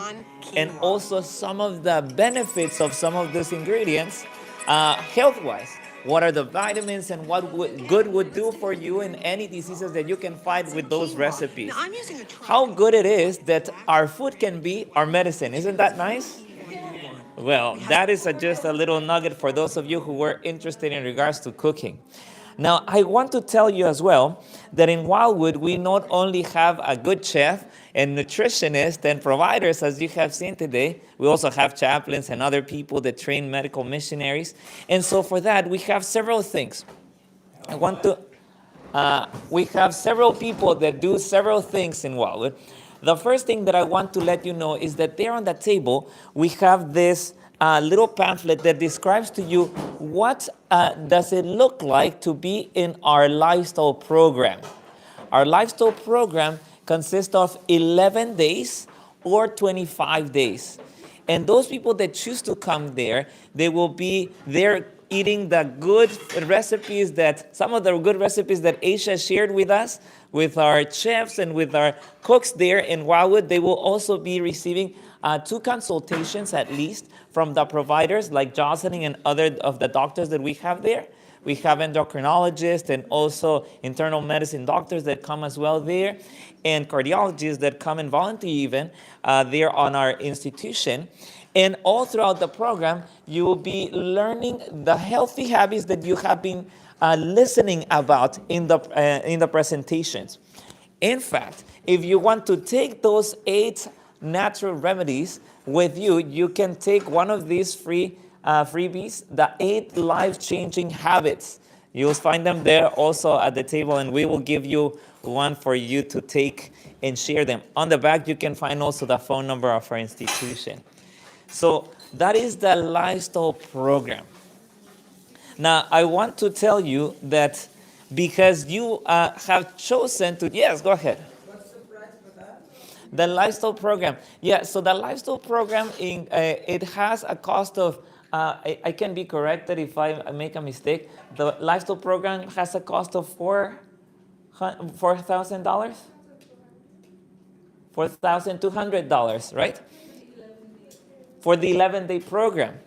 S8: and also some of the benefits of some of these ingredients. Health-wise, what are the vitamins and what good would do for you in any diseases that you can fight with those recipes. How good it is that our food can be our medicine. Isn't that nice? Well, that is just a little nugget for those of you who were interested in regards to cooking. Now, I want to tell you as well that in Wildwood, we not only have a good chef and nutritionist and providers, as you have seen today, we also have chaplains and other people that train medical missionaries. And so for that, we have several things. We have several people that do several things in Wildwood. The first thing that I want to let you know is that there on the table, we have this a little pamphlet that describes to you what does it look like to be in our lifestyle program. Our lifestyle program consists of 11 days or 25 days. And those people that choose to come there, they will be there eating the good recipes that, some of the good recipes that Aisha shared with us, with our chefs and with our cooks there in Wildwood. They will also be receiving 2 consultations at least from the providers like Jocelyn and other of the doctors that we have there. We have endocrinologists and also internal medicine doctors that come as well there, and cardiologists that come and volunteer even there on our institution. And all throughout the program, you will be learning the healthy habits that you have been listening about in the presentations. In fact, if you want to take those 8 natural remedies with you, you can take one of these freebies, the 8 life-changing habits. You'll find them there also at the table, and we will give you one for you to take and share them. On the back, you can find also the phone number of our institution. So that is the lifestyle program. Now, I want to tell you that because you have chosen to, yes, go ahead.
S10: What's the price for that?
S8: The lifestyle program. Yeah, so the lifestyle program, it has a cost of, I can be corrected if I make a mistake. The lifestyle program has a cost of $4,000? $4,200, right? For the 11-day program.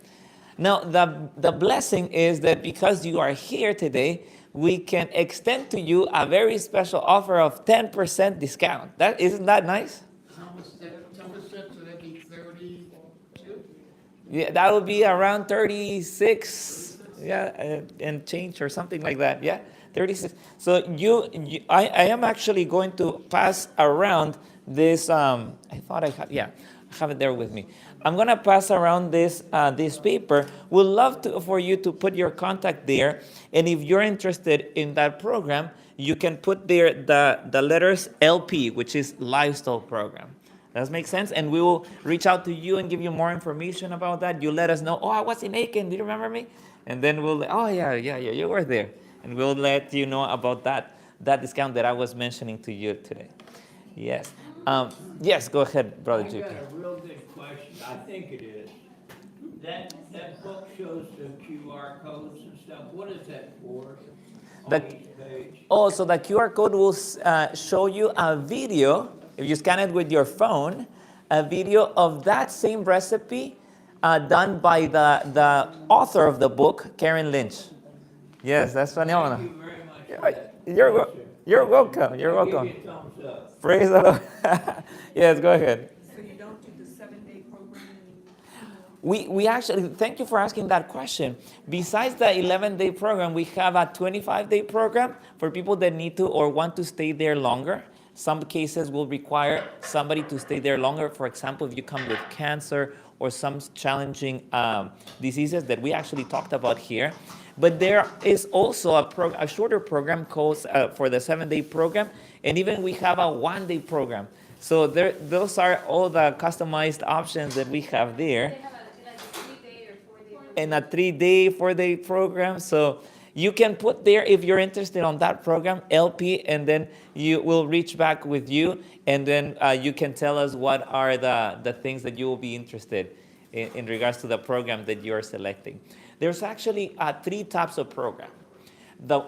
S8: Now, the blessing is that because you are here today, we can extend to you a very special offer of 10% discount. Isn't that nice?
S12: How much, 10%, so that'd be 32?
S8: Yeah, that would be around 36, yeah, and change or something like that, yeah, 36. So I am actually going to pass around this, I thought I had, yeah, I have it there with me. I'm going to pass around this paper. We'd love for you to put your contact there. And if you're interested in that program, you can put there the letters LP, which is Lifestyle Program. Does that make sense? And we will reach out to you and give you more information about that. You let us know, I was in Aiken. Do you remember me? And then we'll, yeah, you were there. And we'll let you know about that discount that I was mentioning to you today. Yes. Yes, go ahead, Brother
S2: I
S8: JP.
S2: got a real good question. I think it is. That book shows the QR codes and stuff. What is that for? On each page?
S8: So the QR code will show you a video, if you scan it with your phone, a video of that same recipe done by the author of the book, Karen Lynch. Yes, that's funny.
S2: Thank you very much for that.
S8: You're welcome. You're welcome.
S2: Give you a thumbs up.
S8: Praise the Lord. Yes, go ahead.
S10: So you don't do the 7-day program?
S8: We actually, thank you for asking that question. Besides the 11-day program, we have a 25-day program for people that need to or want to stay there longer. Some cases will require somebody to stay there longer. For example, if you come with cancer or some challenging diseases that we actually talked about here. But there is also a shorter program called for the 7-day program, and even we have a 1-day program. So those are all the customized options that we have there.
S6: They have like a 3-day or 4-day program.
S8: And a 3-day, 4-day program. So you can put there, if you're interested on that program, LP, and then you will reach back with you, and then you can tell us what are the things that you will be interested in regards to the program that you're selecting. There's actually 3 types of program.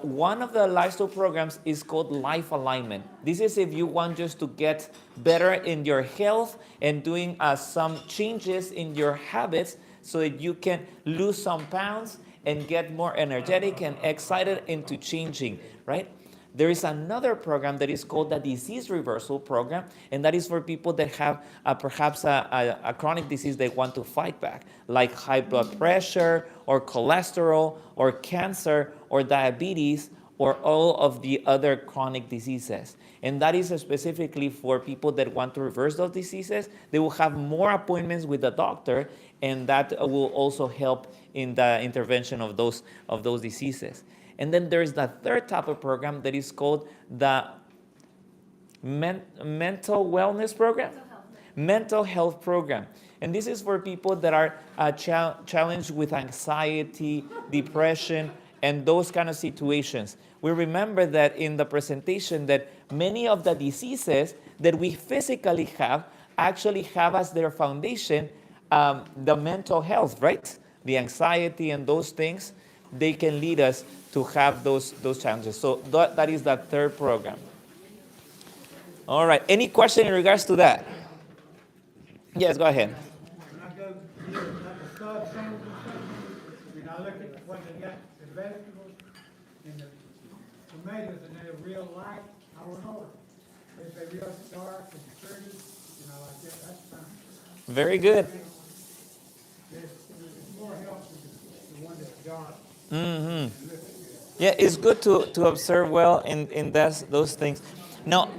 S8: One of the lifestyle programs is called Life Alignment. This is if you want just to get better in your health and doing some changes in your habits so that you can lose some pounds and get more energetic and excited into changing, right? There is another program that is called the Disease Reversal Program, and that is for people that have perhaps a chronic disease they want to fight back, like high blood pressure or cholesterol or cancer or diabetes or all of the other chronic diseases. And that is specifically for people that want to reverse those diseases. They will have more appointments with the doctor, and that will also help in the intervention of those diseases. And then there's the third type of program that is called the mental wellness program. mental health program. And this is for people that are challenged with anxiety, depression, and those kind of situations. We remember that in the presentation that many of the diseases that we physically have actually have as their foundation the mental health, right? The anxiety and those things, they can lead us to have those challenges. So that is the third program. All right, any question in regards to that? Yes, go ahead.
S3: When I go to like a sub center or something, and I look at what they got, the vegetables and the tomatoes, and they're real light, I will know it. If they're real dark and pretty, like that, that's fine.
S8: Very good.
S3: It's more helpful to the one that's dark.
S8: Mm-hmm. Yeah, it's good to observe well in those things. Now,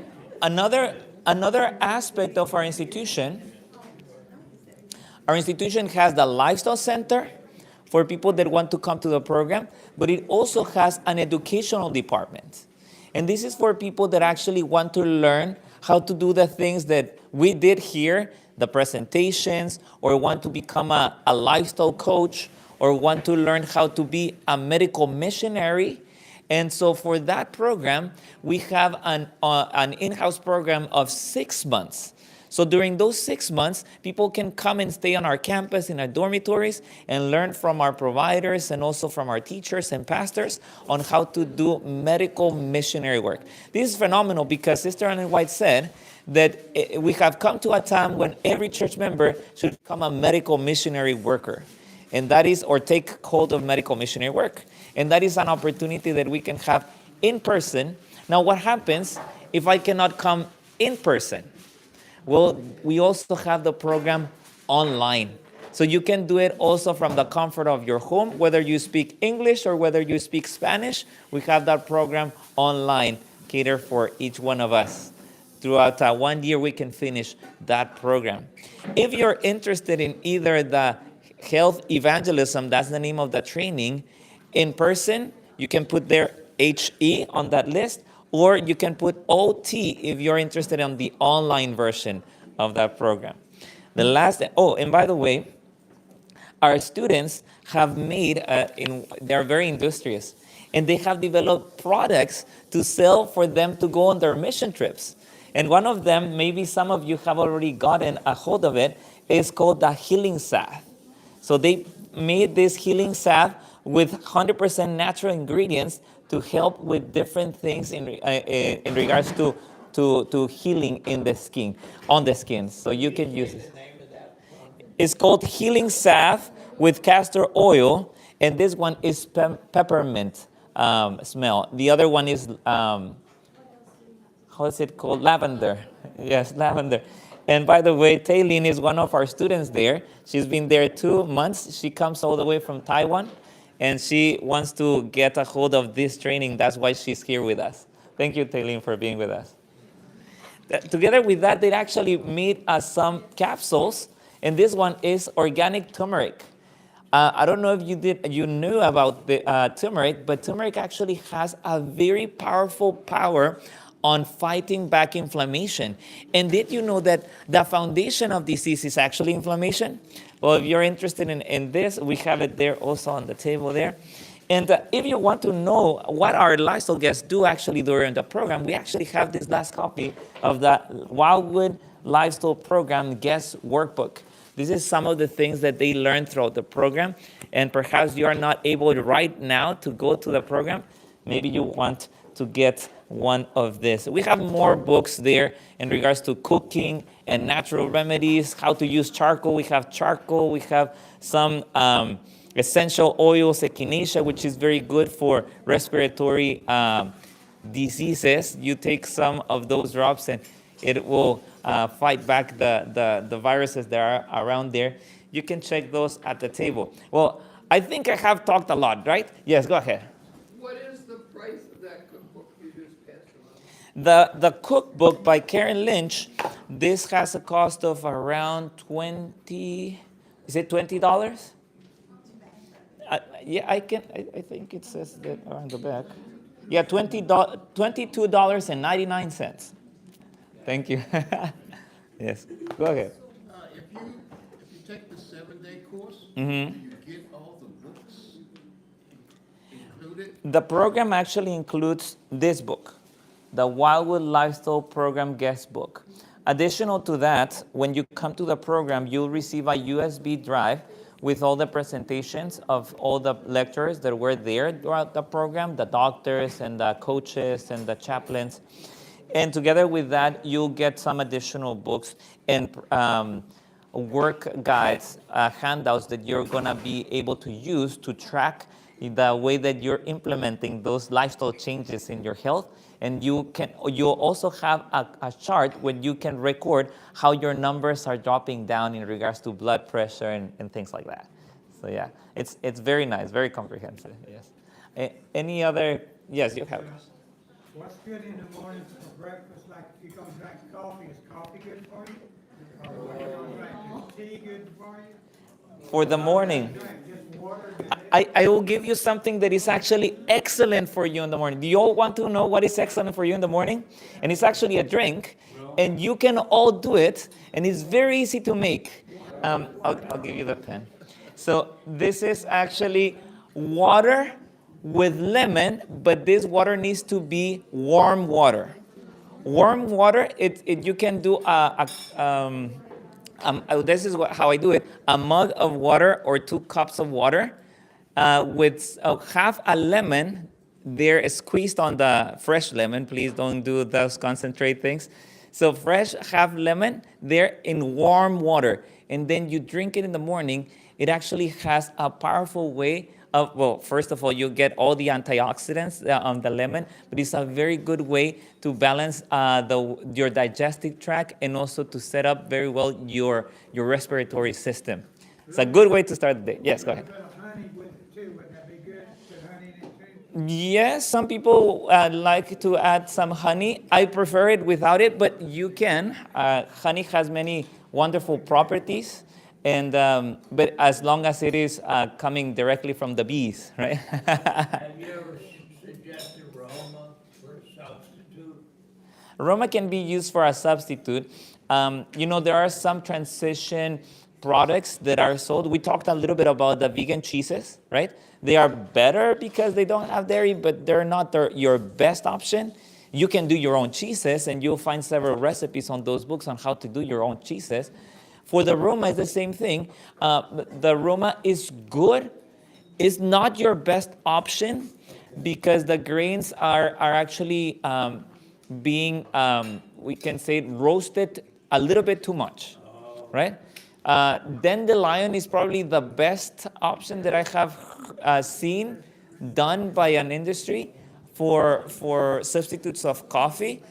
S8: another aspect of our institution has the lifestyle center for people that want to come to the program, but it also has an educational department. And this is for people that actually want to learn how to do the things that we did here, the presentations, or want to become a lifestyle coach, or want to learn how to be a medical missionary. And so for that program, we have an in-house program of 6 months. So during those 6 months, people can come and stay on our campus in our dormitories and learn from our providers and also from our teachers and pastors on how to do medical missionary work. This is phenomenal because Sister Ellen White said that we have come to a time when every church member should become a medical missionary worker. And that is, or take hold of medical missionary work. And that is an opportunity that we can have in person. Now, what happens if I cannot come in person? Well, we also have the program online. So you can do it also from the comfort of your home, whether you speak English or whether you speak Spanish. We have that program online, catered for each one of us. Throughout 1 year, we can finish that program. If you're interested in either the health evangelism, that's the name of the training, in person, you can put there HE on that list, or you can put OT if you're interested in the online version of that program. The last, and by the way, our students have made, they're very industrious, and they have developed products to sell for them to go on their mission trips. And one of them, maybe some of you have already gotten a hold of it, is called the Healing Salve. So they made this healing salve with 100% natural ingredients to help with different things in regards to healing in the skin, on the skin. So you can use it. It's called Healing Salve with castor oil, and this one is peppermint smell. The other one is, how is it called? Lavender. Yes, lavender. And by the way, Taylin is one of our students there. She's been there 2 months. She comes all the way from Taiwan, and she wants to get a hold of this training. That's why she's here with us. Thank you, Taylin, for being with us. Together with that, they actually made some capsules, and this one is organic turmeric. I don't know if you knew about the turmeric, but turmeric actually has a very powerful power on fighting back inflammation. And did you know that the foundation of disease is actually inflammation? Well, if you're interested in this, we have it there also on the table there. And if you want to know what our lifestyle guests do actually during the program, we actually have this last copy of the Wildwood Lifestyle Program Guest Workbook. This is some of the things that they learn throughout the program. And perhaps you are not able right now to go to the program. Maybe you want to get one of this. We have more books there in regards to cooking and natural remedies, how to use charcoal. We have charcoal. We have some essential oils, echinacea, which is very good for respiratory diseases. You take some of those drops and it will fight back the viruses that are around there. You can check those at the table. Well, I think I have talked a lot, right? Yes, go ahead.
S11: What is the price of that cookbook you just passed around?
S8: The cookbook by Karen Lynch, this has a cost of around $20. Is it $20? Yeah, I think it says that on the back. Yeah, $22.99. Thank you. Yes. Go ahead.
S12: If you take the 7-day course,
S8: Mm-hmm.
S12: you get all the books included?
S8: The program actually includes this book, the Wildwood Lifestyle Program Guest Book. Additional to that, when you come to the program, you'll receive a USB drive with all the presentations of all the lecturers that were there throughout the program, the doctors and the coaches and the chaplains. And together with that, you'll get some additional books and work guides, handouts that you're gonna be able to use to track the way that you're implementing those lifestyle changes in your health. And you'll also have a chart where you can record how your numbers are dropping down in regards to blood pressure and things like that. So yeah, it's very nice, very comprehensive. Yes. Any other? Yes, you have.
S3: What's good in the morning for breakfast? Like if you're gonna drink coffee, is coffee good for you? Or are you gonna drink, is tea good for you?
S8: For the morning.
S3: Just water?
S8: I will give you something that is actually excellent for you in the morning. Do you all want to know what is excellent for you in the morning? And it's actually a drink, and you can all do it, and it's very easy to make. I'll give you the pen. So this is actually water with lemon, but this water needs to be warm water. Warm water, you can do this is how I do it: a mug of water or 2 cups of water with half a lemon there squeezed on the fresh lemon. Please don't do those concentrate things. So fresh half lemon there in warm water, and then you drink it in the morning. It actually has a powerful way of, well, first of all, you get all the antioxidants on the lemon, but it's a very good way to balance your digestive tract and also to set up very well your respiratory system. It's a good way to start the day. Yes, go ahead.
S3: Honey with it too, would that be good? Put honey in it too?
S8: Yes, some people like to add some honey. I prefer it without it, but you can. Honey has many wonderful properties, and but as long as it is coming directly from the bees, right?
S2: Have you ever suggested aroma for a substitute?
S8: Aroma can be used for a substitute. There are some transition products that are sold. We talked a little bit about the vegan cheeses, right? They are better because they don't have dairy, but they're not your best option. You can do your own cheeses, and you'll find several recipes on those books on how to do your own cheeses. For the Roma, it's the same thing. The Roma is good. It's not your best option because the grains are actually being, we can say, roasted a little bit too much, right? Dandelion is probably the best option that I have seen done by an industry for substitutes of coffee.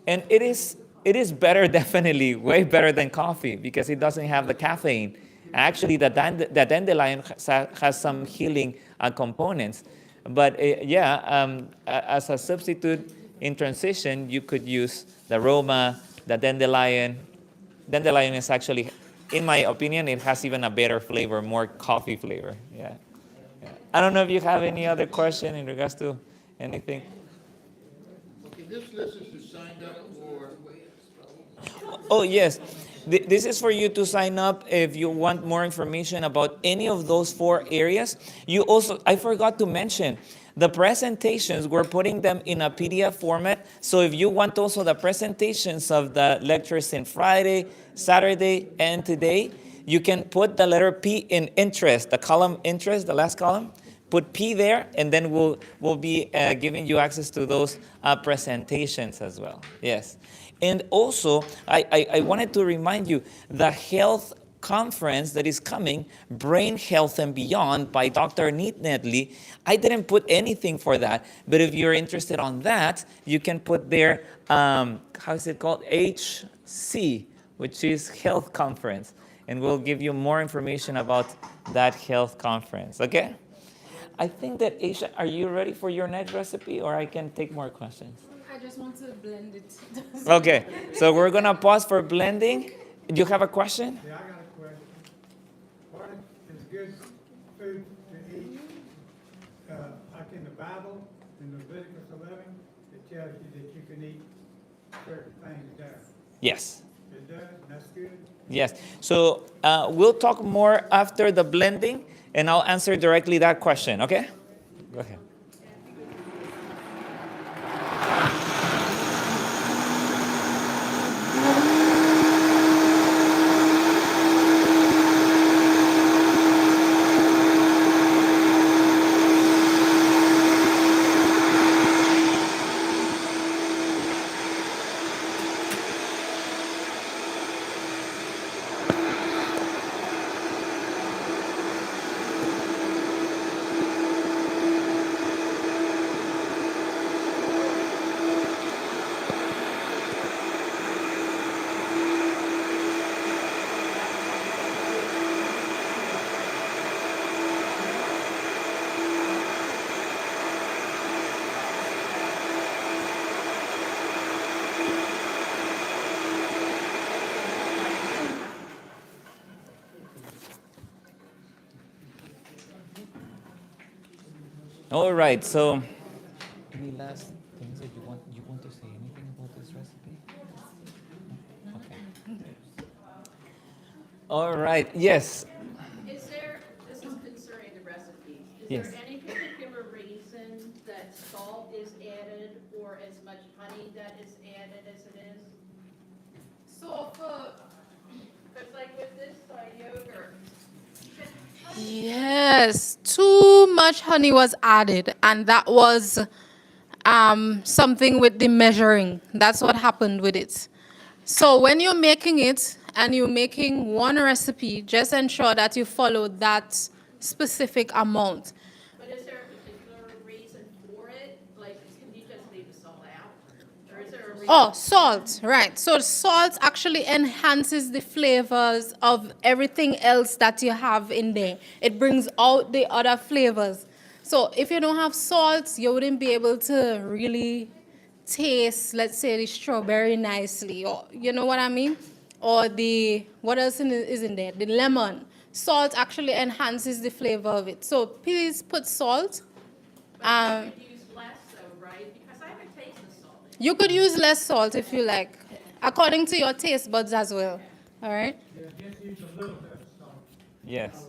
S8: And it is better, definitely, way better than coffee because it doesn't have the caffeine. Actually, the dandelion has some healing components. But as a substitute in transition, you could use the Roma, the dandelion. Dandelion is actually, in my opinion, it has even a better flavor, more coffee flavor. Yeah. I don't know if you have any other question in regards to anything.
S12: Okay, this list is to sign up for.
S8: Oh, yes. This is for you to sign up if you want more information about any of those 4 areas. I forgot to mention, the presentations, we're putting them in a PDF format. So if you want also the presentations of the lectures in Friday, Saturday, and today, you can put the letter P in interest, the column interest, the last column. Put P there, and then we'll be giving you access to those presentations as well. Yes. And also, I wanted to remind you, the health conference that is coming, Brain Health and Beyond by Dr. Neat Nedley. I didn't put anything for that, but if you're interested on that, you can put there, how is it called? HC, which is Health Conference. And we'll give you more information about that health conference, okay? I think that, Aisha, are you ready for your next recipe, or I can take more questions?
S4: I just want to blend it.
S8: Okay, so we're going to pause for blending. Do you have a question?
S3: Yeah, I got a question. What is good food to eat? Like in the Bible, in Leviticus 11, it tells you that you can eat certain things there.
S8: Yes.
S3: It does, that's good.
S8: Yes. So we'll talk more after the blending, and I'll answer directly that question, okay? Go ahead. All right, so any last things that you want to say anything about this recipe? Okay. All right, yes.
S13: Is there, this is concerning the recipes, is
S8: Yes.
S13: there any particular reason that salt is added or as much honey that is added as it is?
S1: So for
S13: Because like with this yogurt,
S1: yes, too much honey was added, and that was something with the measuring. That's what happened with it. So when you're making it and you're making one recipe, just ensure that you follow that specific amount.
S13: but is there a particular reason for it? Like, can you just leave the salt out? Or is there a reason?
S1: Oh, salt, right. So salt actually enhances the flavors of everything else that you have in there. It brings out the other flavors. So if you don't have salt, you wouldn't be able to really taste, let's say, the strawberry nicely, or you know what I mean? Or the, what else is in there? The lemon. Salt actually enhances the flavor of it. So please put salt.
S13: But you could use less though, right? Because I haven't tasted salt.
S1: You could use less salt if you like, according to your taste buds as well. All right?
S3: Yeah, just use a little bit of salt.
S8: Yes.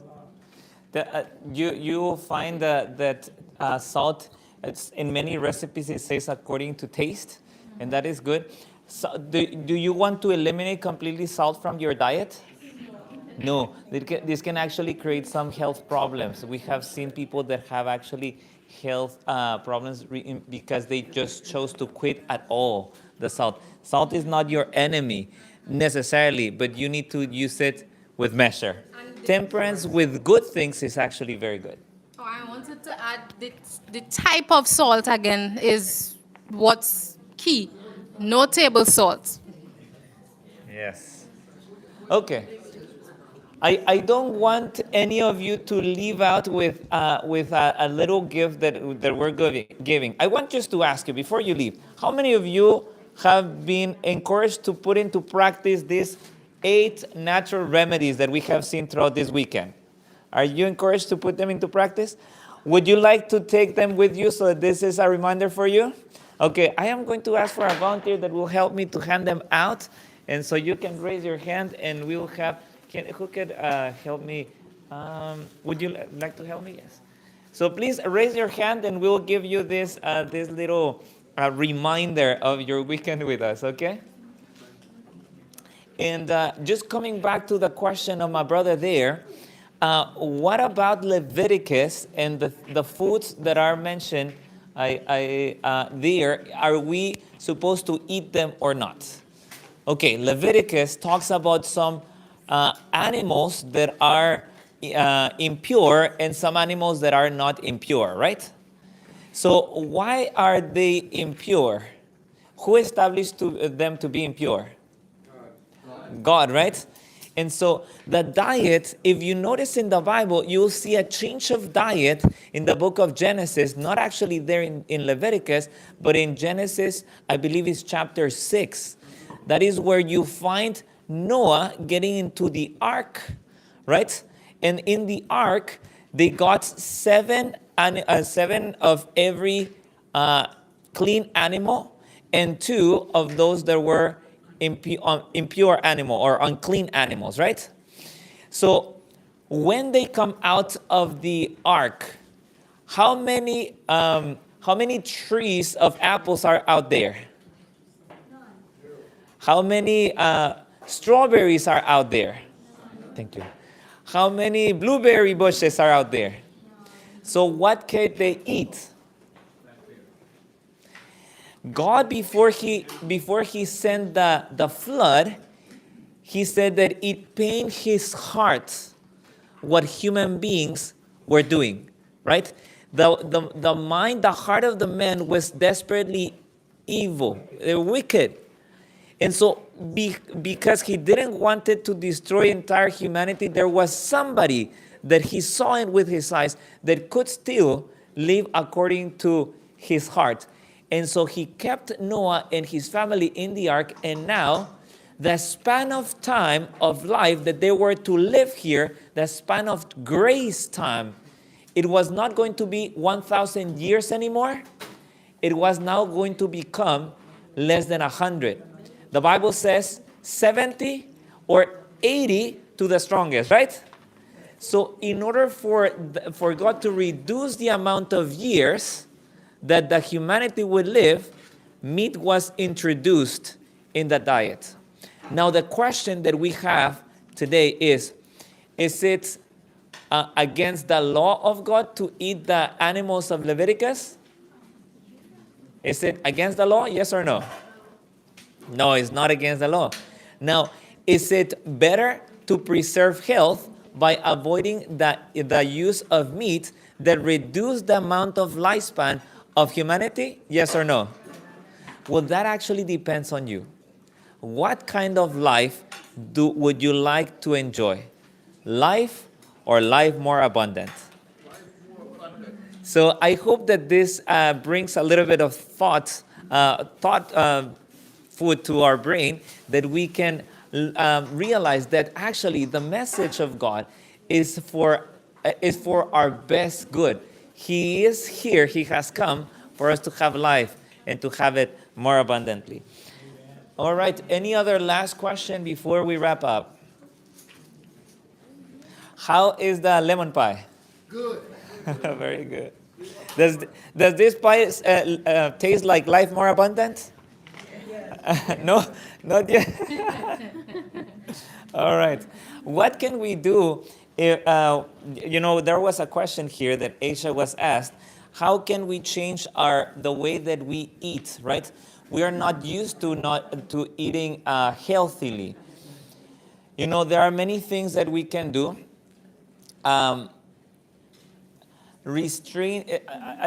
S8: You will find that salt, it's in many recipes it says according to taste, and that is good. So, do you want to eliminate completely salt from your diet? No, this can actually create some health problems. We have seen people that have actually health problems because they just chose to quit at all the salt. Salt is not your enemy necessarily, but you need to use it with measure. Temperance with good things is actually very good.
S1: Oh, I wanted to add the type of salt again is what's key. No table salt.
S8: Yes. Okay. I don't want any of you to leave out with a little gift that we're giving. I want just to ask you before you leave, how many of you have been encouraged to put into practice these 8 natural remedies that we have seen throughout this weekend? Are you encouraged to put them into practice? Would you like to take them with you so that this is a reminder for you? Okay, I am going to ask for a volunteer that will help me to hand them out. And so you can raise your hand and we will have, who could help me? Would you like to help me? Yes. So please raise your hand and we'll give you this little reminder of your weekend with us, okay? And just coming back to the question of my brother there, what about Leviticus and the foods that are mentioned there? Are we supposed to eat them or not? Okay, Leviticus talks about some animals that are impure and some animals that are not impure, right? So why are they impure? Who established them to be impure? God, right? And so the diet, if you notice in the Bible, you'll see a change of diet in the book of Genesis, not actually there in Leviticus, but in Genesis, I believe it's chapter 6. That is where you find Noah getting into the ark, right? And in the ark, they got 7 of every clean animal and 2 of those that were impure animal or unclean animals, right? So when they come out of the ark, how many trees of apples are out there? How many strawberries are out there? Thank you. How many blueberry bushes are out there? So what can they eat? God, before he sent the flood, he said that it pained his heart what human beings were doing, right? The mind, the heart of the man was desperately evil. They're wicked. And so because he didn't want it to destroy entire humanity, there was somebody that he saw it with his eyes that could still live according to his heart. And so he kept Noah and his family in the ark, and now the span of time of life that they were to live here, the span of grace time, it was not going to be 1,000 years anymore. It was now going to become less than 100. The Bible says 70 or 80 to the strongest, right? So in order for God to reduce the amount of years that the humanity would live, meat was introduced in the diet. Now the question that we have today is it against the law of God to eat the animals of Leviticus? Is it against the law, yes or no? No, it's not against the law. Now, is it better to preserve health by avoiding the use of meat that reduce the amount of lifespan of humanity? Yes or no? Well, that actually depends on you. What kind of life would you like to enjoy? Life or life more abundant? So I hope that this brings a little bit of thought food to our brain, that we can realize that actually the message of God is for our best good. He is here. He has come for us to have life and to have it more abundantly. All right. Any other last question before we wrap up? How is the lemon pie?
S12: Good.
S8: Very good. Does this pie taste like life more abundant? No, not yet. All right. What can we do? If, there was a question here that Aisha was asked. How can we change the way that we eat? Right? We are not used to eating healthily. There are many things that we can do. I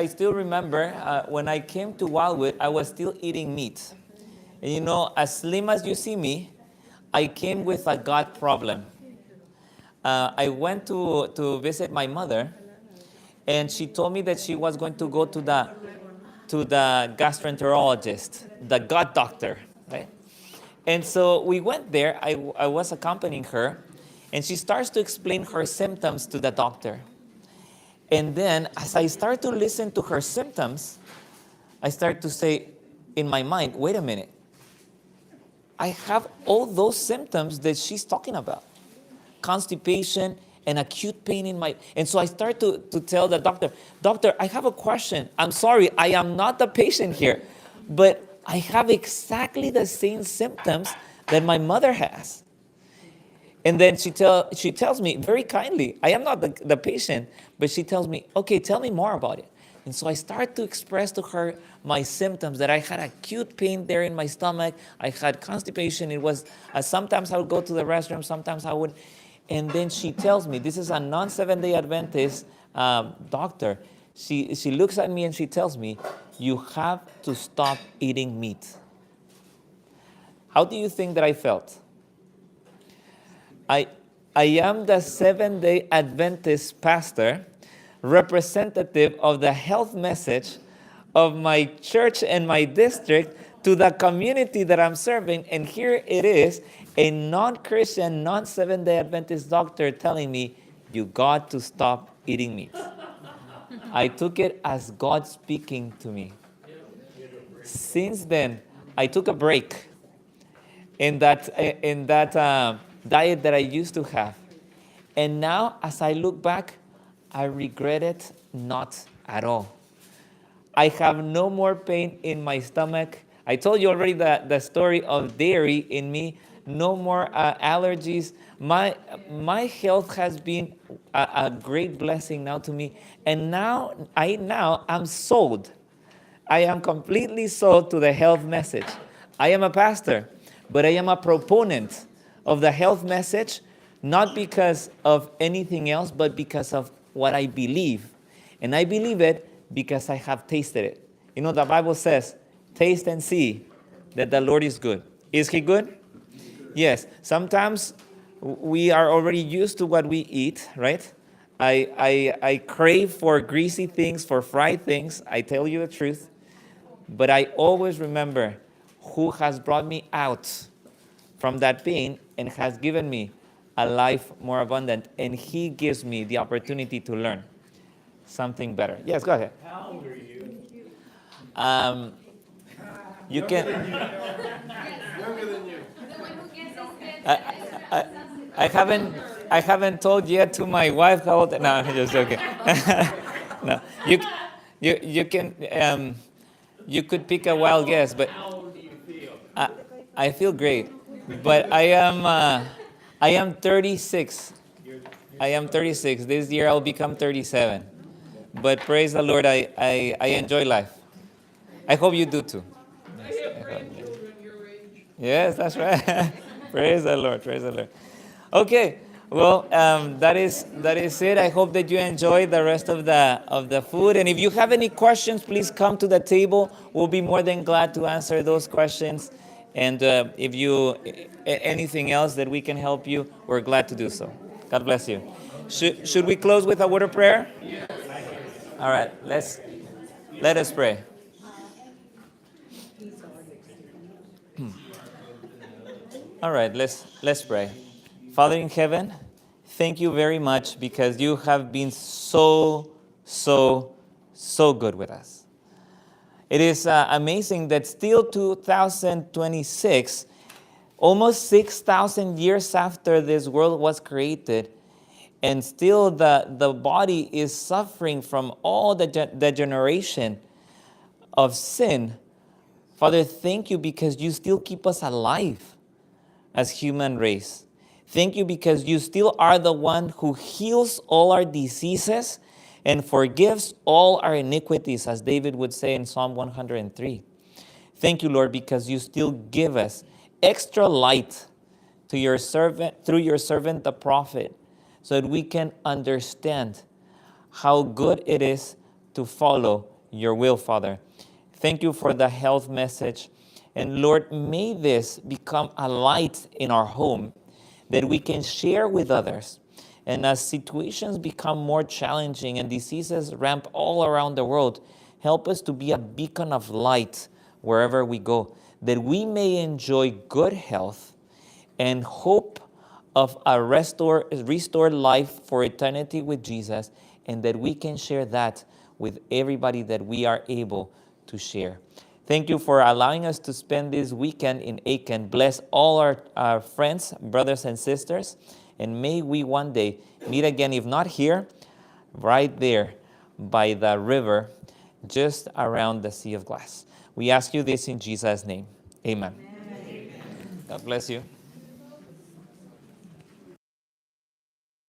S8: still remember when I came to Wildwood, I was still eating meat. And as slim as you see me, I came with a gut problem. I went to visit my mother, and she told me that she was going to go to the gastroenterologist, the gut doctor, right? And so we went there. I was accompanying her, and she starts to explain her symptoms to the doctor. And then as I start to listen to her symptoms, I start to say in my mind, wait a minute. I have all those symptoms that she's talking about. Constipation and acute pain in my... And so I start to tell the doctor, I have a question. I'm sorry, I am not the patient here, but I have exactly the same symptoms that my mother has. And then she tells me very kindly, I am not the patient, but she tells me, okay, tell me more about it. And so I start to express to her my symptoms, that I had acute pain there in my stomach. I had constipation. It was, sometimes I would go to the restroom, sometimes I would. And then she tells me, this is a non-7-day Adventist doctor. She looks at me and she tells me, you have to stop eating meat. How do you think that I felt? I am the 7-day Adventist pastor, representative of the health message of my church and my district to the community that I'm serving. And here it is, a non-Christian, non-7-day Adventist doctor telling me, you got to stop eating meat. I took it as God speaking to me. Since then, I took a break. in that diet that I used to have. And now, as I look back, I regret it not at all. I have no more pain in my stomach. I told you already the story of dairy in me. No more allergies. My health has been a great blessing now to me. And now I'm sold. I am completely sold to the health message. I am a pastor, but I am a proponent of the health message, not because of anything else, but because of what I believe. And I believe it because I have tasted it. You know, the Bible says, taste and see that the Lord is good. Is he good? Yes. Sometimes we are already used to what we eat, right? I crave for greasy things, for fried things. I tell you the truth. But I always remember who has brought me out from that pain and has given me a life more abundant. And he gives me the opportunity to learn something better. Yes, go ahead.
S2: How old are you?
S8: You can.
S12: Younger than you.
S8: I haven't told yet to my wife how old. No, I'm just joking. No, you can. You could pick a wild guess, but
S2: How old do you feel?
S8: I feel great. But I am 36. I am 36. This year I'll become 37. But praise the Lord, I enjoy life. I hope you do too.
S11: I have grandchildren your age.
S8: Yes, that's right. Praise the Lord. Praise the Lord. Okay. Well, that is it. I hope that you enjoy the rest of the food. And if you have any questions, please come to the table. We'll be more than glad to answer those questions. And if you anything else that we can help you, we're glad to do so. God bless you. Should we close with a word of prayer? Yes. All right. Let us pray. All right. Let's pray. Father in heaven, thank you very much because you have been so good with us. It is amazing that still 2026, almost 6,000 years after this world was created, and still the body is suffering from all the degeneration of sin. Father, thank you because you still keep us alive as human race. Thank you because you still are the one who heals all our diseases and forgives all our iniquities, as David would say in Psalm 103. Thank you, Lord, because you still give us extra light to your servant, through your servant, the prophet, so that we can understand how good it is to follow your will, Father. Thank you for the health message. And Lord, may this become a light in our home that we can share with others. And as situations become more challenging and diseases ramp all around the world, help us to be a beacon of light wherever we go, that we may enjoy good health and hope of a restored life for eternity with Jesus, and that we can share that with everybody that we are able to share. Thank you for allowing us to spend this weekend in Aiken. Bless all our friends, brothers and sisters, and may we one day meet again, if not here, right there by the river, just around the Sea of Glass. We ask you this in Jesus' name. Amen. God bless you.